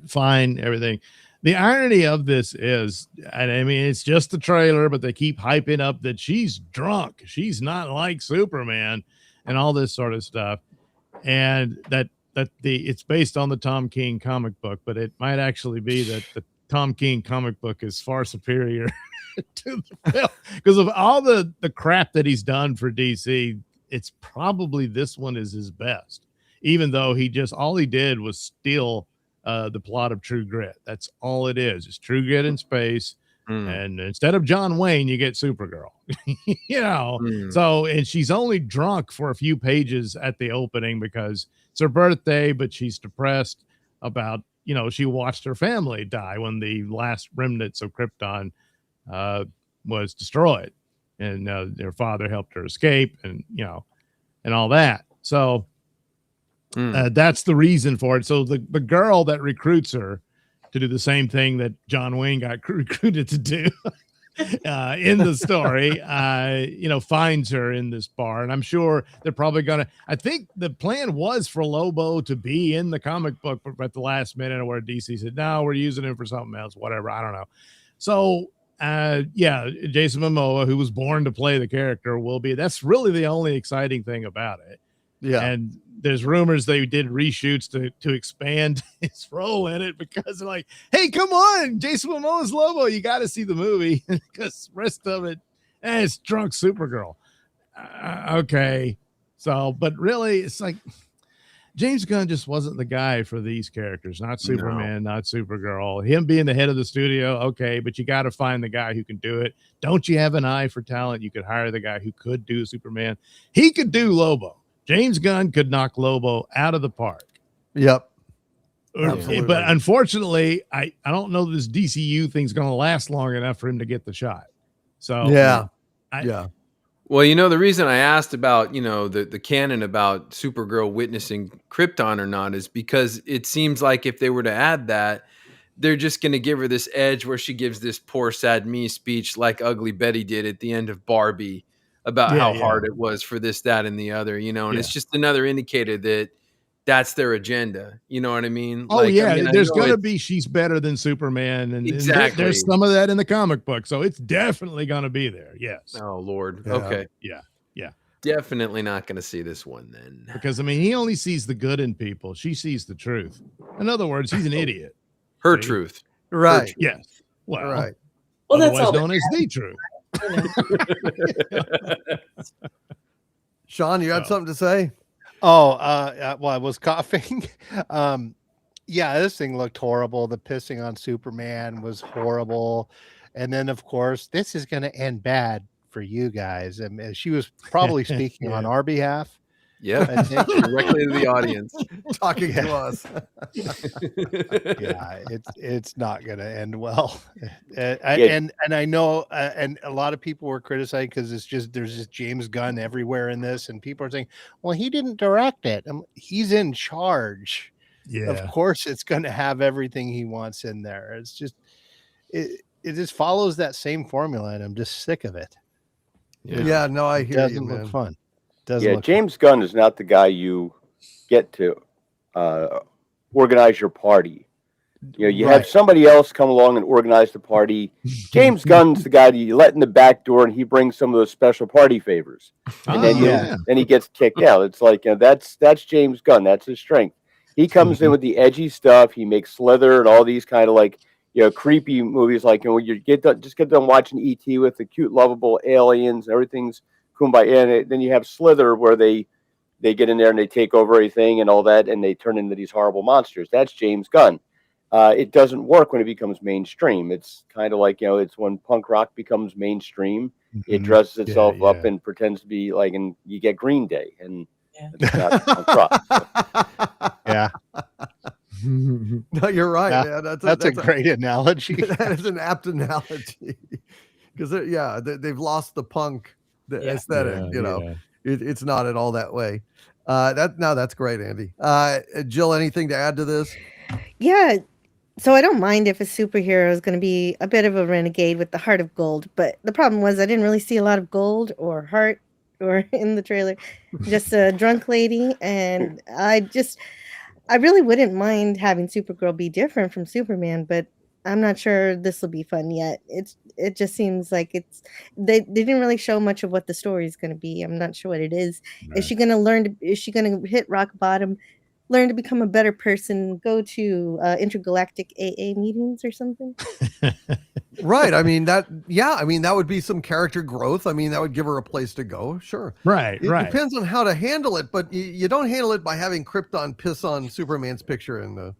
Fine, everything. The irony of this is, and I mean, it's just the trailer, but they keep hyping up that she's drunk, she's not like Superman, and all this sort of stuff, and that it's based on the Tom King comic book, but it might actually be that the Tom King comic book is far superior to the film because of all the crap that he's done for DC. It's probably this one is his best, even though all he did was steal the plot of True Grit. That's all it is. It's True Grit in space. And instead of John Wayne, you get Supergirl, So, and she's only drunk for a few pages at the opening because it's her birthday, but she's depressed about, she watched her family die when the last remnants of Krypton was destroyed, and their father helped her escape, and and all that. So that's the reason for it. So the girl that recruits her to do the same thing that John Wayne got recruited to do in the story, finds her in this bar, and I'm sure they're probably gonna. I think the plan was for Lobo to be in the comic book, but at the last minute, where DC said no, we're using him for something else, whatever. I don't know. So Yeah, Jason Momoa, who was born to play the character, will be. That's really the only exciting thing about it. Yeah. And there's rumors they did reshoots to expand his role in it because they're like, hey, come on, Jason Momoa's Lobo. You got to see the movie because rest of it, it's drunk Supergirl. Okay. So, but really, it's like James Gunn just wasn't the guy for these characters, not Superman, not Supergirl. Him being the head of the studio, okay, but you got to find the guy who can do it. Don't you have an eye for talent? You could hire the guy who could do Superman. He could do Lobo. James Gunn could knock Lobo out of the park. Yep. Absolutely. But unfortunately, I don't know this DCU thing's going to last long enough for him to get the shot. So, yeah. Well, you know, the reason I asked about, you know, the canon about Supergirl witnessing Krypton or not is because it seems like if they were to add that, they're just going to give her this edge where she gives this poor, sad me speech like Ugly Betty did at the end of Barbie about how hard it was for this, that, and the other, you know, and it's just another indicator that that's their agenda. You know what I mean? Oh, like, yeah. I mean, there's going to be she's better than Superman. And exactly. There's some of that in the comic book. So it's definitely going to be there. Yes. Oh, Lord. Yeah. Okay. Yeah. Yeah. Definitely not going to see this one then. Because, I mean, he only sees the good in people. She sees the truth. In other words, he's an idiot. Her See? truth. Right. Her truth. Yes. Well, Right. Well, that's otherwise all. known as the truth. Sean, you had something to say? Oh, well, I was coughing. Yeah, this thing looked horrible. The pissing on Superman was horrible. And then, of course, this is going to end bad for you guys. And she was probably speaking on our behalf. Yeah, directly to the audience. Talking to us. Yeah, it's not going to end well. And I know, and a lot of people were criticizing because there's just James Gunn everywhere in this, and people are saying, well, he didn't direct it. He's in charge. Yeah, of course it's going to have everything he wants in there. It's just it just follows that same formula, and I'm just sick of it. Yeah, no, I hear Doesn't you, man. look fun. James Gunn is not the guy you get to organize your party. You know, you have somebody else come along and organize the party. James Gunn's the guy that you let in the back door, and he brings some of those special party favors, and then he gets kicked out. It's like, you know, that's James Gunn. That's his strength. He comes in with the edgy stuff. He makes Slither and all these kind of like, you know, creepy movies. Like, you know, you get done watching E.T. with the cute, lovable aliens. Everything's kumbaya, and then you have Slither where they get in there and they take over everything and all that, and they turn into these horrible monsters. That's James Gunn. It doesn't work when it becomes mainstream. It's kind of like, you know, it's when punk rock becomes mainstream. It dresses itself up and pretends to be like, and you get Green Day, and it's not punk rock. Yeah. No, you're right, man. That's a great analogy. That is an apt analogy. Because they've lost the punk aesthetic. You know, it's not at all that way. That's great, Andy. Jill, anything to add to this? Yeah. So I don't mind if a superhero is going to be a bit of a renegade with the heart of gold, but the problem was I didn't really see a lot of gold or heart or in the trailer, just a drunk lady, and I really wouldn't mind having Supergirl be different from Superman, but I'm not sure this will be fun yet. It just seems like they didn't really show much of what the story is going to be. I'm not sure what it is. Right. Is she going to hit rock bottom, learn to become a better person, go to intergalactic AA meetings or something? Right. I mean, that would be some character growth. I mean, that would give her a place to go. Sure. Right. It depends on how to handle it, but you don't handle it by having Krypton piss on Superman's picture in the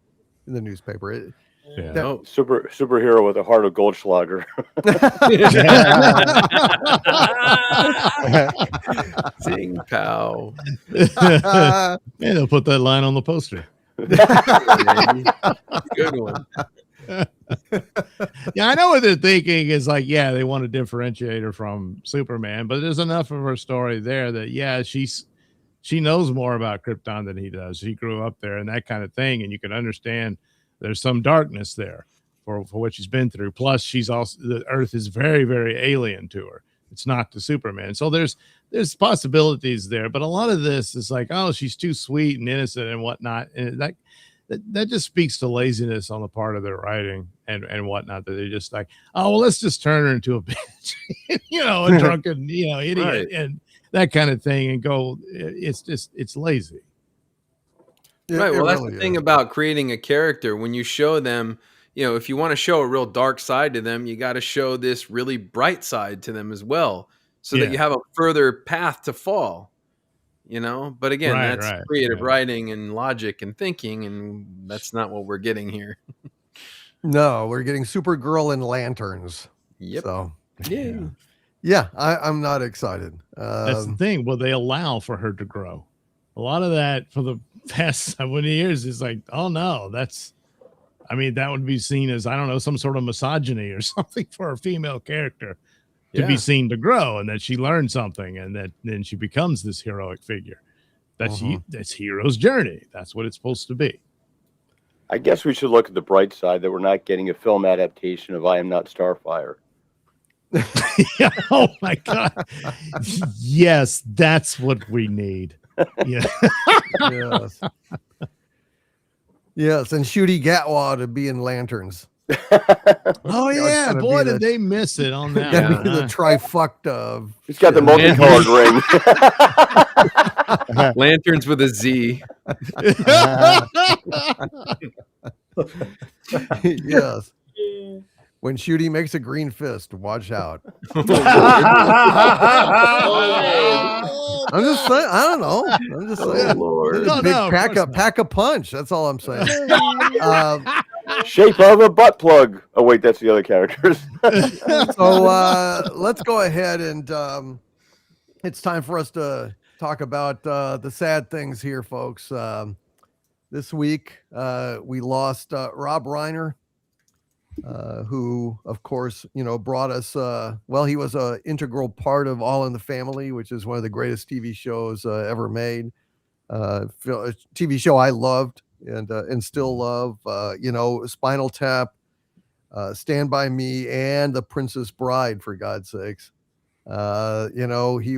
newspaper. Superhero with a heart of Goldschlager. Zing pow. Yeah, they'll put that line on the poster. Good one. Yeah, I know what they're thinking is like, they want to differentiate her from Superman, but there's enough of her story there that she knows more about Krypton than he does. She grew up there and that kind of thing, and you can understand there's some darkness there for what she's been through. Plus, the Earth is very, very alien to her. It's not to Superman. So there's possibilities there, but a lot of this is like, oh, she's too sweet and innocent and whatnot. And that just speaks to laziness on the part of their writing and whatnot, that they're just like, oh, well, let's just turn her into a bitch, a drunken, idiot, Right. and that kind of thing, and go, it's lazy. Right. Well, that's really the thing is. about creating a character. When you show them, if you want to show a real dark side to them, you got to show this really bright side to them as well, so that you have a further path to fall. But again, that's creative writing and logic and thinking, and that's not what we're getting here. No, we're getting Supergirl and lanterns. Yep. So yeah, I'm not excited. That's the thing. Well, they allow for her to grow. A lot of that for the past 70 years is like, oh no, that would be seen as, I don't know, some sort of misogyny or something for a female character to be seen to grow, and that she learned something, and that then she becomes this heroic figure. That's hero's journey. That's what it's supposed to be. I guess we should look at the bright side that we're not getting a film adaptation of I Am Not Starfire. Yeah. Oh my God. Yes, that's what we need. Yeah. Yes. Yes, and Shooty Gatwa to be in lanterns. Oh yeah, boy, did they miss it on that. The trifecta. He's got the multicolored ring. Lanterns with a Z. Yes. When Shooty makes a green fist, watch out. I'm just saying. I don't know. I'm just saying. Lord. Pack a punch. That's all I'm saying. Shape of a butt plug. Oh wait, that's the other characters. So let's go ahead and it's time for us to talk about the sad things here, folks. This week we lost Rob Reiner, who, of course, brought us. He was an integral part of All in the Family, which is one of the greatest TV shows ever made. A TV show I loved and still love. Spinal Tap, Stand By Me, and The Princess Bride, for God's sakes. He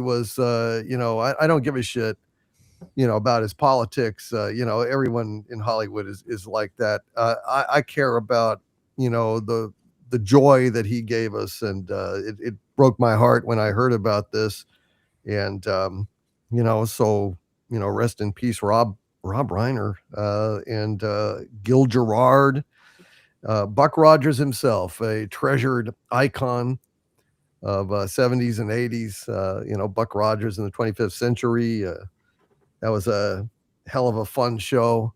was. I don't give a shit. About his politics. Everyone in Hollywood is like that. I care about the joy that he gave us, and it broke my heart when I heard about this. And rest in peace, Rob Reiner, and Gil Gerard, Buck Rogers himself, a treasured icon of 70s and 80s. Buck Rogers in the 25th century. That was a hell of a fun show.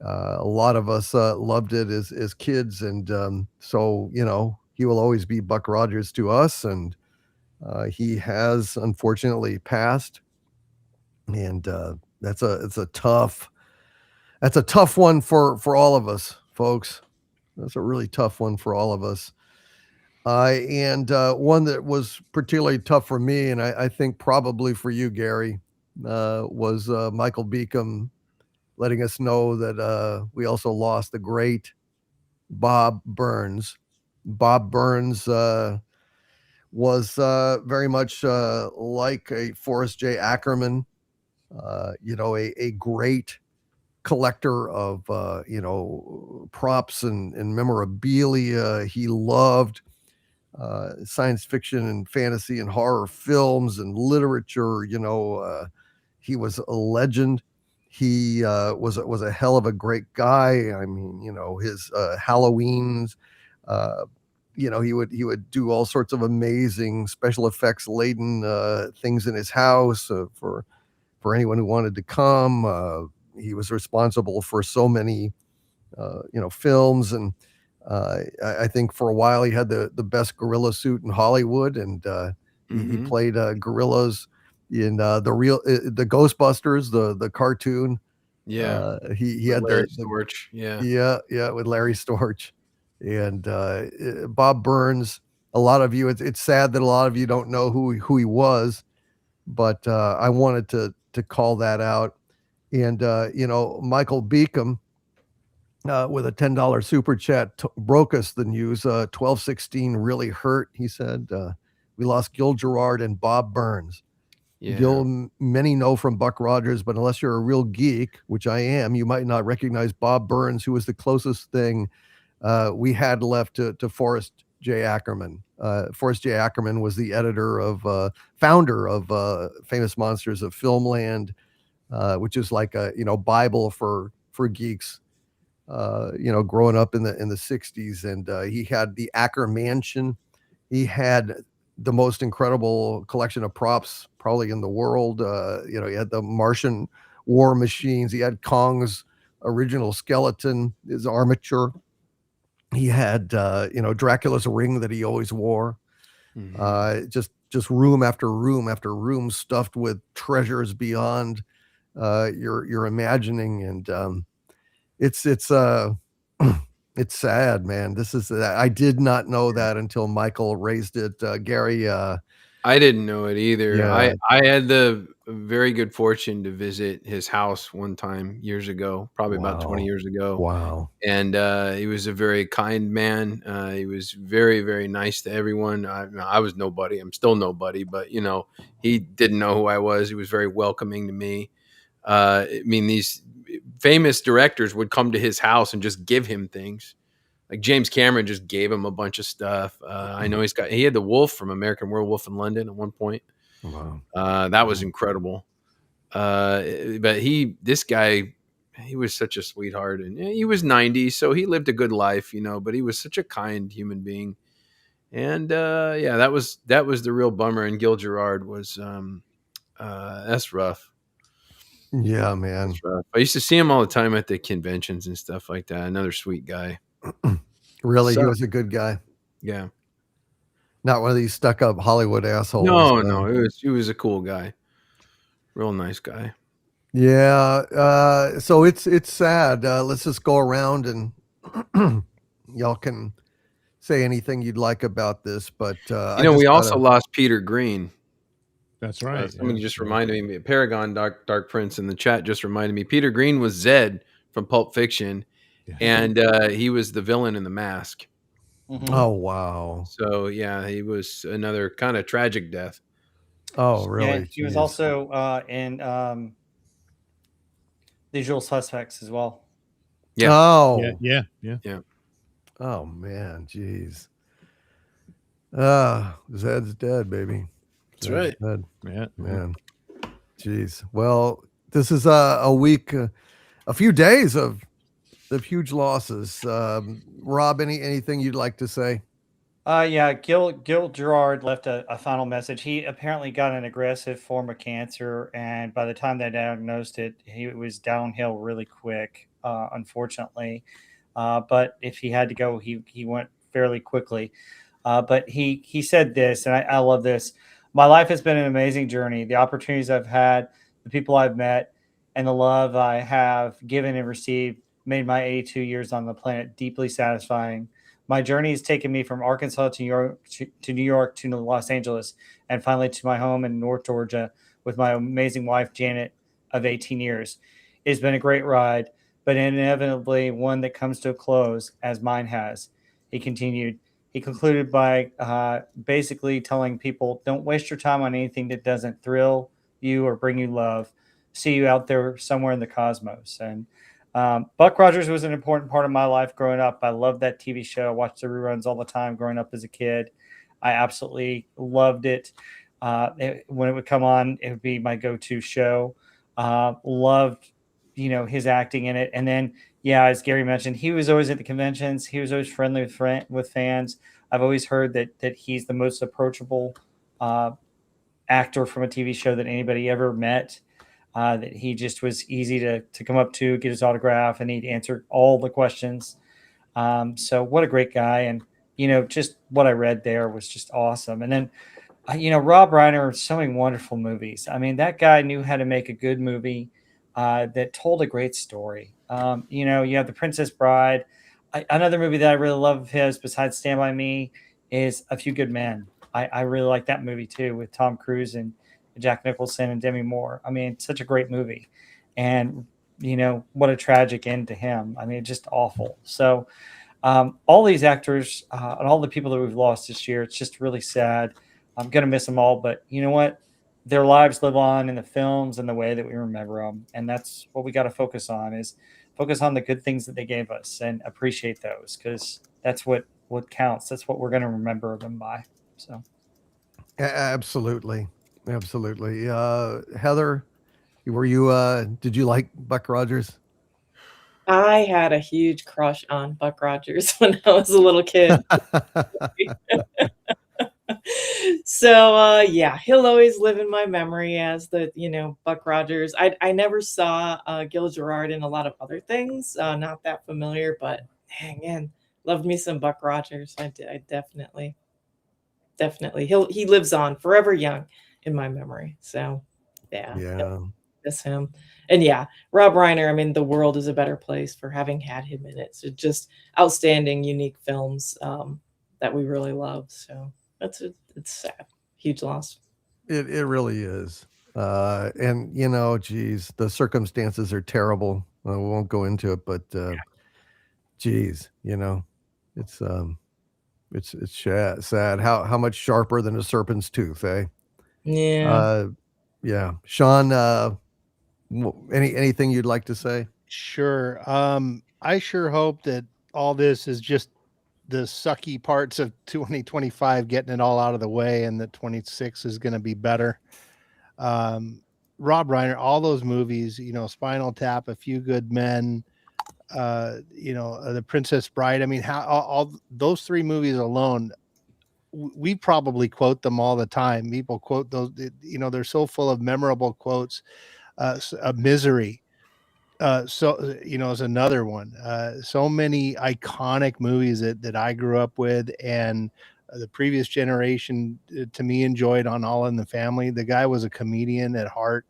A lot of us loved it as kids, and so he will always be Buck Rogers to us, and he has unfortunately passed, and it's a tough one for all of us, folks. That's a really tough one for all of us. And one that was particularly tough for me, and I think probably for you, Gary, was Michael Beacom letting us know that we also lost the great Bob Burns. Bob Burns was very much like a Forrest J. Ackerman, a great collector of props and memorabilia. He loved science fiction and fantasy and horror films and literature. He was a legend. He was a hell of a great guy. I mean, his Halloweens, he would do all sorts of amazing special effects laden things in his house for anyone who wanted to come. He was responsible for so many films, and I think for a while he had the best gorilla suit in Hollywood, and he played gorillas in the Ghostbusters, the cartoon. Yeah. He had Larry Storch. Yeah, with Larry Storch. And Bob Burns, a lot of you, it's sad that a lot of you don't know who he was, but I wanted to call that out. And Michael Beacom with a $10 super chat broke us the news. 12/16 really hurt, he said. We lost Gil Gerard and Bob Burns. Yeah. Gil, many know from Buck Rogers, but unless you're a real geek, which I am, you might not recognize Bob Burns, who was the closest thing we had left to Forrest J. Ackerman. Forrest J. Ackerman was the founder of Famous Monsters of Filmland, which is like a Bible for geeks. Growing up in the 60s, and he had the Acker Mansion. He had the most incredible collection of props probably in the world. He had the Martian war machines. He had Kong's original skeleton, his armature. He had Dracula's ring that he always wore. Just room after room after room stuffed with treasures beyond your imagining, and it's it's sad, man. I did not know that until Michael raised it. Gary, I didn't know it either. Yeah. I had the very good fortune to visit his house one time years ago, probably about 20 Wow. years ago. Wow. And he was a very kind man. He was very, very nice to everyone. I was nobody. I'm still nobody, but he didn't know who I was. He was very welcoming to me. I mean, these famous directors would come to his house and just give him things. Like James Cameron just gave him a bunch of stuff. I know he had the wolf from American Werewolf in London at one point. Wow. That was incredible. But this guy, he was such a sweetheart, and he was 90, so he lived a good life, but he was such a kind human being. And that was the real bummer. And Gil Gerard was, that's rough. Yeah, man. That's rough. I used to see him all the time at the conventions and stuff like that. Another sweet guy. Really, he So- was a good guy. Yeah. Not one of these stuck-up Hollywood assholes. No, he was a cool guy. Real nice guy. Yeah. So it's sad. Let's just go around and y'all can say anything you'd like about this. But we also lost Peter Green. That's right. Somebody just reminded me. Paragon Dark Prince in the chat just reminded me. Peter Green was Zed from Pulp Fiction, and he was the villain in The Mask. Mm-hmm. Oh, wow. So yeah, he was another kind of tragic death. Oh, really? And he was Jeez. also in The Usual Suspects as well. Yeah. Oh. Yeah. Oh, man. Jeez. Zed's dead, baby. That's right. Dead. Yeah. Man. Jeez. Well, this is a week, a few days of huge losses. Rob, anything you'd like to say? Gil Gerard left a final message. He apparently got an aggressive form of cancer, and by the time they diagnosed it, he was downhill really quick, unfortunately. But if he had to go, he went fairly quickly. But he said this, and I love this. My life has been an amazing journey. The opportunities I've had, the people I've met, and the love I have given and received made my 82 years on the planet deeply satisfying. My journey has taken me from Arkansas to New York to Los Angeles, and finally to my home in North Georgia with my amazing wife, Janet, of 18 years. It's been a great ride, but inevitably one that comes to a close, as mine has. He continued. He concluded by basically telling people, don't waste your time on anything that doesn't thrill you or bring you love. See you out there somewhere in the cosmos. And Buck Rogers was an important part of my life growing up. I loved that TV show. I watched the reruns all the time growing up as a kid. I absolutely loved it. When it would come on, it would be my go-to show. Loved, his acting in it. And then, as Gary mentioned, he was always at the conventions. He was always friendly with fans. I've always heard that he's the most approachable actor from a TV show that anybody ever met. That he just was easy to come up to, get his autograph, and he'd answer all the questions. So what a great guy. And, just what I read there was just awesome. And then, Rob Reiner, so many wonderful movies. I mean, that guy knew how to make a good movie that told a great story. You have The Princess Bride. Another movie that I really love of his, besides Stand By Me, is A Few Good Men. I really like that movie too, with Tom Cruise and Jack Nicholson and Demi Moore. I mean, it's such a great movie. And, what a tragic end to him. I mean, just awful. So all these actors and all the people that we've lost this year, it's just really sad. I'm going to miss them all. But you know what? their lives live on in the films and the way that we remember them. And that's what we got to focus on, is focus on the good things that they gave us and appreciate those, because that's what counts. That's what we're going to remember them by. So Absolutely. Heather, were you did you like Buck Rogers? I had a huge crush on Buck Rogers when I was a little kid. So yeah, he'll always live in my memory as the Buck Rogers. I never saw Gil Gerard in a lot of other things, not that familiar, but man, loved me some Buck Rogers. I definitely he lives on forever young in my memory. So yeah, miss him. And yeah, Rob Reiner, I mean, the world is a better place for having had him in it. So just outstanding, unique films that we really love. So it's sad. Huge loss. It really is. And geez, the circumstances are terrible. We won't go into it, but geez, it's sad. How much sharper than a serpent's tooth, eh? Yeah. Yeah. Sean, anything you'd like to say? Sure. I sure hope that all this is just the sucky parts of 2025 getting it all out of the way, and that 26 is going to be better. Rob Reiner, all those movies, Spinal Tap, A Few Good Men, The Princess Bride. I mean, how all those three movies alone, we probably quote them all the time. People quote those, they're so full of memorable quotes. Misery. Is another one. So many iconic movies that I grew up with, and the previous generation to me enjoyed on All in the Family. The guy was a comedian at heart.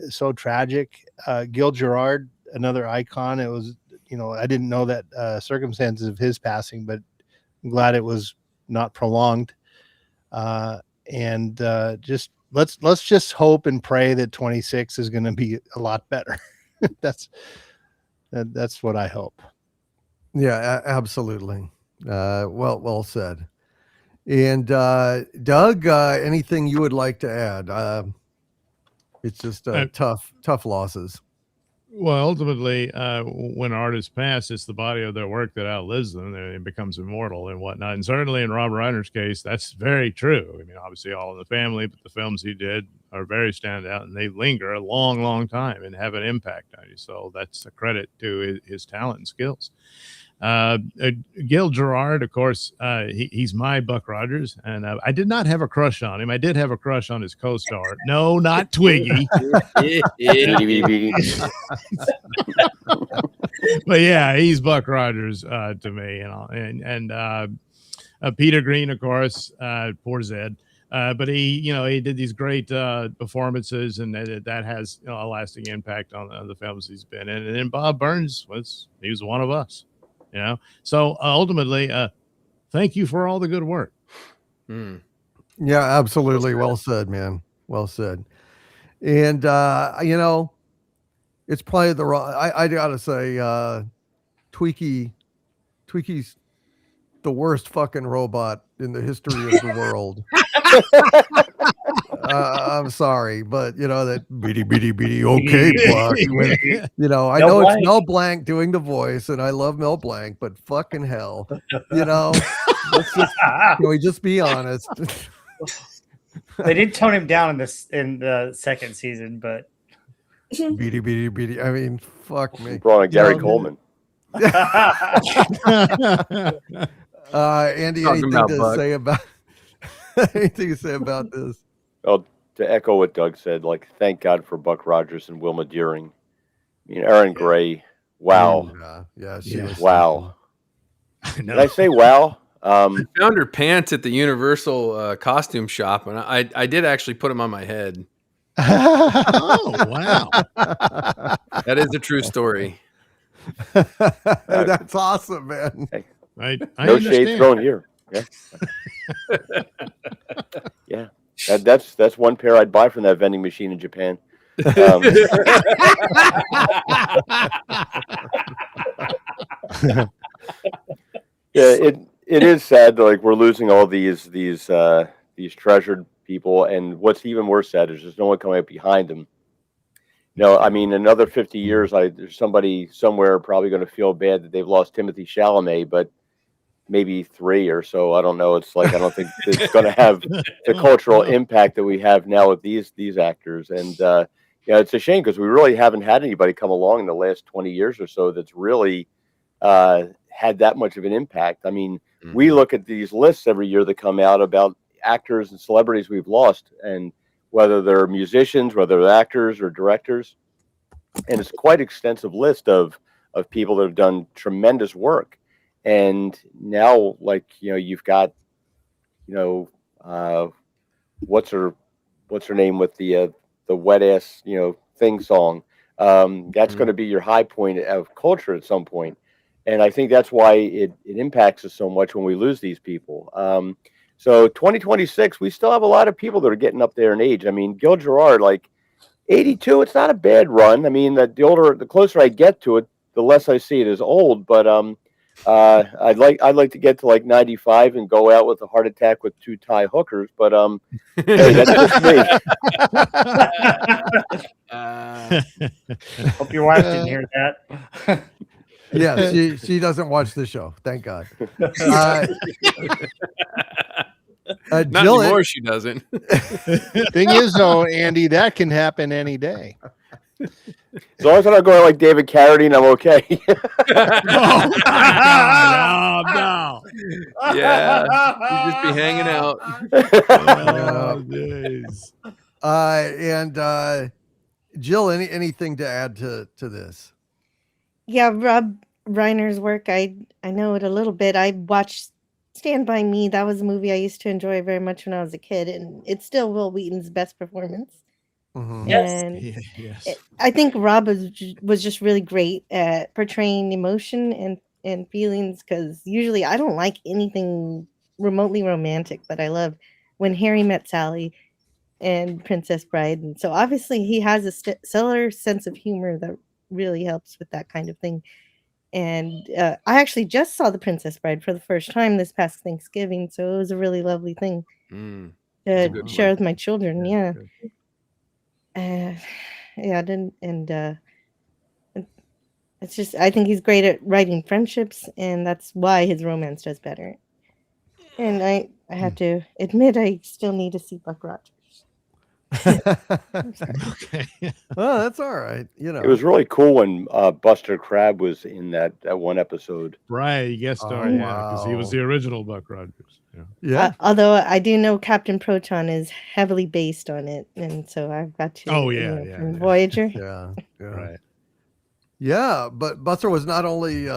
So tragic. Gil Gerard, another icon. It was, I didn't know that circumstances of his passing, but I'm glad it was not prolonged. And just let's just hope and pray that 26 is going to be a lot better. That's what I hope. Yeah, absolutely. Well said. And Doug, anything you would like to add? It's just tough losses. Well, ultimately, when artists pass, it's the body of their work that outlives them, and it becomes immortal and whatnot. And certainly in Rob Reiner's case, that's very true. I mean, obviously All in the Family, but the films he did are very standout, and they linger a long, long time and have an impact on you. So that's a credit to his talent and skills. Gil Gerard, of course, he's my Buck Rogers, and I did not have a crush on him. I did have a crush on his co-star. No, not Twiggy. But yeah, he's Buck Rogers to me, and Peter Green, of course, poor Zed. But he did these great performances, and that has a lasting impact on the films he's been in. And then Bob Burns was one of us. So ultimately, thank you for all the good work. Yeah, absolutely. Well said, man. Well said. And it's probably the wrong. I gotta say, Tweaky's the worst fucking robot in the history of the world. I'm sorry, but that beady okay, Buck. I know it's Mel Blanc doing the voice, and I love Mel Blanc, but fucking hell, let's just, can we just be honest? They did tone him down in the second season, but beady. I mean, fuck me. Brought in Gary Coleman. Andy, anything to say about this? Well, to echo what Doug said, thank God for Buck Rogers and Wilma Deering. I mean, Erin Gray. Wow. She was wow. Did I say wow? I found her pants at the Universal costume shop, and I did actually put them on my head. Oh, wow. That is a true story. That's awesome, man. Hey, I no shade thrown here. Yeah. Yeah. That's one pair I'd buy from that vending machine in Japan. Yeah, it is sad that we're losing all these treasured people. And what's even worse is there's no one coming up behind them. I mean, another 50 years, there's somebody somewhere probably going to feel bad that they've lost Timothy Chalamet, but maybe 3 or so. I don't know. It's like, I don't think it's going to have the cultural impact that we have now with these actors. And, it's a shame because we really haven't had anybody come along in the last 20 years or so that's really had that much of an impact. I mean, we look at these lists every year that come out about actors and celebrities we've lost, and whether they're musicians, whether they're actors or directors. And it's quite an extensive list of people that have done tremendous work. And now, like, you've got, what's her name with the wet ass, thing song. That's going to be your high point of culture at some point. And I think that's why it impacts us so much when we lose these people. So 2026, we still have a lot of people that are getting up there in age. I mean, Gil Gerard, like 82, it's not a bad run. I mean, the closer I get to it, the less I see it as old. But I'd like to get to like 95 and go out with a heart attack with 2 Thai hookers. But hey, that's just me. Hope your wife didn't hear that. Yeah, she doesn't watch the show. Thank God. Not Jill, anymore. She doesn't. Thing is, though, Andy, that can happen any day. As long as I'm not going like David Carradine, I'm okay. Oh, my God, no. Yeah, you just be hanging out. Oh, jeez. And Jill, anything to add to this? Yeah, Rob Reiner's work, I know it a little bit. I watched Stand By Me. That was a movie I used to enjoy very much when I was a kid, and it's still Will Wheaton's best performance. Mm-hmm. Yes. And Yes. I think Rob was just really great at portraying emotion and feelings, because usually I don't like anything remotely romantic, but I love When Harry Met Sally and Princess Bride. And so obviously he has a stellar sense of humor that really helps with that kind of thing. And I actually just saw The Princess Bride for the first time this past Thanksgiving, so it was a really lovely thing Mm. to good share one. with my children. Yeah. Good. Yeah, it's just, I think he's great at writing friendships, and that's why his romance does better. And I have to admit, I still need to see Buck Rogers. I'm sorry. Okay. Well, that's all right. It was really cool when Buster Crabbe was in that one episode. Right, guest star, Oh, yeah, because he was wow. the original Buck Rogers. Yeah. Yeah. Although I do know Captain Proton is heavily based on it, and so I've got to. Oh, yeah, from yeah. Voyager. Yeah. Right. Yeah, but Buster was not only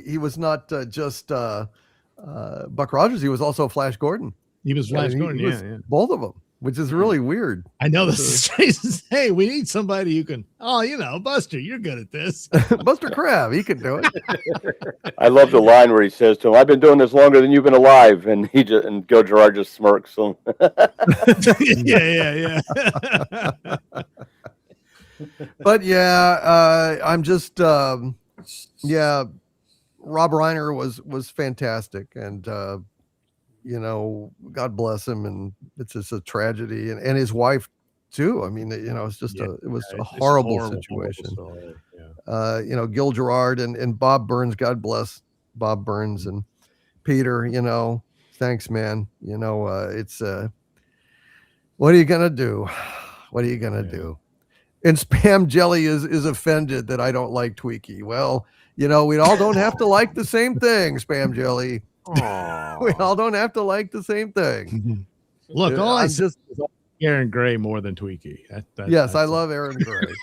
he was not just Buck Rogers. He was also Flash Gordon. He was Flash Gordon, He was yeah. both of them, which is really weird. I know this is strange to say. We need somebody who can. Oh, Buster, you're good at this. Buster Crabbe, he can do it. I love the line where he says to him, "I've been doing this longer than you've been alive," and Gil Gerard just smirks. So. yeah. But yeah, I'm just Rob Reiner was fantastic, and God bless him, and it's just a tragedy, and his wife too. I mean, it's just it was a horrible situation. Story. Yeah. Gil Gerard and Bob Burns, God bless Bob Burns and Peter, thanks, man. It's what are you gonna do? What are you gonna do? And Spam Jelly is offended that I don't like Tweaky. Well, we all don't have to like the same thing, Spam Jelly. We all don't have to like the same thing. Look, all I I'm said is Aaron Gray more than Tweaky. Yes, I love Aaron Gray.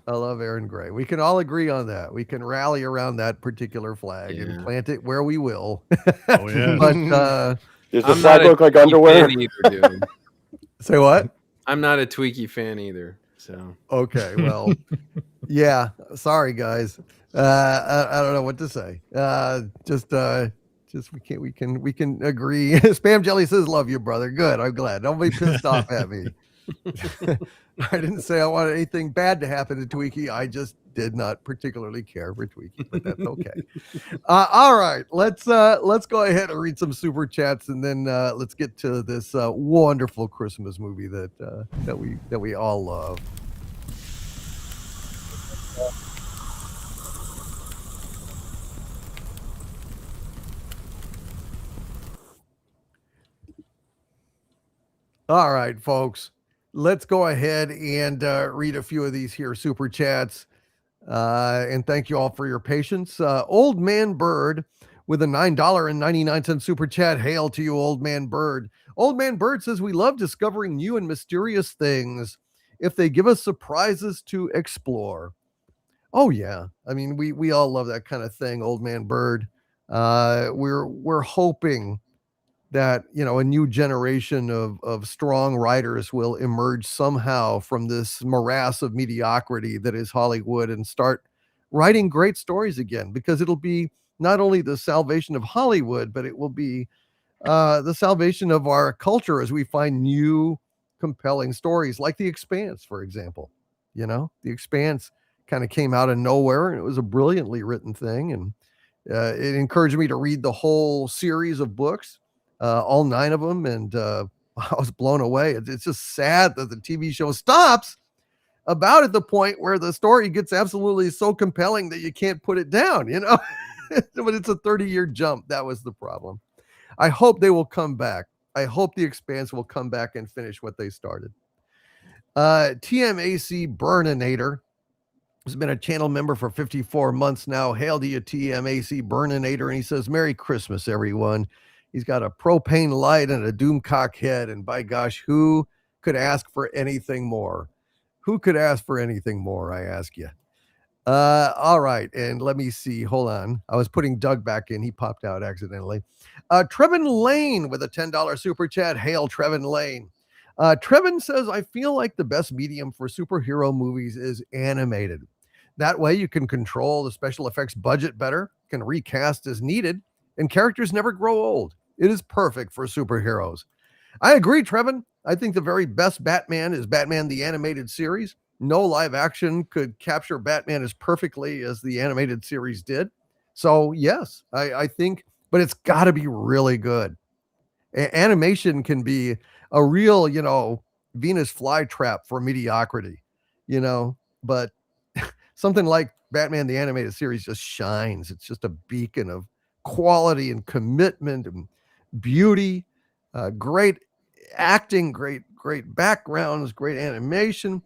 I love Aaron Gray. We can all agree on that. We can rally around that particular flag and plant it where we will. Oh, yeah. But does the flag look like underwear? Either, say what? I'm not a Tweaky fan either. So okay, well, yeah. Sorry, guys. I don't know what to say. Just we can agree. Spam Jelly says, "Love you, brother." Good. I'm glad. Don't be pissed off at me. I didn't say I wanted anything bad to happen to Tweaky. I just did not particularly care for Tweaky, but that's okay. All right, let's go ahead and read some super chats, and then let's get to this wonderful Christmas movie that we all love. All right, folks, let's go ahead and read a few of these here super chats. And thank you all for your patience. Old Man Bird with a $9.99 super chat. Hail to you, Old Man Bird. Old Man Bird says, we love discovering new and mysterious things if they give us surprises to explore. Oh, yeah. I mean, we all love that kind of thing, Old Man Bird. We're hoping that, you know, a new generation of strong writers will emerge somehow from this morass of mediocrity that is Hollywood and start writing great stories again, because it'll be not only the salvation of Hollywood, but it will be the salvation of our culture as we find new compelling stories like The Expanse, for example. You know, The Expanse kind of came out of nowhere, and it was a brilliantly written thing, and it encouraged me to read the whole series of books, all 9 of them, and I was blown away. It's just sad that the TV show stops about at the point where the story gets absolutely so compelling that you can't put it down, you know. But it's a 30-year jump. That was the problem. I hope they will come back. I hope The Expanse will come back and finish what they started. TMAC Burninator has been a channel member for 54 months now. Hail to you, TMAC Burninator. And he says, Merry Christmas, everyone. He's got a propane light and a doomcock head. And by gosh, who could ask for anything more? Who could ask for anything more, I ask you? All right. And let me see. Hold on. I was putting Doug back in. He popped out accidentally. Trevin Lane with a $10 super chat. Hail, Trevin Lane. Trevin says, I feel like the best medium for superhero movies is animated. That way you can control the special effects budget better, can recast as needed, and characters never grow old. It is perfect for superheroes. I agree, Trevin. I think the very best Batman is Batman the Animated Series. No live action could capture Batman as perfectly as the animated series did. So yes, I think, but it's got to be really good. Animation can be a real, you know, Venus flytrap for mediocrity, you know, but something like Batman the Animated Series just shines. It's just a beacon of quality and commitment and beauty, great acting, great backgrounds, great animation.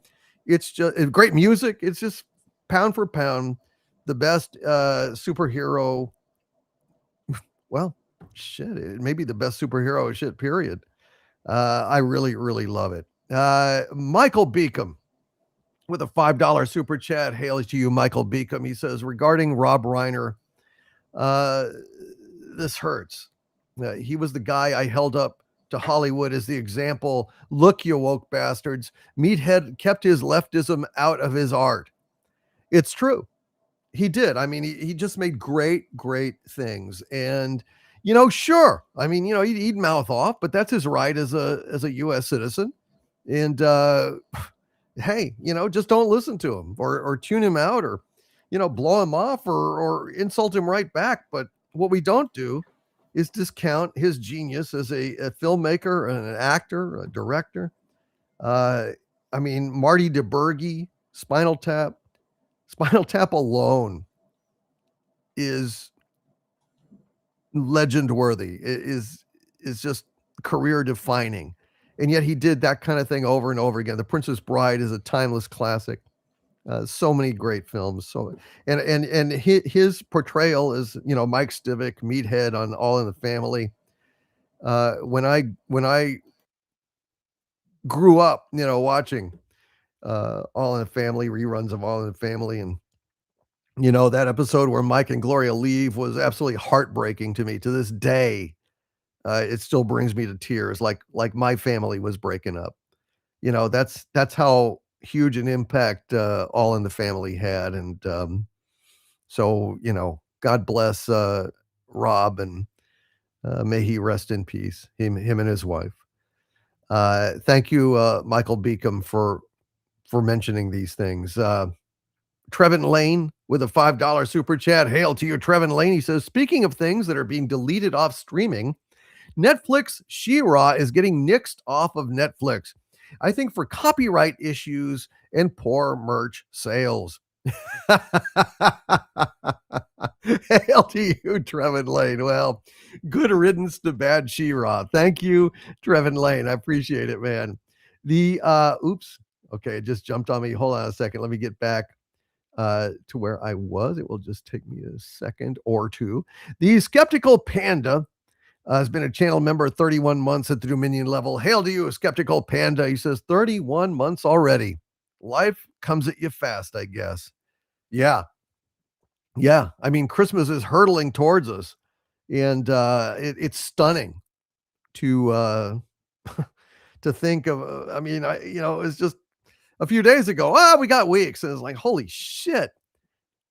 It's just great music. It's just pound for pound the best superhero. Well, shit, it may be the best superhero shit, period. I really, really love it. Michael Beacom with a $5 super chat. Hail to you, Michael Beacom. He says, regarding Rob Reiner, this hurts. He was the guy I held up to Hollywood as the example. Look, you woke bastards. Meathead kept his leftism out of his art. It's true. He did. I mean, he just made great things. And, you know, sure. I mean, you know, he'd mouth off, but that's his right as a U.S. citizen. And, hey, you know, just don't listen to him or tune him out or, you know, blow him off or insult him right back. But what we don't do is discount his genius as a filmmaker and an actor, a director. I mean, Marty DeBurgi, Spinal Tap alone is legend worthy. It is just career defining. And yet he did that kind of thing over and over again. The Princess Bride is a timeless classic. So many great films. So and his portrayal is, you know, Mike Stivic, Meathead on All in the Family. When I grew up, you know, watching All in the Family, reruns of All in the Family, and you know, that episode where Mike and Gloria leave was absolutely heartbreaking to me. To this day, it still brings me to tears, like my family was breaking up. You know, that's how huge an impact All in the Family had. And so, you know, God bless Rob, and may he rest in peace, him and his wife. Thank you, Michael Beacom, for for mentioning these things. Trevin Lane with a $5 super chat. Hail to you, Trevin Lane. He says, speaking of things that are being deleted off streaming, Netflix She-Ra is getting nixed off of Netflix. I think for copyright issues and poor merch sales. Hail to you, Trevin Lane. Well, good riddance to bad She-Ra. Thank you, Trevin Lane. I appreciate it, man. The oops. Okay, it just jumped on me. Hold on a second. Let me get back to where I was. It will just take me a second or two. The Skeptical Panda has been a channel member 31 months at the Dominion level. Hail to you, Skeptical Panda. He says 31 months already. Life comes at you fast, I guess. Yeah. Yeah. I mean, Christmas is hurtling towards us, and it's stunning to to think of. I mean, it's just a few days ago. We got weeks, and it's like, holy shit.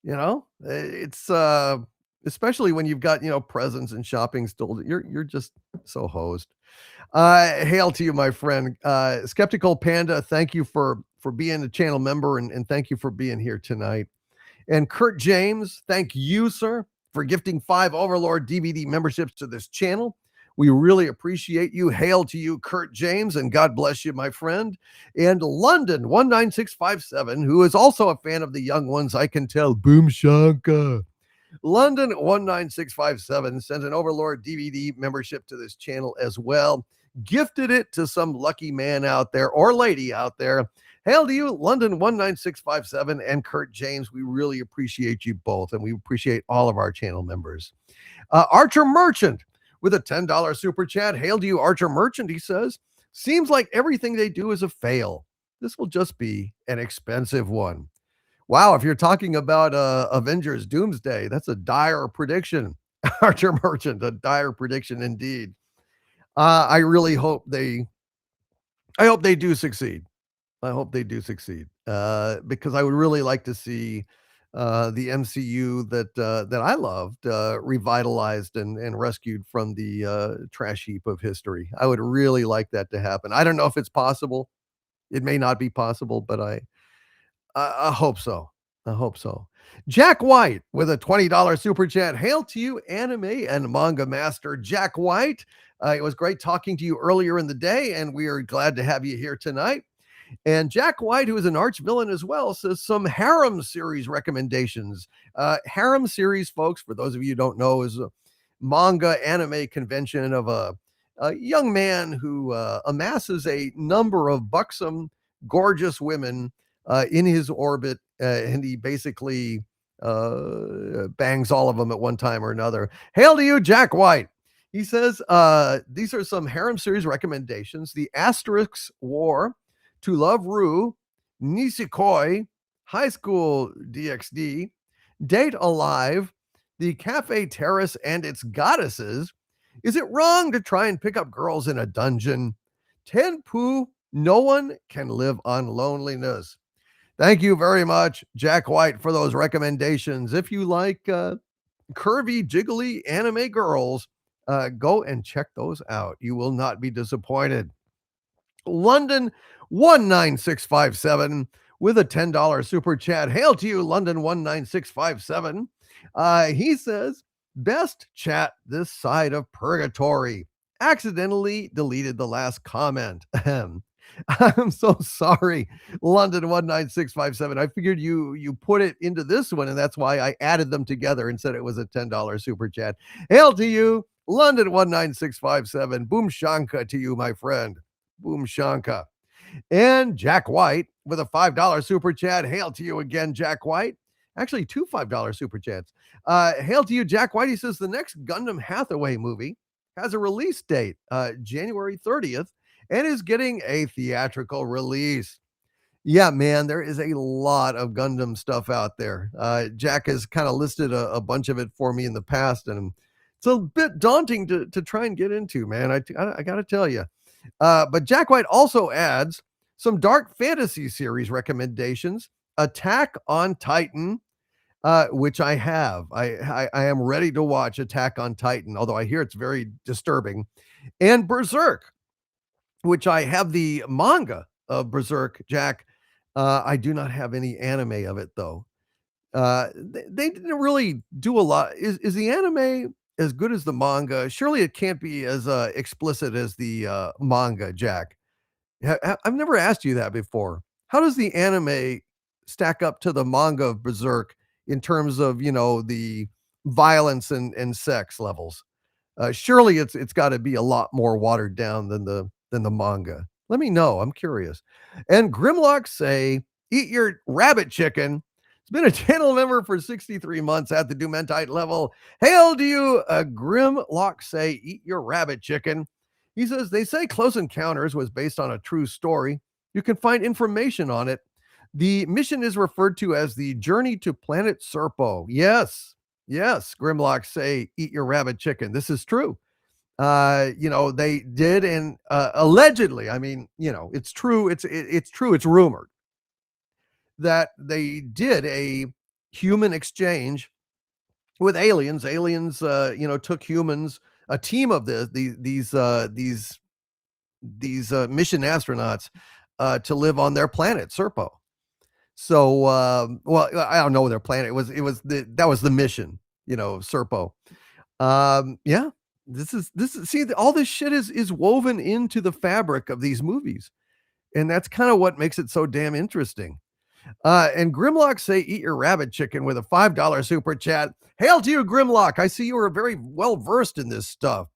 It's especially when you've got presents and shopping still. You're just so hosed. Hail to you, my friend. Skeptical Panda, thank you for being a channel member, and thank you for being here tonight. And Kurt James, thank you, sir, for gifting 5 Overlord DVD memberships to this channel. We really appreciate you. Hail to you, Kurt James, and God bless you, my friend. And London 19657, who is also a fan of the young ones, I can tell. Boom Shanka. London 19657 sent an Overlord DVD membership to this channel as well. Gifted it to some lucky man out there or lady out there. Hail to you, London 19657 and Kurt James. We really appreciate you both, and we appreciate all of our channel members. Archer Merchant with a $10 super chat. Hail to you, Archer Merchant. He says, seems like everything they do is a fail. This will just be an expensive one. Wow, if you're talking about Avengers Doomsday, that's a dire prediction. Archer Merchant, a dire prediction indeed. I really hope they do succeed. I hope they do succeed because I would really like to see the MCU that I loved revitalized and rescued from the trash heap of history. I would really like that to happen. I don't know if it's possible. It may not be possible, but I hope so. I hope so. Jack White with a $20 super chat. Hail to you, anime and manga master Jack White. It was great talking to you earlier in the day, and we are glad to have you here tonight. And Jack White, who is an arch villain as well, says some harem series recommendations. Harem series, folks, for those of you who don't know, is a manga anime convention of a young man who amasses a number of buxom, gorgeous women in his orbit, and he basically bangs all of them at one time or another. Hail to you, Jack White. He says, these are some harem series recommendations. The Asterix War, To Love Ru, Nisekoi, High School DxD, Date Alive, The Cafe Terrace and Its Goddesses, Is It Wrong to Try and Pick Up Girls in a Dungeon, Tenpu, No One Can Live on Loneliness. Thank you very much, Jack White, for those recommendations. If you like curvy, jiggly anime girls, go and check those out. You will not be disappointed. London 19657 with a $10 super chat. Hail to you, London 19657. He says, best chat this side of purgatory. Accidentally deleted the last comment. I'm so sorry, London 19657. I figured you put it into this one, and that's why I added them together and said it was a $10 super chat. Hail to you, London 19657. Boom Shanka to you, my friend. Boom Shanka. And Jack White with a $5 super chat. Hail to you again, Jack White. Actually, 2 $5 super chats. Hail to you, Jack White. He says the next Gundam Hathaway movie has a release date, January 30th, and is getting a theatrical release. Yeah, man, there is a lot of Gundam stuff out there. Jack has kind of listed a bunch of it for me in the past, and it's a bit daunting to try and get into, man. I got to tell you. But Jack White also adds some dark fantasy series recommendations. Attack on Titan, which I have. I am ready to watch Attack on Titan, although I hear it's very disturbing. And Berserk, which I have the manga of Berserk, Jack. I do not have any anime of it though. They didn't really do a lot. Is the anime as good as the manga? Surely it can't be as explicit as the manga, Jack. I've never asked you that before. How does the anime stack up to the manga of Berserk in terms of, the violence and sex levels? Surely it's got to be a lot more watered down than the manga. Let me know. I'm curious. And Grimlock say, eat your rabbit chicken. It's been a channel member for 63 months at the Dumentite level. Hail to you, Grimlock say, eat your rabbit chicken. He says, they say Close Encounters was based on a true story. You can find information on it. The mission is referred to as the Journey to Planet Serpo. Yes, Grimlock say, eat your rabbit chicken. This is true. They did, and allegedly, I mean, it's true. It's true. It's rumored that they did a human exchange with aliens. Aliens, took humans, a team of these mission astronauts to live on their planet, Serpo. So, well, I don't know their planet. That was the mission, Serpo. Yeah, this is see, all this shit is woven into the fabric of these movies, and that's kind of what makes it so damn interesting. And Grimlock say, eat your rabbit chicken with a $5 super chat. Hail to you, Grimlock. I see you are very well versed in this stuff.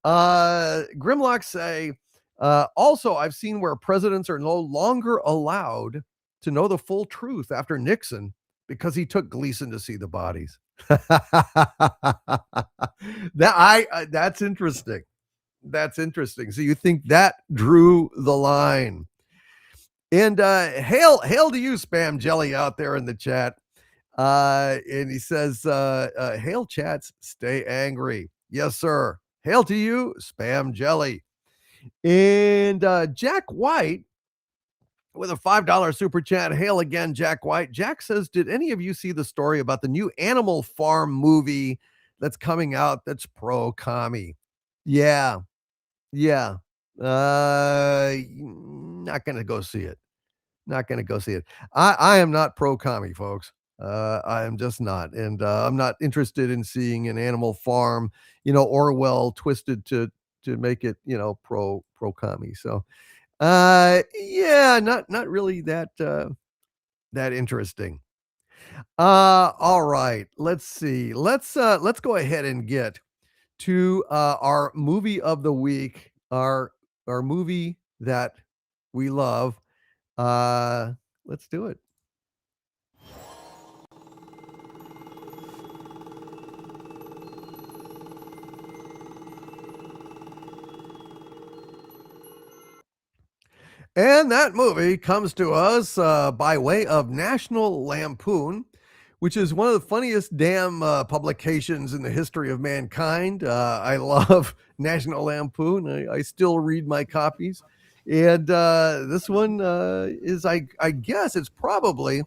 Grimlock say, also, I've seen where presidents are no longer allowed to know the full truth after Nixon because he took Gleason to see the bodies. That's interesting. That's interesting. So you think that drew the line? And hail to you, Spam Jelly, out there in the chat. And he says, hail chats, stay angry. Yes, sir. Hail to you, Spam Jelly. And Jack White with a $5 super chat. Hail again, Jack White. Jack says, did any of you see the story about the new Animal Farm movie that's coming out that's pro-commie? Yeah. Not going to go see it. I am not pro-commie, folks. I am just not. And I'm not interested in seeing an Animal Farm, Orwell twisted to make it, pro-commie. So, not really that interesting. All right, let's see. Let's go ahead and get to our movie of the week, our movie that we love. Let's do it. And that movie comes to us by way of National Lampoon, which is one of the funniest damn publications in the history of mankind. I love National Lampoon. I still read my copies. And this one is, I guess it's probably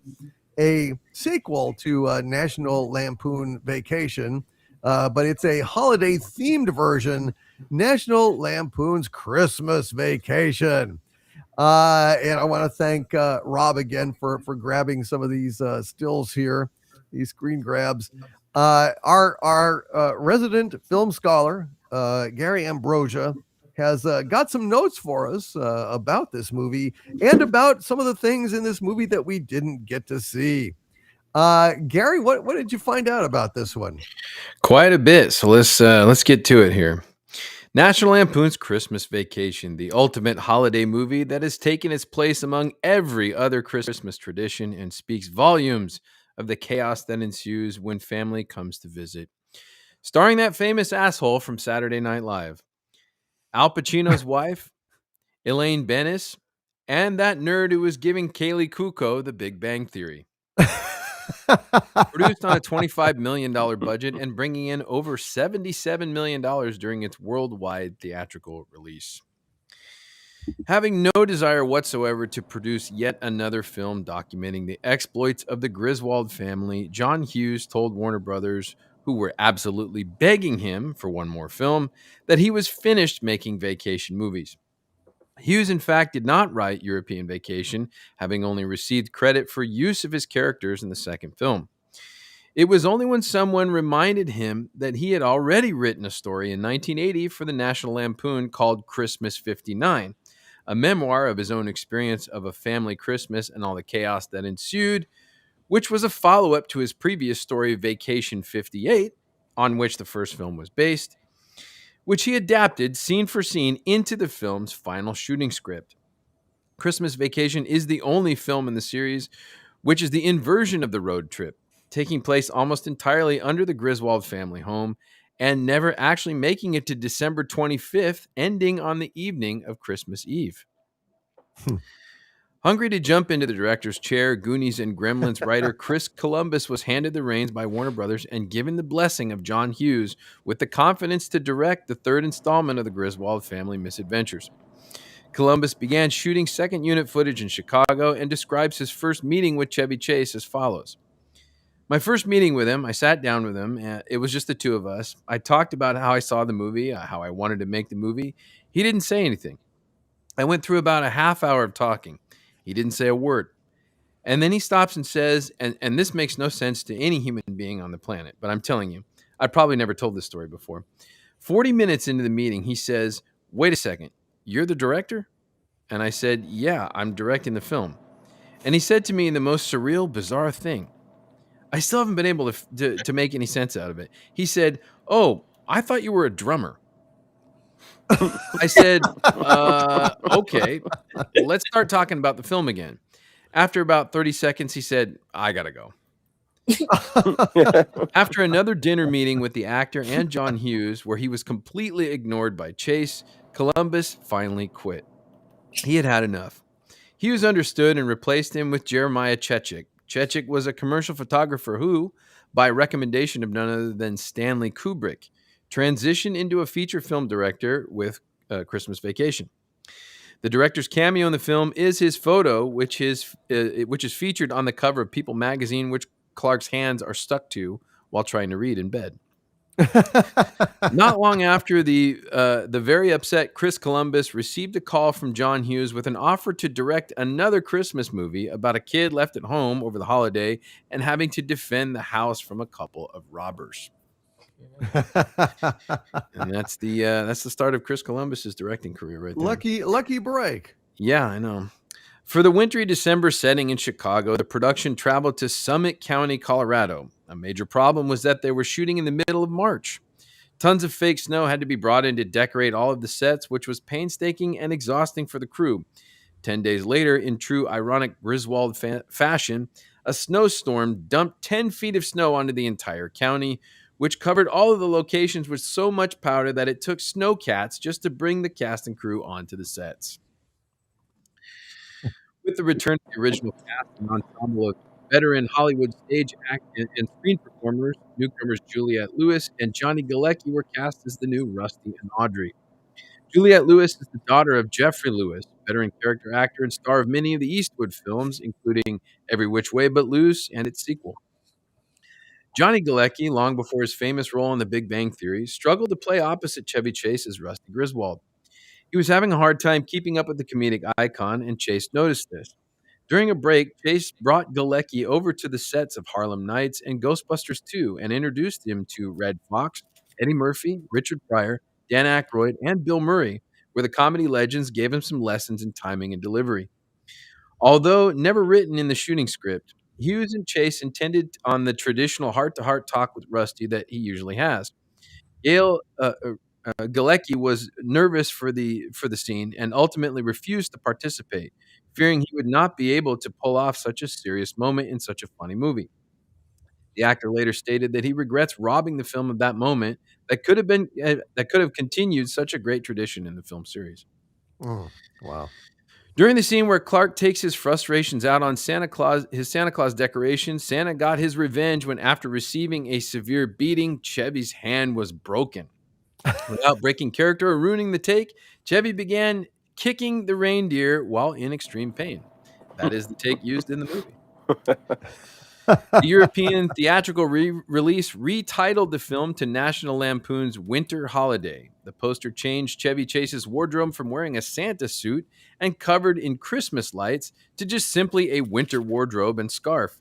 a sequel to National Lampoon Vacation, but it's a holiday-themed version, National Lampoon's Christmas Vacation. And I want to thank Rob again for grabbing some of these stills here, these screen grabs. Our resident film scholar, Gary Ambrosia, has got some notes for us about this movie and about some of the things in this movie that we didn't get to see. Gary, what did you find out about this one? Quite a bit. So let's get to it here. National Lampoon's Christmas Vacation, the ultimate holiday movie that has taken its place among every other Christmas tradition and speaks volumes of the chaos that ensues when family comes to visit. Starring that famous asshole from Saturday Night Live, Al Pacino's wife, Elaine Bennis, and that nerd who was giving Kaylee Kuko the Big Bang Theory. Produced on a $25 million budget and bringing in over $77 million during its worldwide theatrical release. Having no desire whatsoever to produce yet another film documenting the exploits of the Griswold family, John Hughes told Warner Brothers, who were absolutely begging him for one more film, that he was finished making vacation movies. Hughes, in fact, did not write European Vacation, having only received credit for use of his characters in the second film. It was only when someone reminded him that he had already written a story in 1980 for the National Lampoon called Christmas 59, a memoir of his own experience of a family Christmas and all the chaos that ensued, which was a follow-up to his previous story, Vacation 58, on which the first film was based, which he adapted scene for scene into the film's final shooting script. Christmas Vacation is the only film in the series which is the inversion of the road trip, taking place almost entirely under the Griswold family home and never actually making it to December 25th, ending on the evening of Christmas Eve. Hungry to jump into the director's chair, Goonies and Gremlins writer Chris Columbus was handed the reins by Warner Brothers and given the blessing of John Hughes with the confidence to direct the third installment of the Griswold family misadventures. Columbus began shooting second unit footage in Chicago and describes his first meeting with Chevy Chase as follows. My first meeting with him, I sat down with him, and it was just the two of us. I talked about how I saw the movie, how I wanted to make the movie. He didn't say anything. I went through about a half hour of talking. He didn't say a word. And then he stops and says, and this makes no sense to any human being on the planet, but I'm telling you, I probably never told this story before. 40 minutes into the meeting, he says, wait a second, you're the director? And I said, yeah, I'm directing the film. And he said to me the most surreal, bizarre thing. I still haven't been able to make any sense out of it. He said, oh, I thought you were a drummer. I said, okay, well, let's start talking about the film again. After about 30 seconds, he said, I gotta go. After another dinner meeting with the actor and John Hughes, where he was completely ignored by Chase, Columbus finally quit. He had had enough. Hughes understood and replaced him with Jeremiah Chechik. Chechik was a commercial photographer who, by recommendation of none other than Stanley Kubrick, transitioned into a feature film director with Christmas Vacation. The director's cameo in the film is his photo, which is featured on the cover of People magazine, which Clark's hands are stuck to while trying to read in bed. Not long after, the very upset Chris Columbus received a call from John Hughes with an offer to direct another Christmas movie about a kid left at home over the holiday and having to defend the house from a couple of robbers. And that's the start of Chris Columbus's directing career right there. Lucky break. Yeah, I know. For the wintry December setting in Chicago, the production traveled to Summit County, Colorado. A major problem was that they were shooting in the middle of March. Tons of fake snow had to be brought in to decorate all of the sets, which was painstaking and exhausting for the crew. 10 days later, in true ironic Griswold fashion, a snowstorm dumped 10 feet of snow onto the entire county, which covered all of the locations with so much powder that it took snowcats just to bring the cast and crew onto the sets. With the return of the original cast and ensemble of veteran Hollywood stage act and screen performers, newcomers Juliette Lewis and Johnny Galecki were cast as the new Rusty and Audrey. Juliette Lewis is the daughter of Jeffrey Lewis, veteran character actor and star of many of the Eastwood films, including Every Which Way But Loose and its sequel. Johnny Galecki, long before his famous role in The Big Bang Theory, struggled to play opposite Chevy Chase as Rusty Griswold. He was having a hard time keeping up with the comedic icon, and Chase noticed this. During a break, Chase brought Galecki over to the sets of Harlem Nights and Ghostbusters 2 and introduced him to Red Fox, Eddie Murphy, Richard Pryor, Dan Aykroyd, and Bill Murray, where the comedy legends gave him some lessons in timing and delivery. Although never written in the shooting script, Hughes and Chase intended on the traditional heart-to-heart talk with Rusty that he usually has. Galecki was nervous for the scene and ultimately refused to participate, fearing he would not be able to pull off such a serious moment in such a funny movie. The actor later stated that he regrets robbing the film of that moment that could have continued such a great tradition in the film series. Oh, wow. During the scene where Clark takes his frustrations out on his Santa Claus decoration, Santa got his revenge when, after receiving a severe beating, Chevy's hand was broken. Without breaking character or ruining the take, Chevy began kicking the reindeer while in extreme pain. That is the take used in the movie. The European theatrical release retitled the film to National Lampoon's Winter Holiday. The poster changed Chevy Chase's wardrobe from wearing a Santa suit and covered in Christmas lights to just simply a winter wardrobe and scarf.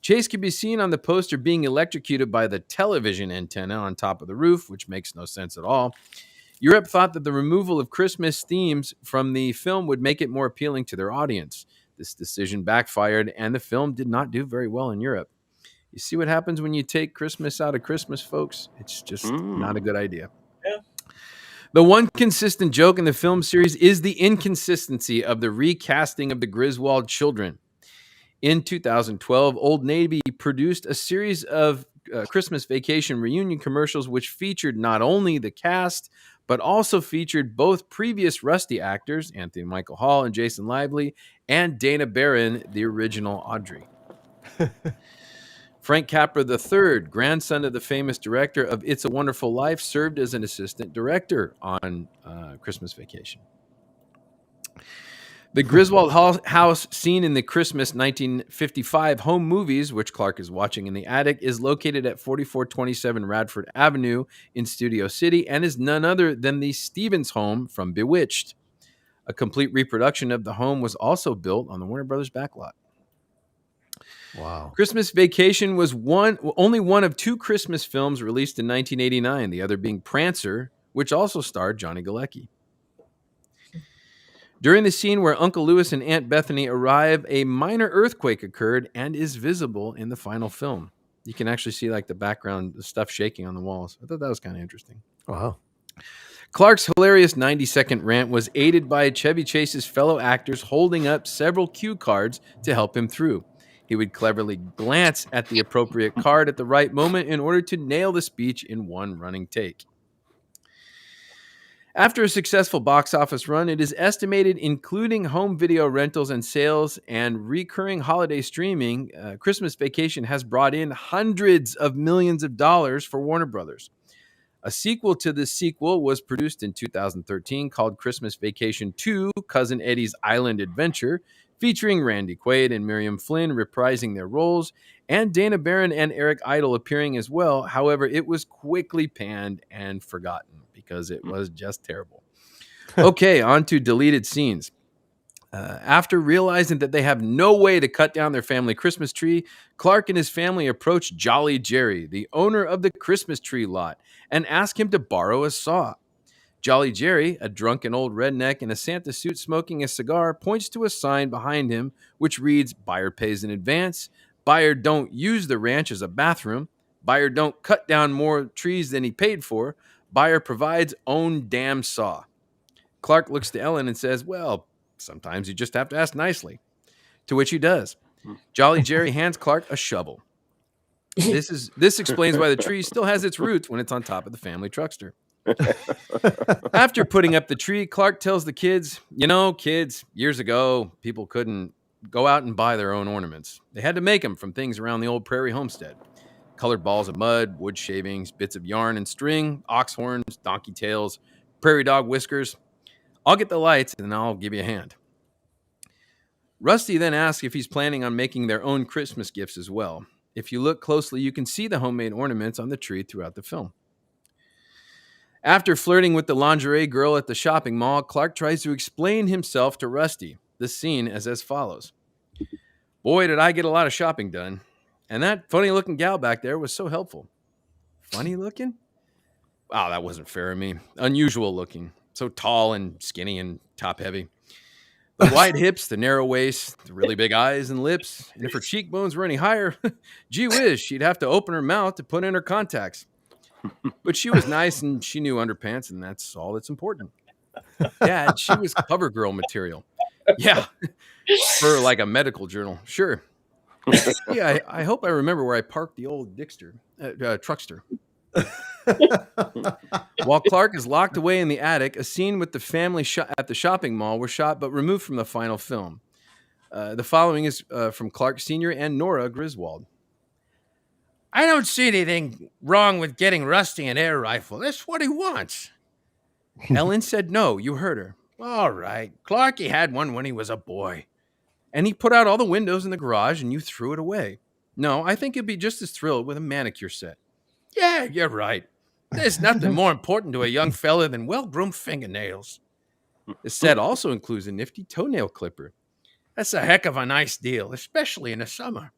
Chase can be seen on the poster being electrocuted by the television antenna on top of the roof, which makes no sense at all. Europe thought that the removal of Christmas themes from the film would make it more appealing to their audience. This decision backfired, and the film did not do very well in Europe. You see what happens when you take Christmas out of Christmas, folks? It's just not a good idea. Yeah. The one consistent joke in the film series is the inconsistency of the recasting of the Griswold children. In 2012, Old Navy produced a series of Christmas Vacation reunion commercials which featured not only the cast, but also featured both previous Rusty actors, Anthony Michael Hall and Jason Lively, and Dana Barron, the original Audrey. Frank Capra III, grandson of the famous director of It's a Wonderful Life, served as an assistant director on Christmas Vacation. The Griswold house seen in the Christmas 1955 home movies, which Clark is watching in the attic, is located at 4427 Radford Avenue in Studio City and is none other than the Stevens home from Bewitched. A complete reproduction of the home was also built on the Warner Brothers backlot. Wow. Christmas Vacation was only one of two Christmas films released in 1989, the other being Prancer, which also starred Johnny Galecki. During the scene where Uncle Lewis and Aunt Bethany arrive, a minor earthquake occurred and is visible in the final film. You can actually see like the background, the stuff shaking on the walls. I thought that was kind of interesting. Wow. Clark's hilarious 90-second rant was aided by Chevy Chase's fellow actors holding up several cue cards to help him through. He would cleverly glance at the appropriate card at the right moment in order to nail the speech in one running take. After a successful box office run, it is estimated, including home video rentals and sales and recurring holiday streaming, Christmas Vacation has brought in hundreds of millions of dollars for Warner Brothers. A sequel to this sequel was produced in 2013 called Christmas Vacation 2, Cousin Eddie's Island Adventure, featuring Randy Quaid and Miriam Flynn reprising their roles, and Dana Barron and Eric Idle appearing as well. However, it was quickly panned and forgotten because it was just terrible. Okay, on to deleted scenes. After realizing that they have no way to cut down their family Christmas tree, Clark and his family approach Jolly Jerry, the owner of the Christmas tree lot, and ask him to borrow a saw. Jolly Jerry, a drunken old redneck in a Santa suit smoking a cigar, points to a sign behind him which reads, "Buyer pays in advance, buyer don't use the ranch as a bathroom, buyer don't cut down more trees than he paid for, buyer provides own damn saw." Clark looks to Ellen and says, "Well, sometimes you just have to ask nicely." To which he does. Jolly Jerry hands Clark a shovel. This explains why the tree still has its roots when it's on top of the family truckster. After putting up the tree, Clark tells the kids, kids, years ago, people couldn't go out and buy their own ornaments. They had to make them from things around the old prairie homestead. Colored balls of mud, wood shavings, bits of yarn and string, ox horns, donkey tails, prairie dog whiskers. I'll get the lights and I'll give you a hand. Rusty then asks if he's planning on making their own Christmas gifts as well. If you look closely, you can see the homemade ornaments on the tree throughout the film. After flirting with the lingerie girl at the shopping mall, Clark tries to explain himself to Rusty. The scene is as follows. "Boy, did I get a lot of shopping done. And that funny-looking gal back there was so helpful." Funny looking? Wow, that wasn't fair of me. Unusual looking. So tall and skinny and top-heavy. The wide hips, the narrow waist, the really big eyes and lips. And if her cheekbones were any higher, gee whiz, she'd have to open her mouth to put in her contacts. But she was nice and she knew underpants, and that's all that's important. Dad, she was cover girl material. Yeah, for like a medical journal. Sure. Yeah, I hope I remember where I parked the old truckster. While Clark is locked away in the attic, a scene with the family at the shopping mall was shot but removed from the final film. The following is from Clark Sr. and Nora Griswold. "I don't see anything wrong with getting Rusty an air rifle. That's what he wants." Ellen said no. You heard her. "All right. Clarky had one when he was a boy. And he put out all the windows in the garage and you threw it away. No, I think he'll be just as thrilled with a manicure set. Yeah, you're right. There's nothing more important to a young fella than well-groomed fingernails. The set also includes a nifty toenail clipper. That's a heck of a nice deal, especially in the summer.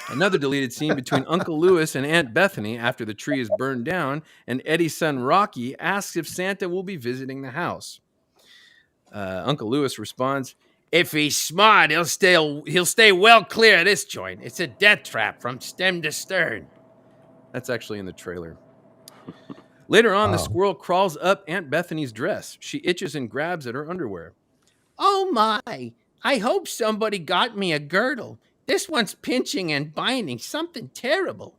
Another deleted scene between Uncle Lewis and Aunt Bethany after the tree is burned down, and Eddie's son Rocky asks if Santa will be visiting the house. Uncle Lewis responds, "If he's smart, he'll stay well clear of this joint. It's a death trap from stem to stern." That's actually in the trailer. Later on, the squirrel crawls up Aunt Bethany's dress. She itches and grabs at her underwear. "Oh my, I hope somebody got me a girdle. This one's pinching and binding, something terrible."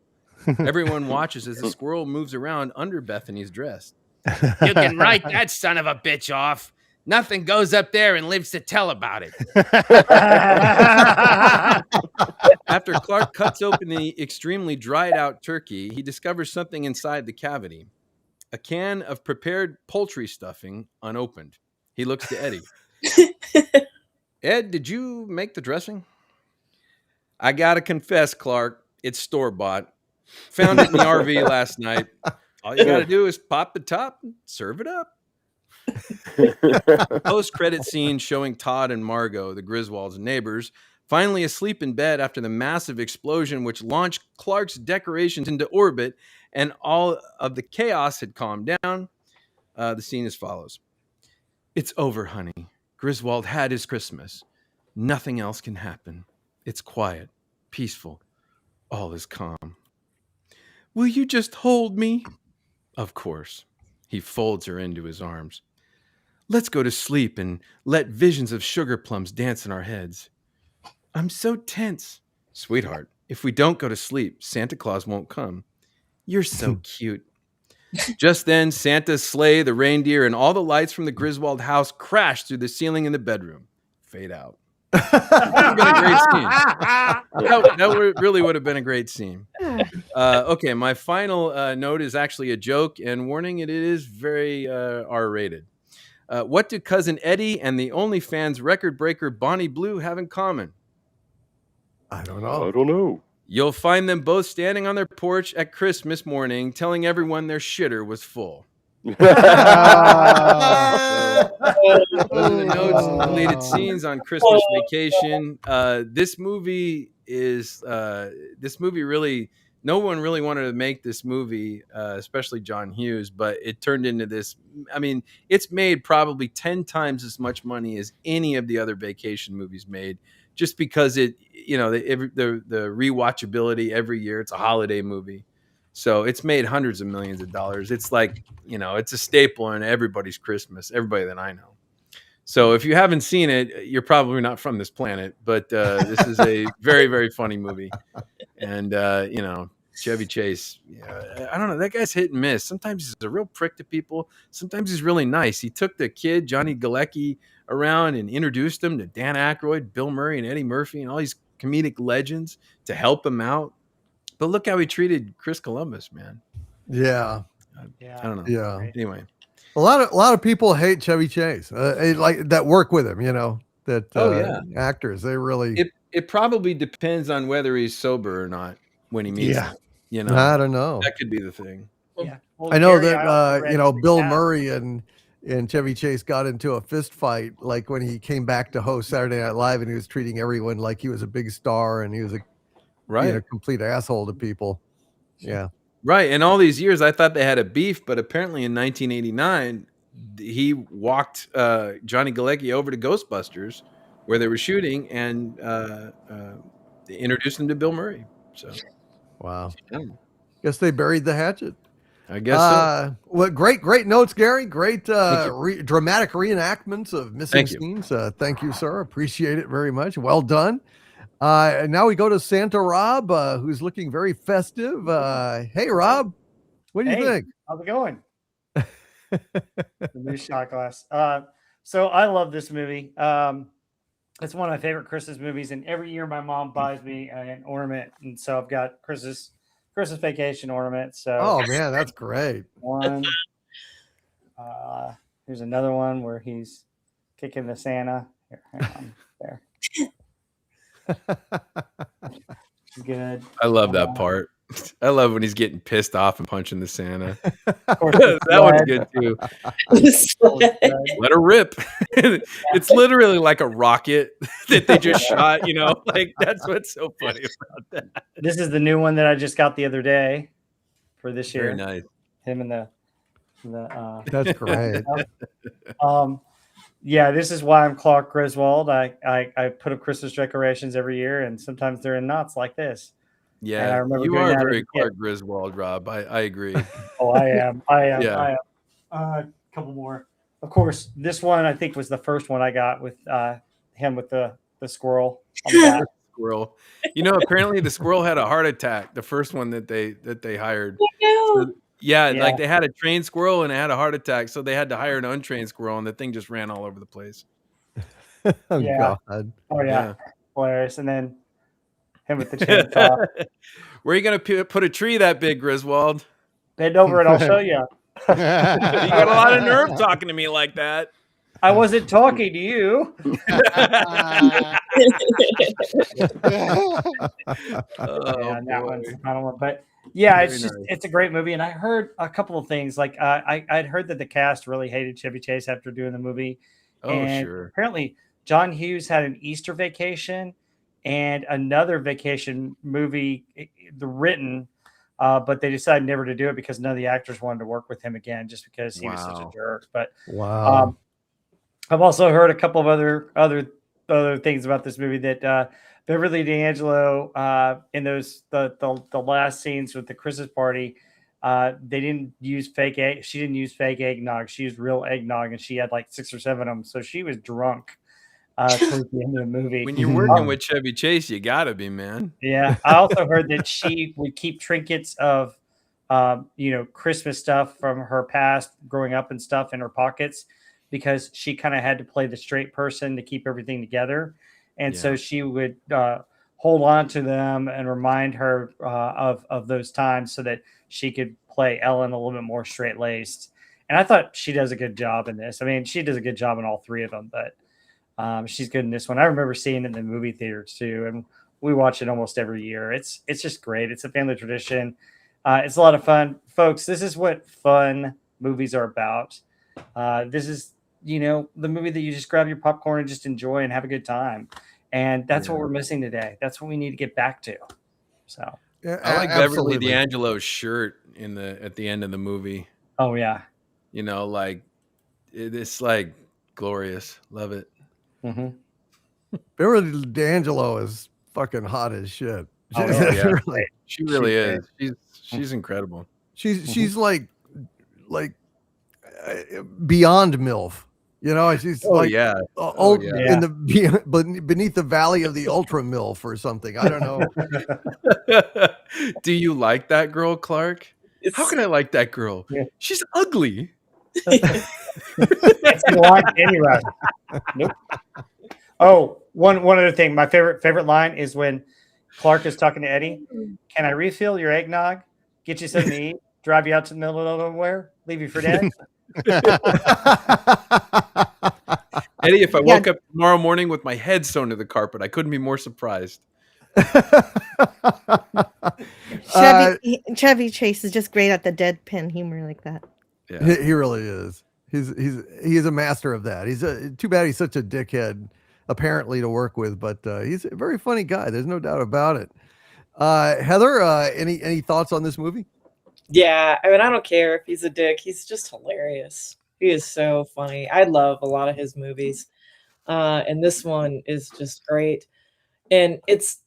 Everyone watches as the squirrel moves around under Bethany's dress. "You can write that son of a bitch off. Nothing goes up there and lives to tell about it." After Clark cuts open the extremely dried out turkey, he discovers something inside the cavity. A can of prepared poultry stuffing unopened. He looks to Eddie. "Ed, did you make the dressing?" "I gotta confess, Clark, it's store-bought. Found it in the RV last night. All you gotta do is pop the top and serve it up." Post-credit scene showing Todd and Margot, the Griswolds' neighbors, finally asleep in bed after the massive explosion which launched Clark's decorations into orbit, and all of the chaos had calmed down. The scene as follows. "It's over, honey. Griswold had his Christmas. Nothing else can happen. It's quiet, peaceful. All is calm. Will you just hold me?" "Of course." He folds her into his arms. "Let's go to sleep and let visions of sugar plums dance in our heads." "I'm so tense." "Sweetheart, if we don't go to sleep, Santa Claus won't come." "You're so cute." Just then, Santa's sleigh, the reindeer, and all the lights from the Griswold house crash through the ceiling in the bedroom. Fade out. That would have been a great scene. That really would have been a great scene. Okay, my final note is actually a joke, and warning, it is very R-rated. What do Cousin Eddie and the OnlyFans record breaker Bonnie Blue have in common? I don't know. I don't know. You'll find them both standing on their porch at Christmas morning telling everyone their shitter was full. Those are the notes and deleted scenes on Christmas Vacation. This movie really, no one really wanted to make this movie, especially John Hughes, but it turned into this. I mean, it's made probably 10 times as much money as any of the other vacation movies made, just because the rewatchability every year. It's a holiday movie. So it's made hundreds of millions of dollars. It's like, it's a staple in everybody's Christmas, everybody that I know. So if you haven't seen it, you're probably not from this planet, but this is a very, very funny movie. And, Chevy Chase, I don't know, that guy's hit and miss. Sometimes he's a real prick to people. Sometimes he's really nice. He took the kid, Johnny Galecki, around and introduced him to Dan Aykroyd, Bill Murray, and Eddie Murphy, and all these comedic legends to help him out. But look how he treated Chris Columbus, man. Yeah. I don't know. Yeah. Anyway, a lot of people hate Chevy Chase, like that work with him. Actors, they really. It probably depends on whether he's sober or not when he meets them. I don't know. That could be the thing. Yeah. Well, I know Gary, that Bill Murray and Chevy Chase got into a fist fight, like when he came back to host Saturday Night Live, and he was treating everyone like he was a big star, and he was a complete asshole to people. Yeah. Right. And all these years, I thought they had a beef, but apparently in 1989, he walked Johnny Galecki over to Ghostbusters, where they were shooting, and they introduced him to Bill Murray. So, wow. Guess they buried the hatchet. I guess so. Well, great notes, Gary. Great dramatic reenactments of missing scenes. Thank you, sir. Appreciate it very much. Well done. And now we go to Santa Rob, who's looking very festive. Hey, Rob, what do you think? How's it going? The new shot glass. So I love this movie. It's one of my favorite Christmas movies, and every year my mom buys me an ornament, and so I've got Christmas Vacation ornament. So oh man, that's great. One. Here's another one where he's kicking the Santa. Here, hang on, there. Good. I love that part. I love when he's getting pissed off and punching the Santa. Of course, That one's good too. Let her rip. It's literally like a rocket that they just shot, you know, like that's what's so funny about that. This is the new one that I just got the other day for this year. Very nice. Him and the That's great. Yeah, this is why I'm Clark Griswold. I put up Christmas decorations every year, and sometimes they're in knots like this. And I Yeah, remember you doing are that as very a kid. Clark Griswold, Rob. I agree. Oh, I am. Yeah. A couple more. Of course, this one I think was the first one I got with him with the squirrel on the back. Squirrel. You know, apparently the squirrel had a heart attack. The first one that they hired. So, yeah, Yeah. like they had a trained squirrel and it had a heart attack, so they had to hire an untrained squirrel, and the thing just ran all over the place. Oh Yeah. God. Oh yeah, hilarious. And then him with the chainsaw. Where are you gonna put a tree that big, Griswold? Bend over and I'll show you. You got a lot of nerve talking to me like that. I wasn't talking to you. Oh, That boy. one's the final one. But yeah, it's Very just nice. it's a great movie. And I heard a couple of things. Like I'd heard that the cast really hated Chevy Chase after doing the movie. Oh, And sure. apparently John Hughes had an Easter Vacation and another vacation movie written, but they decided never to do it because none of the actors wanted to work with him again, just because he was such a Wow. jerk. But Wow. I've also heard a couple of other things about this movie that Beverly D'Angelo in those the last scenes with the Christmas party, they didn't use fake egg. She didn't use fake eggnog. She used real eggnog, and she had like 6 or 7 of them. So she was drunk towards the end of the movie. When you're working with Chevy Chase, you gotta be, man. Yeah, I also heard that she would keep trinkets of, Christmas stuff from her past, growing up and stuff, in her pockets, because she kind of had to play the straight person to keep everything together, and so she would hold on to them and remind her of those times, so that she could play Ellen a little bit more straight laced. And I thought she does a good job in this. I mean, she does a good job in all 3 of them, but she's good in this one. I remember seeing it in the movie theaters too, and we watch it almost every year. It's just great. It's a family tradition. It's a lot of fun, folks. This is what fun movies are about. This is, the movie that you just grab your popcorn and just enjoy and have a good time. And that's what we're missing today. That's what we need to get back to. So I like Beverly D'Angelo's shirt at the end of the movie. Oh yeah. Like it's like glorious. Love it. Mm-hmm. Beverly D'Angelo is fucking hot as shit. Oh, yeah. She really is. She's incredible. She's like beyond MILF. She's in the beneath the valley of the ultra MILF or something. I don't know. Do you like that girl, Clark? How can I like that girl? Yeah. She's ugly. It's line anyway. Nope. Oh, one other thing. My favorite line is when Clark is talking to Eddie. Can I refill your eggnog? Get you something to eat? Drive you out to the middle of nowhere? Leave you for dead? Eddie, if I woke up tomorrow morning with my head sewn to the carpet, I couldn't be more surprised. Chevy Chase is just great at the deadpan humor like that. Yeah, he really is. He's a master of that. Too bad he's such a dickhead, apparently, to work with, but he's a very funny guy. There's no doubt about it. Heather, any thoughts on this movie? Yeah, I mean, I don't care if he's a dick. He's just hilarious. He is so funny. I love a lot of his movies, and this one is just great. And it's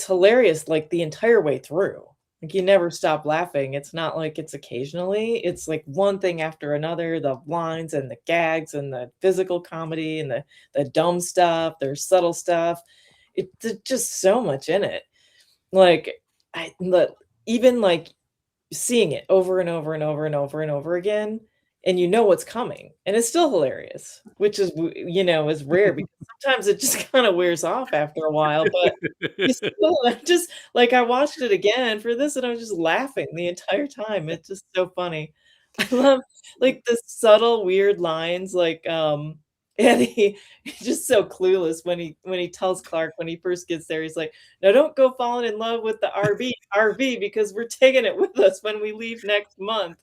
hilarious like the entire way through. Like you never stop laughing. It's not like it's occasionally. It's like one thing after another. The lines and the gags and the physical comedy and the dumb stuff. There's subtle stuff. There's just so much in it. Like even like seeing it over and over and over and over and over again, and you know what's coming, and it's still hilarious, which is is rare because sometimes it just kind of wears off after a while. But you still, just like I watched it again for this, and I was just laughing the entire time. It's just so funny. I love like the subtle weird lines, like And he's just so clueless when he tells Clark when he first gets there, he's like, "Now don't go falling in love with the RV because we're taking it with us when we leave next month."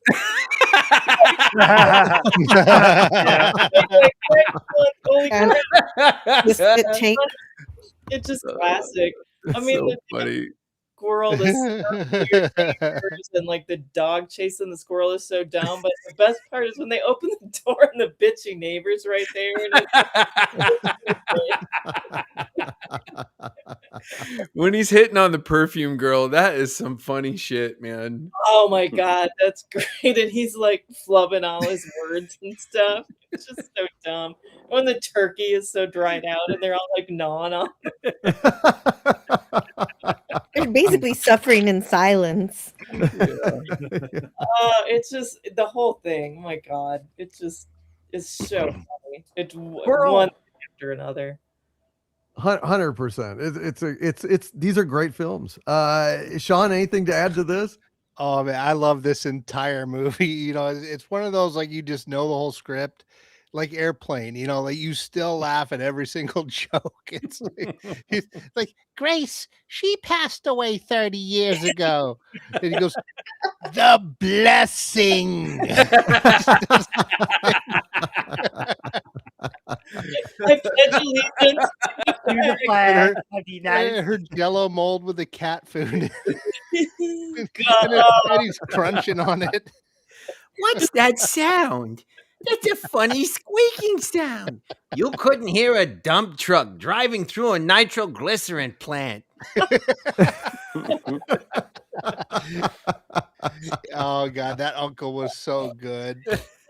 Yeah. Like, holy And crap, the spit take. it's just classic. I That's mean, so the funny. squirrel, the weird neighbors, and like the dog chasing the squirrel is so dumb. But the best part is when they open the door and the bitchy neighbors right there. And When he's hitting on the perfume girl, that is some funny shit, man. oh my god, that's great! And he's like flubbing all his words and stuff. It's just so dumb. When the turkey is so dried out and they're all like gnawing on. They're basically suffering in silence. It's just the whole thing. Oh my god, it just is so funny. It's Squirrel. one after another. 100%. It's these are great films. Sean, anything to add to this? Oh man, I love this entire movie. You know, it's one of those like you just know the whole script, like Airplane. You know, like you still laugh at every single joke. It's like Grace, she passed away 30 years ago, and he goes, "The blessing." I pledge allegiance To the flag of the United Her Jello mold with the cat food, and God. he's crunching on it. What's that sound? That's a funny squeaking sound. You couldn't hear a dump truck driving through a nitroglycerin plant. Oh god, that uncle was so good.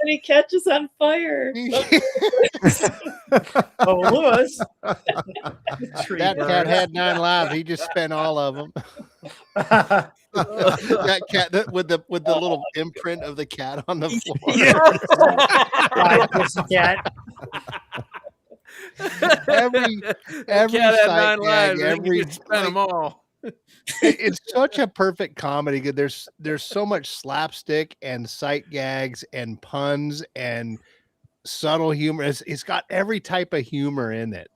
And he catches on fire. Oh, Lewis. That cat had 9 lives. He just spent all of them. That cat with the little imprint of the cat on the floor. Right, pussycat. Every Cat had sight 9 gag, lives. every You spent them all. it's such a perfect comedy. There's so much slapstick and sight gags and puns and subtle humor. It's got every type of humor in it.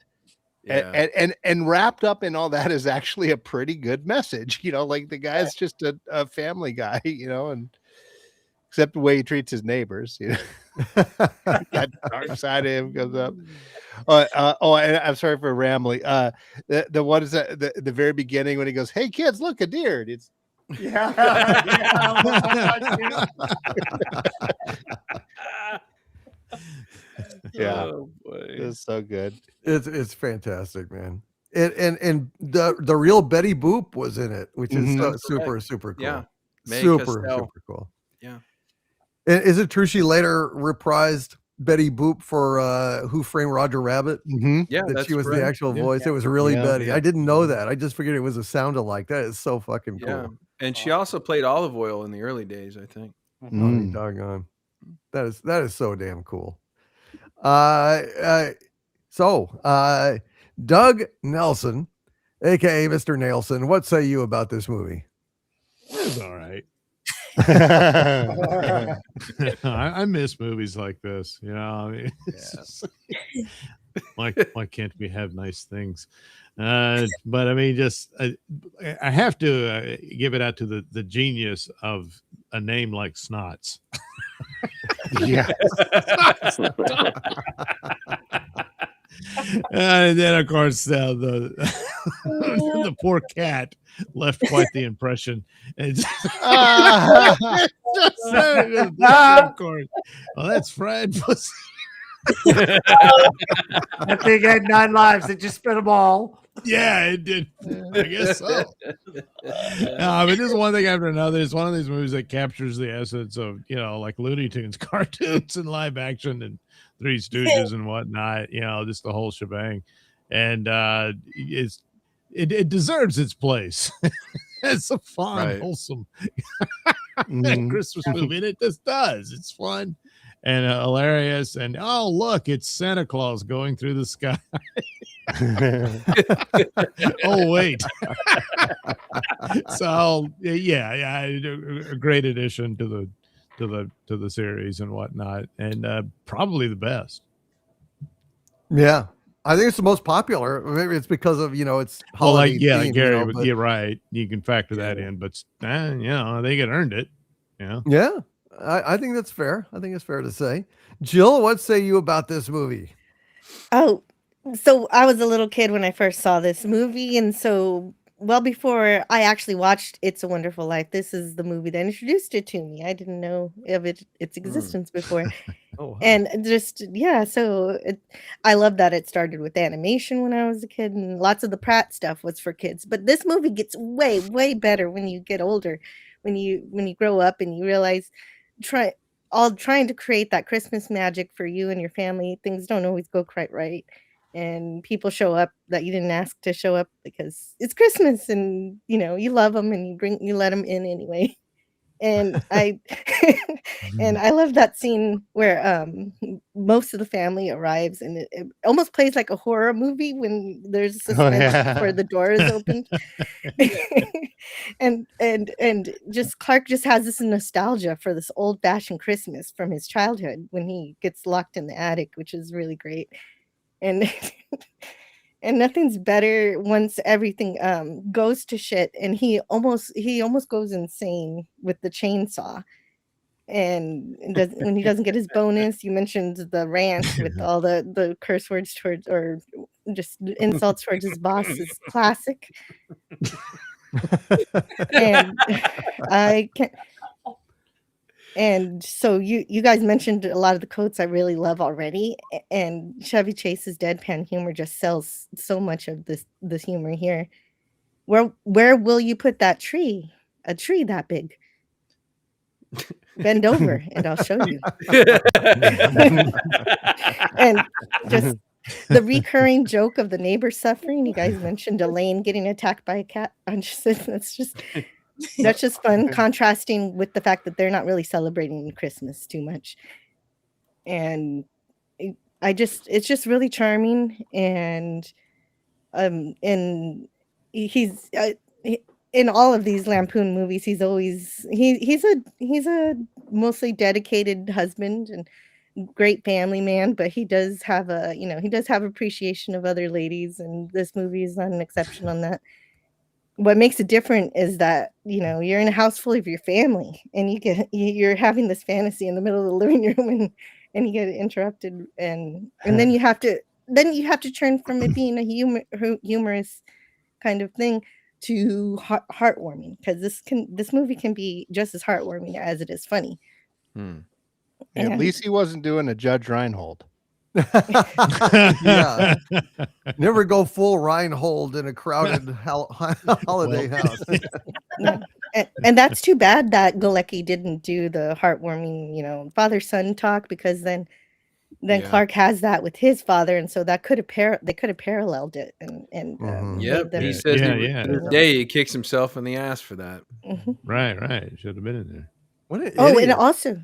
Yeah. And wrapped up in all that is actually a pretty good message. You know, like the guy's just a family guy, you know, and except the way he treats his neighbors, you know. That dark side of him comes up. And I'm sorry for rambling. The what is that? The very beginning when he goes, "Hey kids, look, a deer." It's Yeah. yeah, Oh boy. it's so good. It's fantastic, man. And the real Betty Boop was in it, which is Mhm. super cool. Yeah. May Super Castell. cool. Yeah. And is it true she later reprised Betty Boop for Who Framed Roger Rabbit? Yeah, That that's she was the correct. actual Yeah. voice. It was really Yeah. Betty. I didn't know that. I just figured it was a sound alike. That is so fucking cool. Yeah. And she also played Olive Oil in the early days, I think. Oh, you doggone. That is so damn cool. So Doug Nelson, aka Mr. Nelson, what say you about this movie? It's all right. I miss movies like this. You know, I mean, it's just like, why can't we have nice things? But I mean, just I have to give it out to the genius of a name like Snots. Yeah. And then, of course, the the poor cat left quite the impression. It's of course. Well, that's Fred. That thing had 9 lives. It just spent them all. Yeah, it did. I guess so. But this is one thing after another. It's one of these movies that captures the essence of, you know, like Looney Tunes cartoons and live action and Three Stooges and whatnot, you know, just the whole shebang. And it deserves its place. It's a fun, wholesome Christmas movie, and it just does. It's fun and hilarious. And oh, look, it's Santa Claus going through the sky. Oh, wait. So yeah, a great addition to the series and whatnot, and probably the best. Yeah. I think it's the most popular. Maybe it's because of, it's Well, holiday like themed, Gary, but you're right. You can factor that in, but I think it earned it. yeah, I think that's fair. I think it's fair to say. Jill, what say you about this movie? Oh, so I was a little kid when I first saw this movie, and so well before I actually watched It's a Wonderful Life, this is the movie that introduced it to me. I didn't know of its existence before. Oh, wow. And just so I love that it started with animation when I was a kid, and lots of the Pratt stuff was for kids. But this movie gets way better when you get older, when you grow up and you realize trying to create that Christmas magic for you and your family. Things don't always go quite right, and people show up that you didn't ask to show up because it's Christmas, and you love them and you let them in anyway. And I and I love that scene where most of the family arrives, and it almost plays like a horror movie when there's suspense before the door is opened. and just Clark just has this nostalgia for this old-fashioned Christmas from his childhood when he gets locked in the attic, which is really great. And and nothing's better once everything goes to shit, and he almost goes insane with the chainsaw, and when he doesn't get his bonus. You mentioned the rant with all the curse words towards, or just insults towards his boss, is classic. And I can't. And so you guys mentioned a lot of the quotes I really love already, and Chevy Chase's deadpan humor just sells so much of this humor here. Where will you put that tree? A tree that big? Bend over and I'll show you. And just the recurring joke of the neighbor suffering. You guys mentioned Elaine getting attacked by a cat. That's just fun, contrasting with the fact that they're not really celebrating Christmas too much. And it's just really charming. And he's in all of these Lampoon movies, he's a mostly dedicated husband and great family man, but he does have appreciation of other ladies, and this movie is not an exception on that. What makes it different is that you're in a house full of your family, and you're having this fantasy in the middle of the living room, and you get interrupted, and then you have to turn from it being a humorous kind of thing to heartwarming, because this movie can be just as heartwarming as it is funny. At least he wasn't doing a Judge Reinhold. Yeah. Never go full Reinhold in a crowded holiday house. And that's too bad that Galecki didn't do the heartwarming, father-son talk, because then Clark has that with his father, and so that could have they could have paralleled it. He says the day he kicks himself in the ass for that. Right. Should have been in there. What an and idiot. also,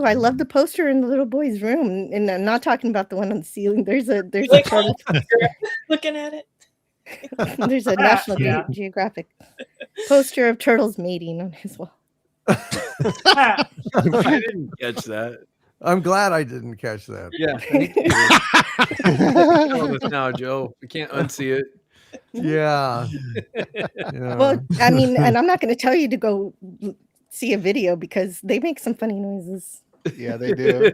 I love the poster in the little boy's room, and I'm not talking about the one on the ceiling. There's a turtle. Looking at it. There's a National Geographic poster of turtles mating on his wall. I didn't catch that. I'm glad I didn't catch that. Yeah. Now, Joe, we can't unsee it. Yeah. Well, I mean, and I'm not going to tell you to go see a video because they make some funny noises. Yeah, they do.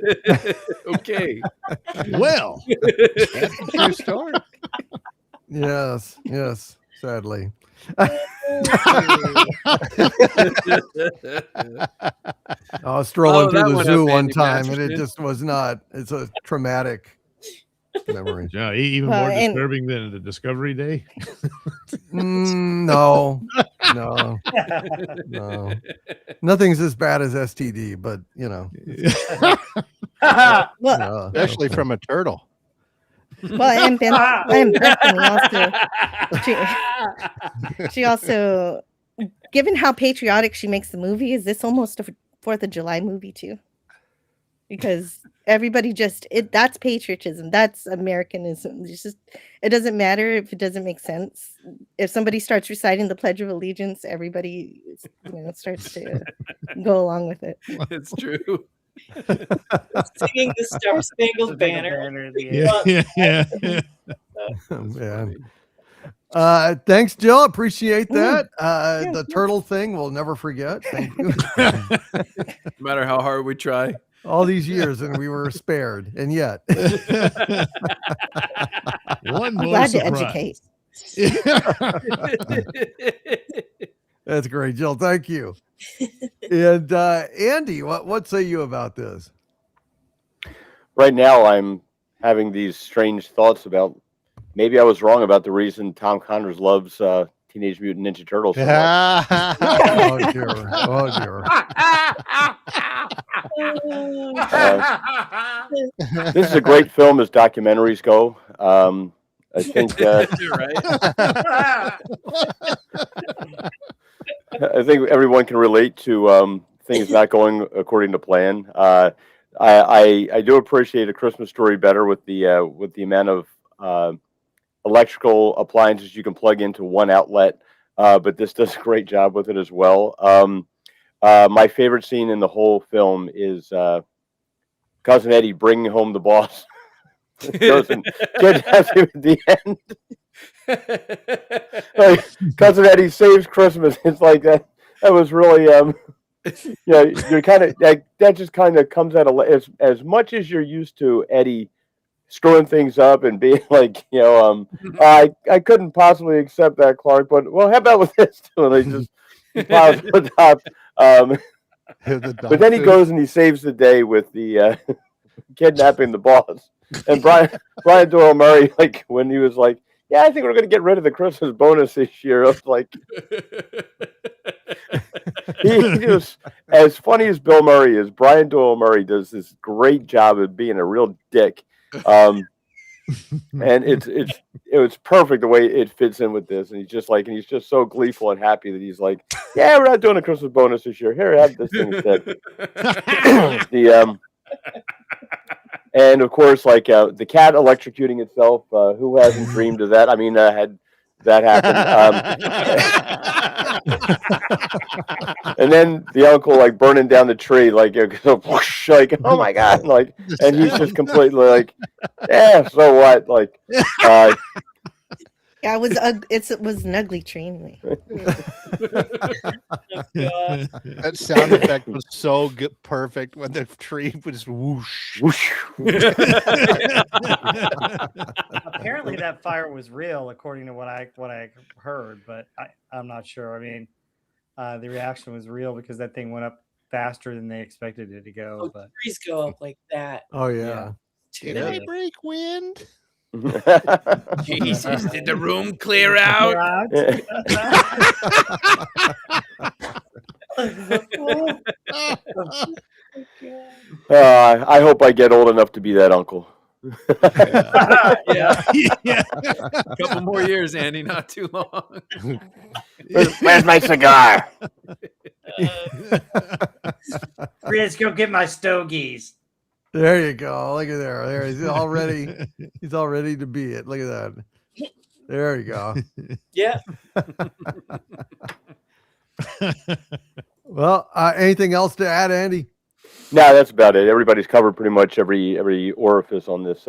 Okay. Well, that's a true story. Yes, sadly. I was strolling through the zoo one time, and it just was not. It's a traumatic memory. Yeah, even more disturbing than the Discovery Day. No. Nothing's as bad as STD, but well, especially from a turtle. Well, and Bethany also, she also, given how patriotic she makes the movie, is this almost a 4th of July movie too? Because everybody that's patriotism, that's Americanism. It doesn't matter if it doesn't make sense. If somebody starts reciting the Pledge of Allegiance, everybody starts to go along with it. It's true. Singing the Star Spangled Banner. Yeah. Man. Thanks, Jill. Appreciate that. The turtle thing we'll never forget. Thank you. No matter how hard we try. All these years and we were spared, and yet. One I'm more glad to surprise. educate. That's great, Jill. Thank you. And Andy, what say you about this? Right now, I'm having these strange thoughts about maybe I was wrong about the reason Tom Connors loves Teenage Mutant Ninja Turtles so much. Oh dear. Oh dear. This is a great film as documentaries go. I think You're right. I think everyone can relate to things not going according to plan. I do appreciate A Christmas Story better with the amount of electrical appliances you can plug into one outlet, but this does a great job with it as well. My favorite scene in the whole film is Cousin Eddie bringing home the boss. Goes and kidnaps him at the end. Like, Cousin Eddie saves Christmas. It's like that. That was really you're kind of like that. Just kind of comes out of as much as you're used to Eddie screwing things up and being like, I couldn't possibly accept that, Clark, but well, how about with this too? And they just piles on top. But then he goes and he saves the day with the kidnapping the boss. And Brian Doyle Murray, like when he was like, "Yeah, I think we're going to get rid of the Christmas bonus this year." I was like, he just, as funny as Bill Murray is, Brian Doyle Murray does this great job of being a real dick. And it was perfect the way it fits in with this. And he's just so gleeful and happy that he's like, "Yeah, we're not doing a Christmas bonus this year. Here, have this thing instead." And of course, like the cat electrocuting itself. Who hasn't dreamed of that? I mean, had that happen? And then the uncle like burning down the tree, like whoosh, like oh my god, like, and he's just completely like, yeah, so what? Like, Yeah, it was an ugly tree anyway. That sound effect was so good, perfect when the tree was whoosh. whoosh. Apparently, that fire was real, according to what I heard, but I'm not sure. I mean, the reaction was real because that thing went up faster than they expected it to go. But Trees go up like that. Oh yeah. Did I break wind? Jesus, did the room clear out? I hope I get old enough to be that uncle. Yeah. A couple more years, Andy, not too long. Where's my cigar? Chris, go get my stogies. There you go. Look at there. There he's all ready to be it. Look at that. There you go. Yeah. Well, anything else to add, Andy? No, that's about it. Everybody's covered pretty much every orifice on this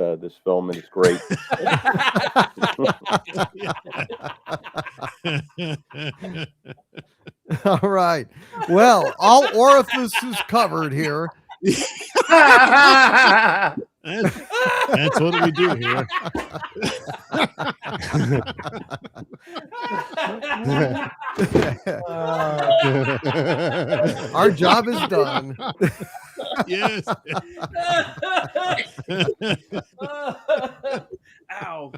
film, and it's great. All right. Well, all orifices covered here. That's what we do here. Our job is done. Yes. Ow.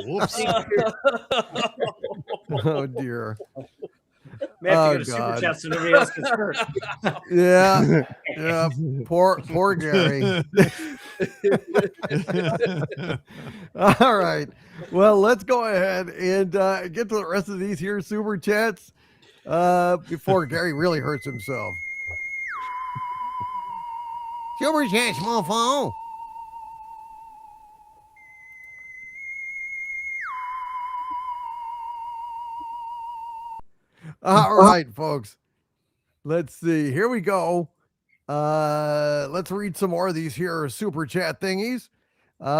Whoops. Oh dear. We have to go to God. Super Chat so nobody else gets hurt. Yeah. Yeah. Poor Gary. All right. Well, let's go ahead and get to the rest of these here super chats before Gary really hurts himself. Super chats, mofo. All right, folks. Let's see. Here we go. Let's read some more of these here super chat thingies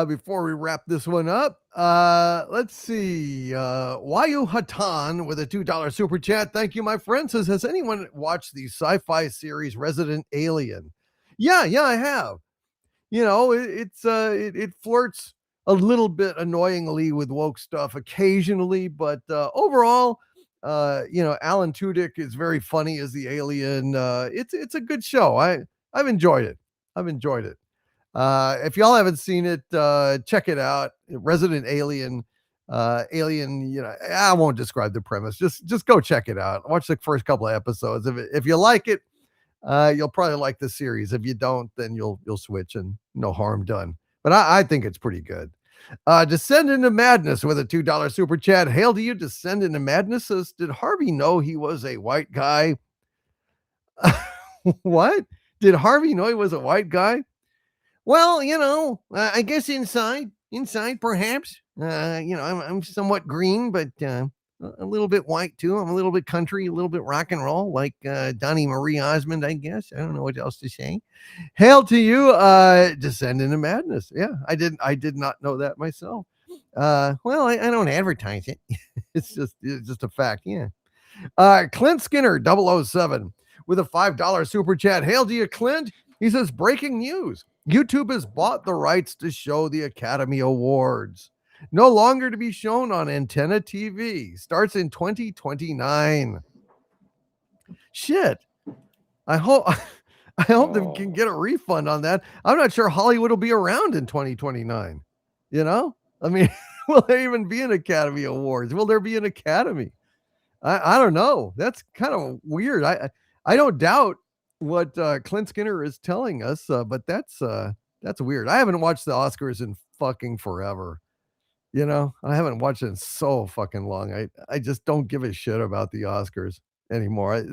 before we wrap this one up. Let's see. Wayu Hatan with a $2 super chat. Thank you, my friend. Says, has anyone watched the sci-fi series Resident Alien? Yeah, I have. You know, it flirts a little bit annoyingly with woke stuff occasionally, but overall, Alan Tudyk is very funny as the alien. It's a good show. I've enjoyed it. If y'all haven't seen it, check it out. Resident Alien. Alien, I won't describe the premise. Just go check it out. Watch the first couple of episodes. If you like it, you'll probably like the series. If you don't, then you'll switch and no harm done. But I think it's pretty good. Descend into Madness with a $2 super chat. Hail to you, Descend into Madness says, did Harvey know he was a white guy? What? Did Harvey know he was a white guy? Well, I guess inside perhaps. I'm somewhat green, but a little bit white too. I'm a little bit country, a little bit rock and roll, like Donnie Marie Osmond, I guess. I don't know what else to say. Hail to you, Descend into Madness. Yeah, I did not know that myself. Well, I don't advertise it. It's just a fact. Yeah. Clint Skinner 007 with a $5 super chat. Hail to you, Clint. He says, breaking news. YouTube has bought the rights to show the Academy Awards. No longer to be shown on Antenna TV. Starts in 2029. Shit. I hope they can get a refund on that. I'm not sure Hollywood will be around in 2029. I mean, will there even be an Academy Awards? Will there be an Academy? I don't know. That's kind of weird. I don't doubt what Clint Skinner is telling us, but that's weird. I haven't watched the Oscars in fucking forever. I haven't watched it in so fucking long. I just don't give a shit about the Oscars anymore.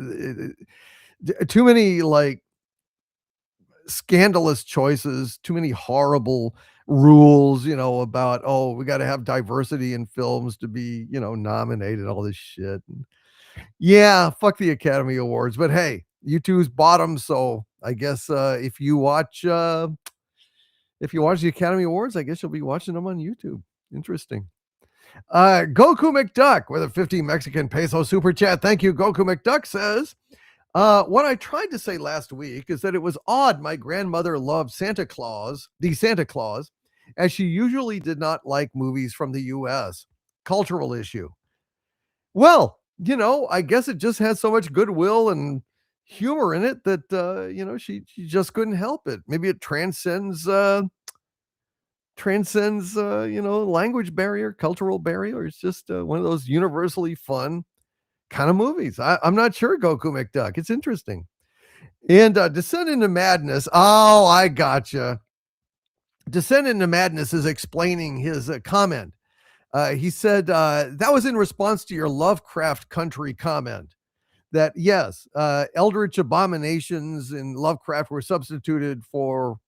Too many like scandalous choices, too many horrible rules, about, we got to have diversity in films to be, nominated, all this shit. Yeah, fuck the Academy Awards, but hey, YouTube's bottom, so I guess if you watch the Academy Awards, I guess you'll be watching them on YouTube. Interesting. Goku McDuck with a 50 Mexican peso super chat. Thank you. Goku McDuck says, what I tried to say last week is that it was odd my grandmother loved Santa Claus, as she usually did not like movies from the US. Cultural issue. Well, I guess it just has so much goodwill and humor in it that she just couldn't help it. Maybe it transcends language barrier, cultural barrier. It's just one of those universally fun kind of movies. I'm not sure, Goku McDuck. It's interesting. And Descend into Madness. Oh, I gotcha. Descend into Madness is explaining his comment. He said that was in response to your Lovecraft Country comment. That yes, eldritch abominations in Lovecraft were substituted for,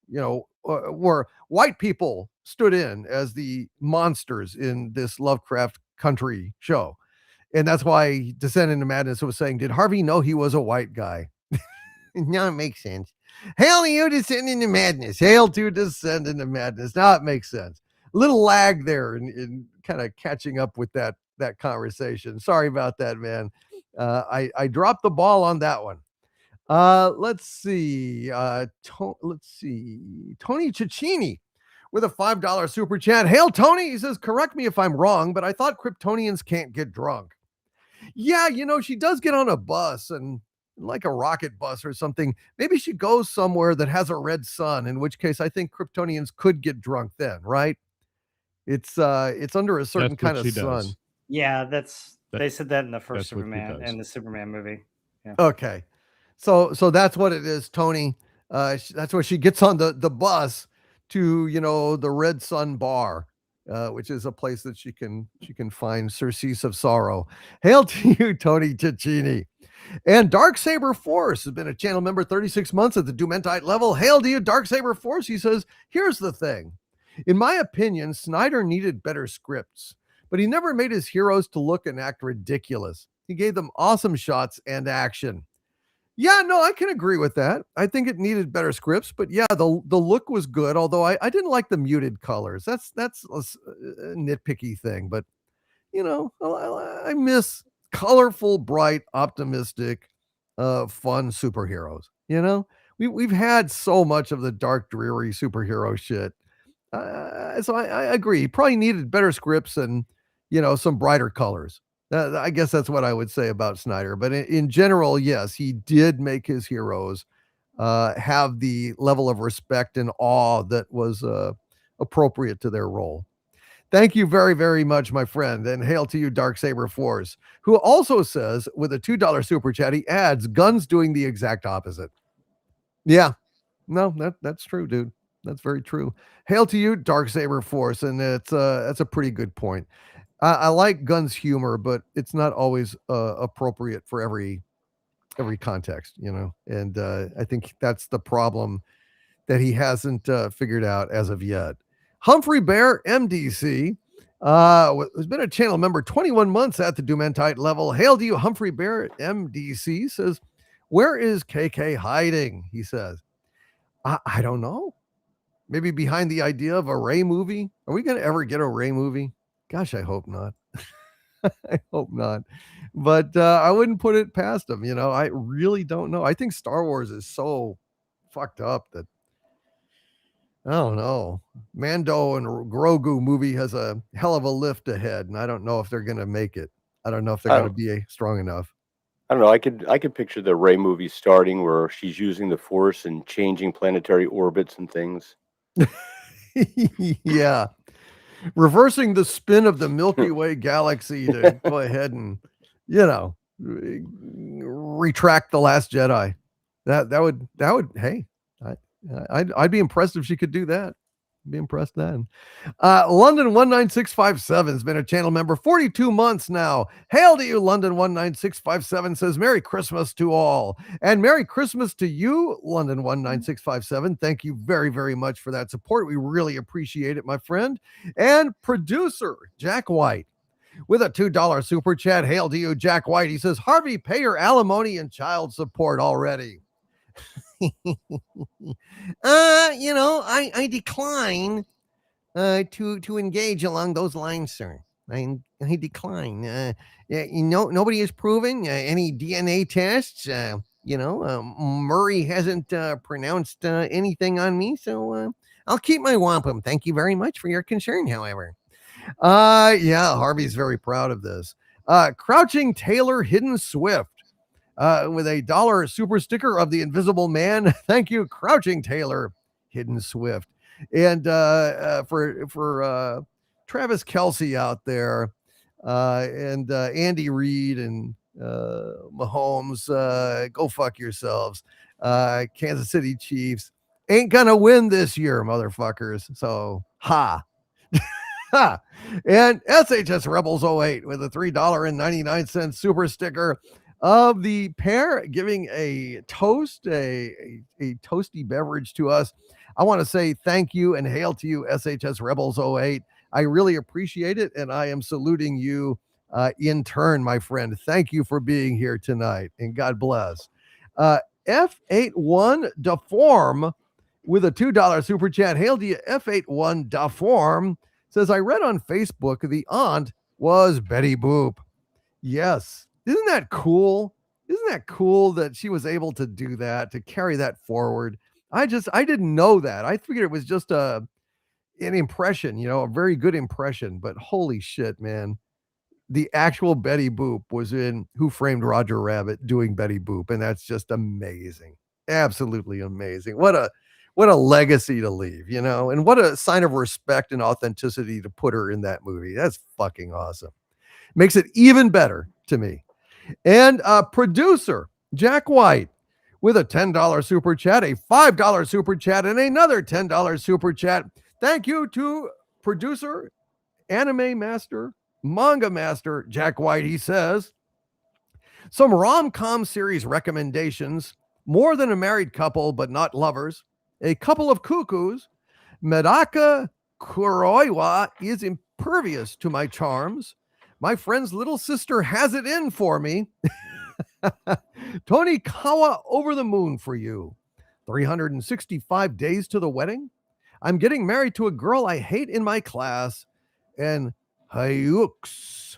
where white people stood in as the monsters in this Lovecraft Country show. And that's why Descend into Madness was saying, did Harvey know he was a white guy? Now it makes sense. Hail to you, Descend into Madness. Hail to Descend into Madness. Now it makes sense. A little lag there in kind of catching up with that conversation. Sorry about that, man. I dropped the ball on that one. Let's see. Tony Cicchini with a $5 super chat. Hail, Tony. He says, correct me if I'm wrong, but I thought Kryptonians can't get drunk. Yeah, she does get on a bus, and like a rocket bus or something. Maybe she goes somewhere that has a red sun, in which case I think Kryptonians could get drunk then, right? It's under a certain kind of sun. Does. Yeah, they said that in the first Superman and the Superman movie. Yeah. Okay. So that's what it is, Tony. That's where she gets on the bus to, the Red Sun Bar, which is a place that she can find surcease of sorrow. Hail to you, Tony Cicchini. And Darksaber Force has been a channel member 36 months at the Doomentite level. Hail to you, Darksaber Force. He says, here's the thing. In my opinion, Snyder needed better scripts, but he never made his heroes to look and act ridiculous. He gave them awesome shots and action. Yeah, no, I can agree with that. I think it needed better scripts, but yeah, the look was good. Although I didn't like the muted colors. That's a nitpicky thing, but I miss colorful, bright, optimistic, fun superheroes. We've had so much of the dark, dreary superhero shit. So I agree. He probably needed better scripts and some brighter colors. I guess that's what I would say about Snyder. But in general, yes, he did make his heroes have the level of respect and awe that was appropriate to their role. Thank you very, very much, my friend, and hail to you, Darksaber Force, who also says, with a $2 super chat, he adds, guns doing the exact opposite. Yeah, no, that's true, dude. That's very true. Hail to you, Darksaber Force, and that's a pretty good point. I like Guns' humor, but it's not always appropriate for every context, and I think that's the problem that he hasn't figured out as of yet. Humphrey Bear MDC has been a channel member 21 months at the Dumentite level. Hail to you, Humphrey Bear MDC says, where is KK hiding? He says, I don't know. Maybe behind the idea of a Ray movie. Are we going to ever get a Ray movie? Gosh, I hope not. I hope not. But I wouldn't put it past him. I really don't know. I think Star Wars is so fucked up that I don't know. Mando and Grogu movie has a hell of a lift ahead, and I don't know if they're going to make it. I don't know if they're going to be strong enough. I don't know. I could picture the Rey movie starting where she's using the Force and changing planetary orbits and things. Yeah. Reversing the spin of the Milky Way galaxy to go ahead and, retract The Last Jedi. That would, hey, I'd be impressed if she could do that. Be impressed then. London 19657 has been a channel member 42 months now. Hail to you, London 19657 says Merry Christmas to all. And Merry Christmas to you, London 19657. Thank you very, very much for that support. We really appreciate it, my friend. And producer Jack White with a $2 super chat. Hail to you, Jack White. He says, Harvey, pay your alimony and child support already. I decline to engage along those lines, sir. I decline. Nobody has proven any DNA tests. Murray hasn't pronounced anything on me, so I'll keep my wampum. Thank you very much for your concern, however. Yeah, Harvey's very proud of this. Crouching Taylor Hidden Swift. With a $1 super sticker of the Invisible Man. Thank you, Crouching Taylor, Hidden Swift. And for Travis Kelce out there, and Andy Reid and Mahomes, go fuck yourselves. Kansas City Chiefs ain't gonna win this year, motherfuckers. So, ha. And SHS Rebels 08 with a $3.99 super sticker of the pair giving a toast, a toasty beverage to us. I want to say thank you and hail to you, SHS Rebels 08. I really appreciate it, and I am saluting you in turn, my friend. Thank you for being here tonight, and God bless. F81 Deform with a $2 super chat. Hail to you, F81 Deform. Says, I read on Facebook the aunt was Betty Boop. Yes. Isn't that cool? Isn't that cool that she was able to do that, to carry that forward? I didn't know that. I figured it was just an impression, a very good impression, but holy shit, man. The actual Betty Boop was in Who Framed Roger Rabbit doing Betty Boop, and that's just amazing. Absolutely amazing. What a legacy to leave, and what a sign of respect and authenticity to put her in that movie. That's fucking awesome. Makes it even better to me. And producer Jack White with a $10 super chat, a $5 super chat, and another $10 super chat. Thank you to producer, anime master, manga master Jack White. He says, some rom-com series recommendations: More Than a Married Couple But Not Lovers, A Couple of Cuckoos, Medaka Kuroiwa is impervious to my charms, My Friend's Little Sister Has It In For Me, Tony Kawa, over the moon for you. 365 days to the wedding. I'm getting married to a girl I hate in my class. And Hayuks.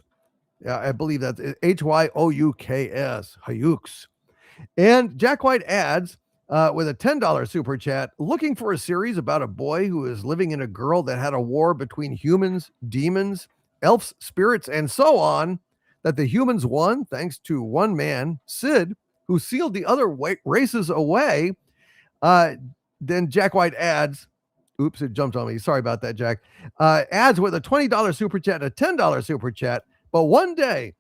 Yeah, I believe that's Hyouks. Hayuks. And Jack White adds with a $10 super chat, looking for a series about a boy who is living in a girl that had a war between humans, demons, elves, spirits, and so on, that the humans won thanks to one man, Sid, who sealed the other races away. Then Jack White adds, oops, it jumped on me. Sorry about that, Jack. Adds with a $20 super chat, a $10 super chat. But one day,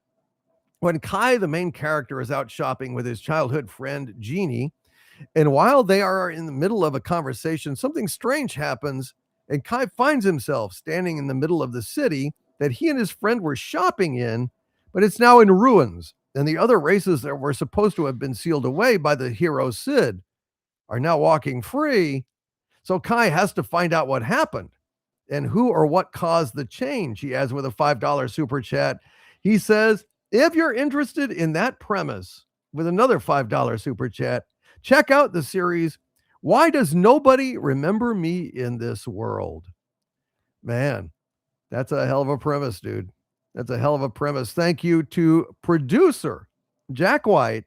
when Kai, the main character, is out shopping with his childhood friend, Jeannie, and while they are in the middle of a conversation, something strange happens, and Kai finds himself standing in the middle of the city that he and his friend were shopping in, but it's now in ruins. And the other races that were supposed to have been sealed away by the hero Sid are now walking free. So Kai has to find out what happened and who or what caused the change. He adds with a $5 super chat. He says, if you're interested in that premise, with another $5 super chat, check out the series, Why Does Nobody Remember Me in This World? Man, that's a hell of a premise, dude. That's a hell of a premise. Thank you to producer Jack White.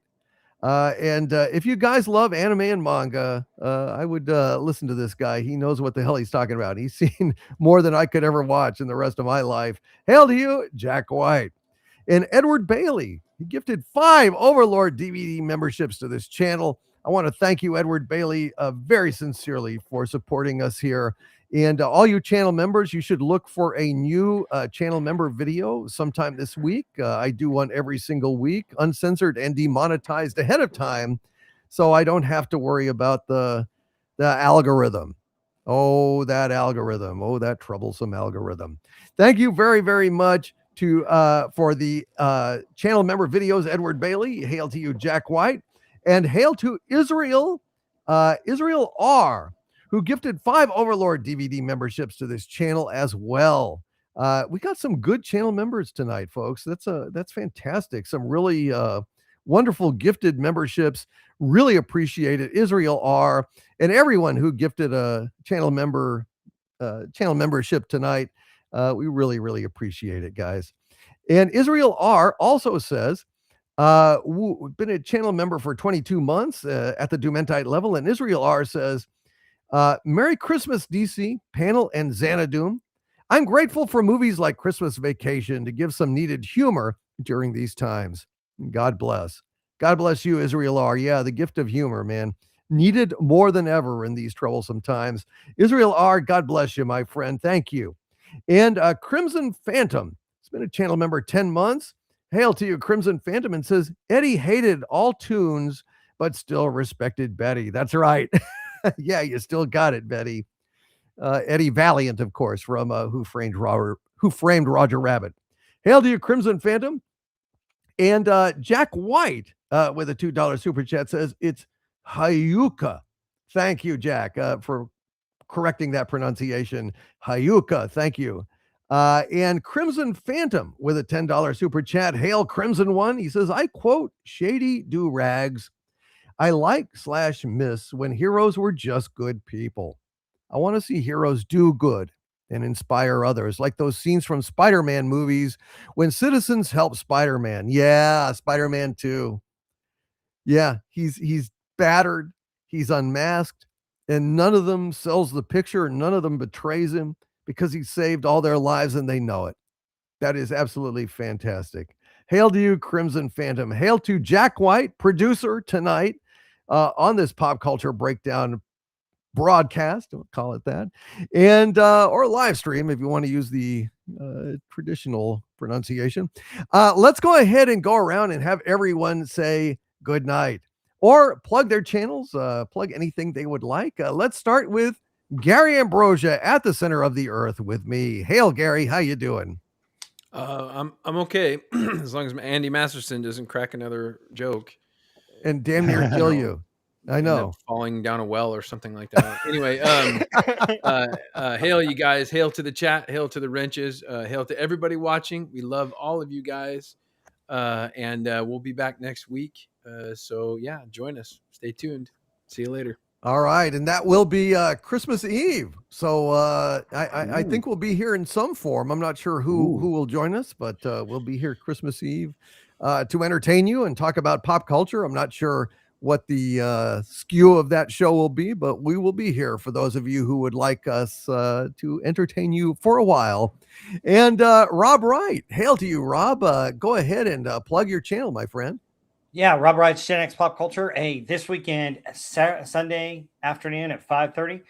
And if you guys love anime and manga, I would listen to this guy. He knows what the hell he's talking about. He's seen more than I could ever watch in the rest of my life. Hail to you, Jack White. And Edward Bailey, he gifted 5 Overlord DVD memberships to this channel. I want to thank you, Edward Bailey, very sincerely for supporting us here. And all you channel members, you should look for a new channel member video sometime this week. I do one every single week, uncensored and demonetized ahead of time, so I don't have to worry about the algorithm. Oh, that algorithm. Oh, that troublesome algorithm. Thank you very, very much for the channel member videos, Edward Bailey. Hail to you, Jack White. And hail to Israel R, who gifted 5 Overlord DVD memberships to this channel as well. We got some good channel members tonight, folks. That's fantastic. Some really wonderful gifted memberships. Really appreciate it. Israel R and everyone who gifted a channel membership tonight. We really, really appreciate it, guys. And Israel R also says, been a channel member for 22 months at the Doomentite level. And Israel R says, Merry Christmas, DC, panel, and Xanadu. I'm grateful for movies like Christmas Vacation to give some needed humor during these times. God bless. God bless you, Israel R. Yeah, the gift of humor, man. Needed more than ever in these troublesome times. Israel R., God bless you, my friend. Thank you. And Crimson Phantom, it's been a channel member 10 months. Hail to you, Crimson Phantom, and says, Eddie hated all tunes, but still respected Betty. That's right. Yeah, you still got it, Betty. Eddie Valiant, of course, from Who Framed Roger Rabbit. Hail to you, Crimson Phantom. And Jack White with a $2 super chat says it's Hayuka. Thank you, Jack, for correcting that pronunciation. Hayuka, thank you. And Crimson Phantom with a $10 super chat. Hail Crimson One. He says, I quote, shady do-rags. I like/miss when heroes were just good people. I want to see heroes do good and inspire others, like those scenes from Spider-Man movies when citizens help Spider-Man. Yeah, Spider-Man 2. Yeah, he's battered, he's unmasked, and none of them sells the picture, none of them betrays him because he saved all their lives and they know it. That is absolutely fantastic. Hail to you, Crimson Phantom. Hail to Jack White, producer tonight on this Pop Culture Breakdown broadcast, we'll call it that, and or live stream if you want to use the traditional pronunciation. Let's go ahead and go around and have everyone say good night or plug their channels, plug anything they would like. Let's start with Gary Ambrosia at the center of the earth with me. Hail, Gary. How you doing? I'm okay as long as Andy Masterson doesn't crack another joke and damn near kill you. I know, falling down a well or something like that. Anyway, hail you guys, hail to the chat, hail to the wrenches, hail to everybody watching. We love all of you guys, and we'll be back next week. So yeah, join us. Stay tuned. See you later. All right, and that will be Christmas Eve. So I think we'll be here in some form. I'm not sure who will join us, but we'll be here Christmas Eve to entertain you and talk about pop culture. I'm not sure what the skew of that show will be, but we will be here for those of you who would like us to entertain you for a while. And Rob Wright, hail to you, Rob. Go ahead and plug your channel, my friend. Yeah, Rob Wright's Gen X Pop Culture. Hey, this weekend, Sunday afternoon at 5:30,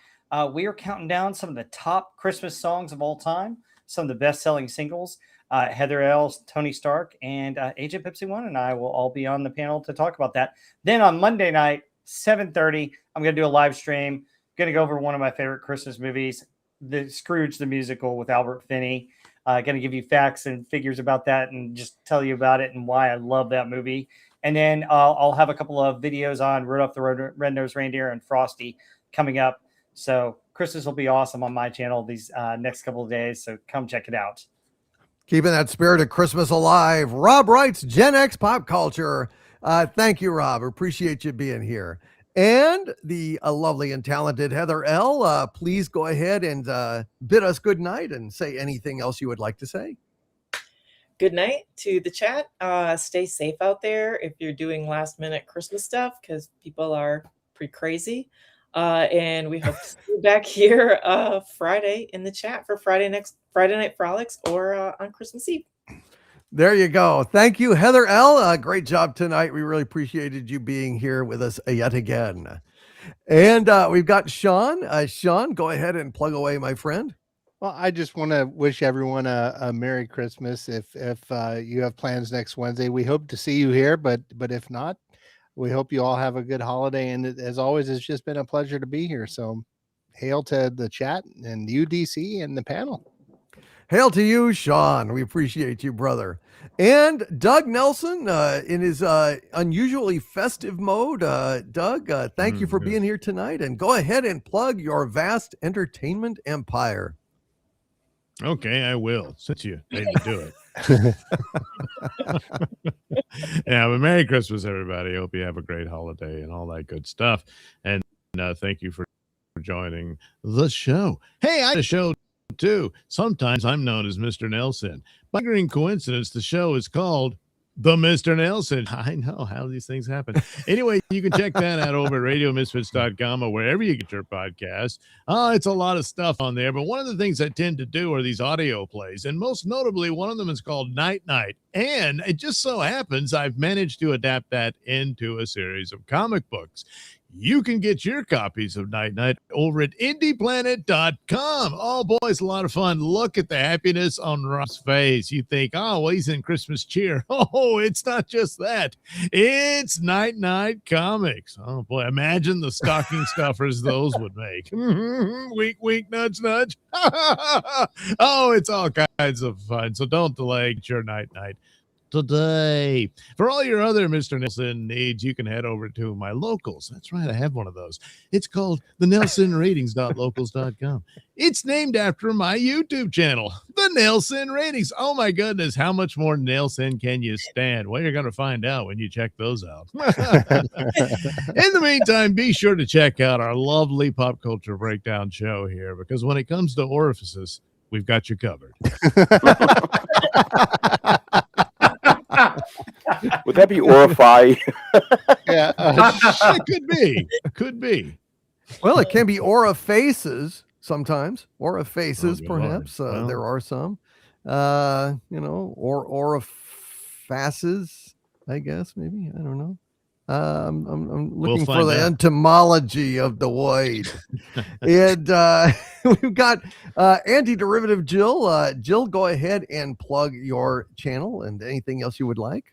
we are counting down some of the top Christmas songs of all time, some of the best-selling singles. Heather L., Tony Stark, and Agent Pepsi One and I will all be on the panel to talk about that. Then on Monday night, 7:30, I'm going to do a live stream. Going to go over one of my favorite Christmas movies, the Scrooge the Musical with Albert Finney. Going to give you facts and figures about that and just tell you about it and why I love that movie. And then I'll have a couple of videos on Rudolph the Red-Nosed Reindeer and Frosty coming up. So Christmas will be awesome on my channel these next couple of days. So come check it out. Keeping that spirit of Christmas alive. Rob Wright's Gen X Pop Culture. Thank you, Rob. Appreciate you being here. And the lovely and talented Heather L., please go ahead and bid us good night and say anything else you would like to say. Good night to the chat. Stay safe out there if you're doing last minute Christmas stuff, because people are pretty crazy. And we hope to see you back here Friday in the chat for Friday Night Frolics or on Christmas Eve. There you go. Thank you, Heather L. Great job tonight. We really appreciated you being here with us yet again. And we've got Sean. Sean, go ahead and plug away, my friend. Well, I just want to wish everyone a Merry Christmas. If you have plans next Wednesday, we hope to see you here. But if not, we hope you all have a good holiday. And as always, it's just been a pleasure to be here. So hail to the chat and UDC and the panel. Hail to you, Sean. We appreciate you, brother. And Doug Nelson in his unusually festive mode. Doug, thank you for being here tonight. And go ahead and plug your vast entertainment empire. Okay, I will, since you made me do it. Yeah, but Merry Christmas, everybody. Hope you have a great holiday and all that good stuff. And thank you for joining the show. Hey, I had a show too. Sometimes I'm known as Mr. Nelson. By great coincidence, the show is called The Mr. Nelson. I know how these things happen. Anyway, you can check that out over at radiomisfits.com or wherever you get your podcast. It's a lot of stuff on there, but one of the things I tend to do are these audio plays, and most notably, one of them is called Night Night. And it just so happens I've managed to adapt that into a series of comic books. You can get your copies of Night Night over at indieplanet.com. Oh, boy, it's a lot of fun. Look at the happiness on Rob's face. You think, oh, well, he's in Christmas cheer. Oh, it's not just that. It's Night Night comics. Oh, boy, imagine the stocking stuffers those would make. Wink, wink, nudge, nudge. Oh, it's all kinds of fun. So don't delay. Get your Night Night today. For all your other Mr. Nelson needs, you can head over to my locals. That's right, I have one of those. It's called the NelsonRatings.locals.com. It's named after my YouTube channel, the Nelson Ratings. Oh my goodness, how much more Nelson can you stand? Well, you're going to find out when you check those out. In the meantime, be sure to check out our lovely pop culture breakdown show here, because when it comes to orifices, we've got you covered. Would that be Orify? Yeah, It could be. Could be. Well, it can be orifices sometimes. Orifices, good perhaps. Lord. Well. There are some. Or orifices, I guess, maybe. I don't know. I'm looking for find the out. etymology of the word. And we've got Antiderivative Jill. Jill, go ahead and plug your channel and anything else you would like.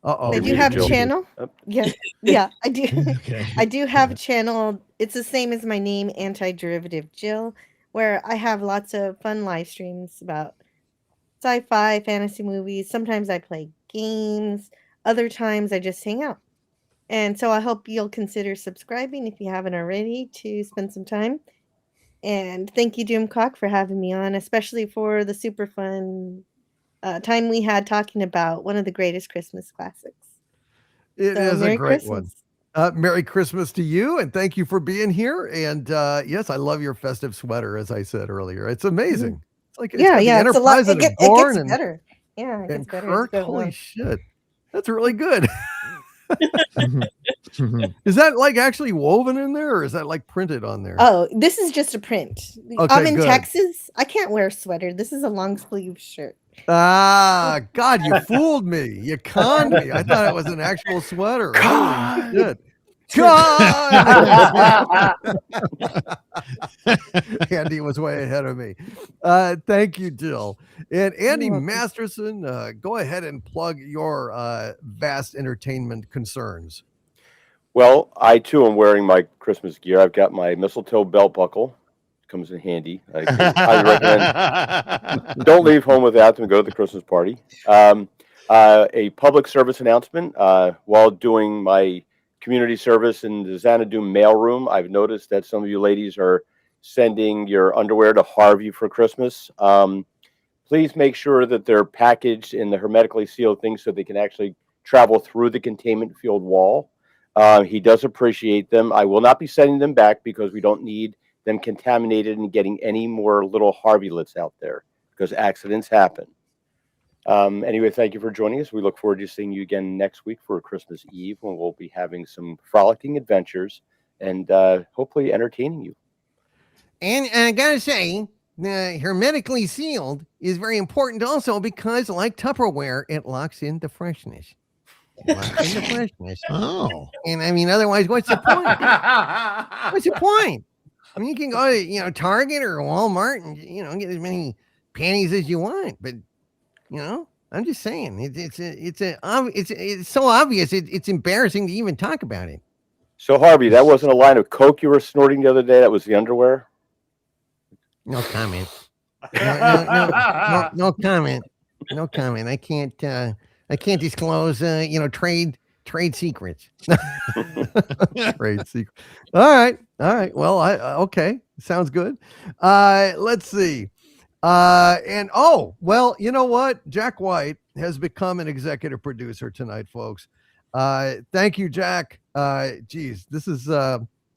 Uh-oh. I do have a Jill. channel. Yep. Yeah, I do. Okay. I do have a channel. It's the same as my name, Antiderivative Jill, where I have lots of fun live streams about sci-fi, fantasy movies. Sometimes I play games. Other times I just hang out. And so I hope you'll consider subscribing if you haven't already to spend some time. And thank you, Doomcock, for having me on, especially for the super fun time we had talking about one of the greatest Christmas classics. It So, is a Merry great Christmas. one. Merry Christmas to you, and thank you for being here. And yes, I love your festive sweater, as I said earlier. It's amazing. It's like it's Yeah, got yeah, the it's a lot. Enterprise and It Gorn gets better. Yeah, it and gets better. It's a Kirk. good Holy one. shit, that's really good. Is that like actually woven in there, or is that like printed on there? Oh, this is just a print. Okay, I'm in good. Texas. I can't wear a sweater. This is a long sleeve shirt. Ah, God, you fooled me. You conned me. I thought it was an actual sweater. Holy shit. God! Andy was way ahead of me. Thank you, Jill. And Andy Masterson, go ahead and plug your vast entertainment concerns. Well, I too am wearing my Christmas gear. I've got my mistletoe belt buckle. Comes in handy. I highly recommend. Don't leave home without them. Go to the Christmas party. A public service announcement. While doing my community service in the Xanadu mailroom, I've noticed that some of you ladies are sending your underwear to Harvey for Christmas. Please make sure that they're packaged in the hermetically sealed thing so they can actually travel through the containment field wall. He does appreciate them. I will not be sending them back because we don't need them contaminated and getting any more little Harveylets out there because accidents happen. Anyway, thank you for joining us. We look forward to seeing you again next week for Christmas Eve when we'll be having some frolicking adventures and hopefully entertaining you. And I gotta say, hermetically sealed is very important also because, like Tupperware, it locks in the freshness. Locks in the freshness. Oh. And I mean, otherwise, what's the point? What's the point? I mean, you can go to, Target or Walmart and, get as many panties as you want. But, I'm just saying, it's so obvious. It's embarrassing to even talk about it. So, Harvey, that wasn't a line of Coke you were snorting the other day. That was the underwear. No comment. No comment. No comment. I can't disclose, trade secrets. Trade secret. All right. Well, okay. Sounds good. Let's see. And you know what? Jack White has become an executive producer tonight, folks. Thank you, Jack. Geez, this is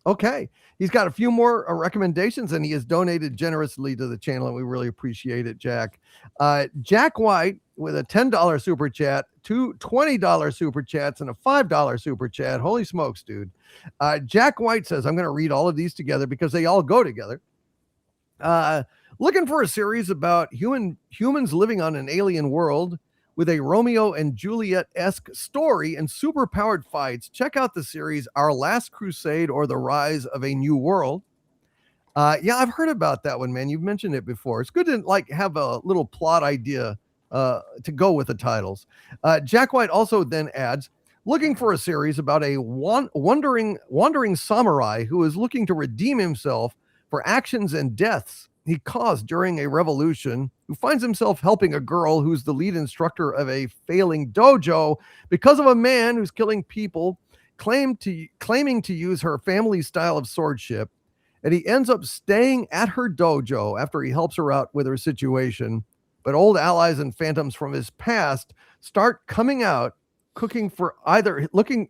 okay. He's got a few more recommendations, and he has donated generously to the channel, and we really appreciate it, Jack. Jack White with a $10 super chat, two $20 super chats, and a $5 super chat. Holy smokes, dude. Jack White says, I'm going to read all of these together because they all go together. Looking for a series about humans living on an alien world with a Romeo and Juliet-esque story and superpowered fights. Check out the series Our Last Crusade or The Rise of a New World. Yeah, I've heard about that one, man. You've mentioned it before. It's good to have a little plot idea to go with the titles. Jack White also then adds, looking for a series about a wandering samurai who is looking to redeem himself for actions and deaths he caused during a revolution, who finds himself helping a girl who's the lead instructor of a failing dojo because of a man who's killing people, claiming to use her family's style of swordship. And he ends up staying at her dojo after he helps her out with her situation. But old allies and phantoms from his past start coming out, looking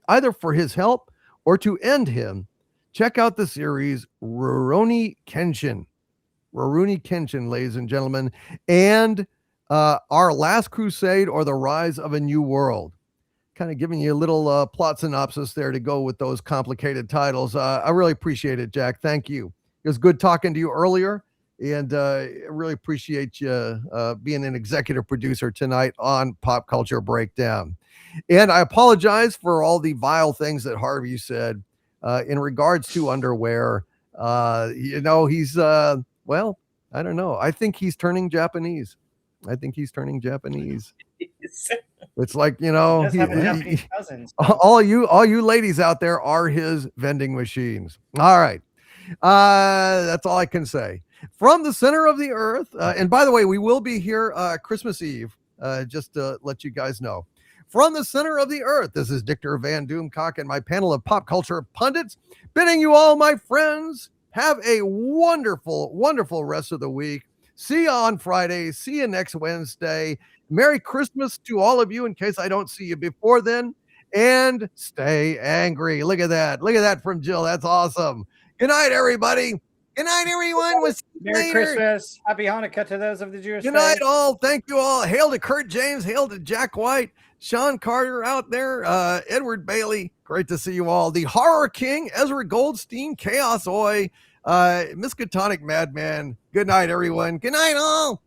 either for his help or to end him. Check out the series Rurouni Kenshin, ladies and gentlemen, and Our Last Crusade or The Rise of a New World. Kind of giving you a little plot synopsis there to go with those complicated titles. I really appreciate it, Jack. Thank you. It was good talking to you earlier, and I really appreciate you being an executive producer tonight on Pop Culture Breakdown. And I apologize for all the vile things that Harvey said in regards to underwear. He's well, I don't know. I think he's turning Japanese. It's like, all you ladies out there are his vending machines. All right. That's all I can say. From the center of the earth. And by the way, we will be here Christmas Eve, just to let you guys know. From the center of the earth, this is Dictor Van Doomcock and my panel of pop culture pundits, bidding you all, my friends, have a wonderful, wonderful rest of the week. See you on Friday. See you next Wednesday. Merry Christmas to all of you in case I don't see you before then. And stay angry. Look at that. Look at that from Jill. That's awesome. Good night, everybody. Good night, everyone. We'll see you Merry later. Christmas. Happy Hanukkah to those of the Jewish Good night, faith. all. Thank you all. Hail to Kurt James. Hail to Jack White. Sean Carter out there. Edward Bailey. Great to see you all. The Horror King, Ezra Goldstein, Chaos Oi, Miskatonic Madman. Good night, everyone. Good night, all.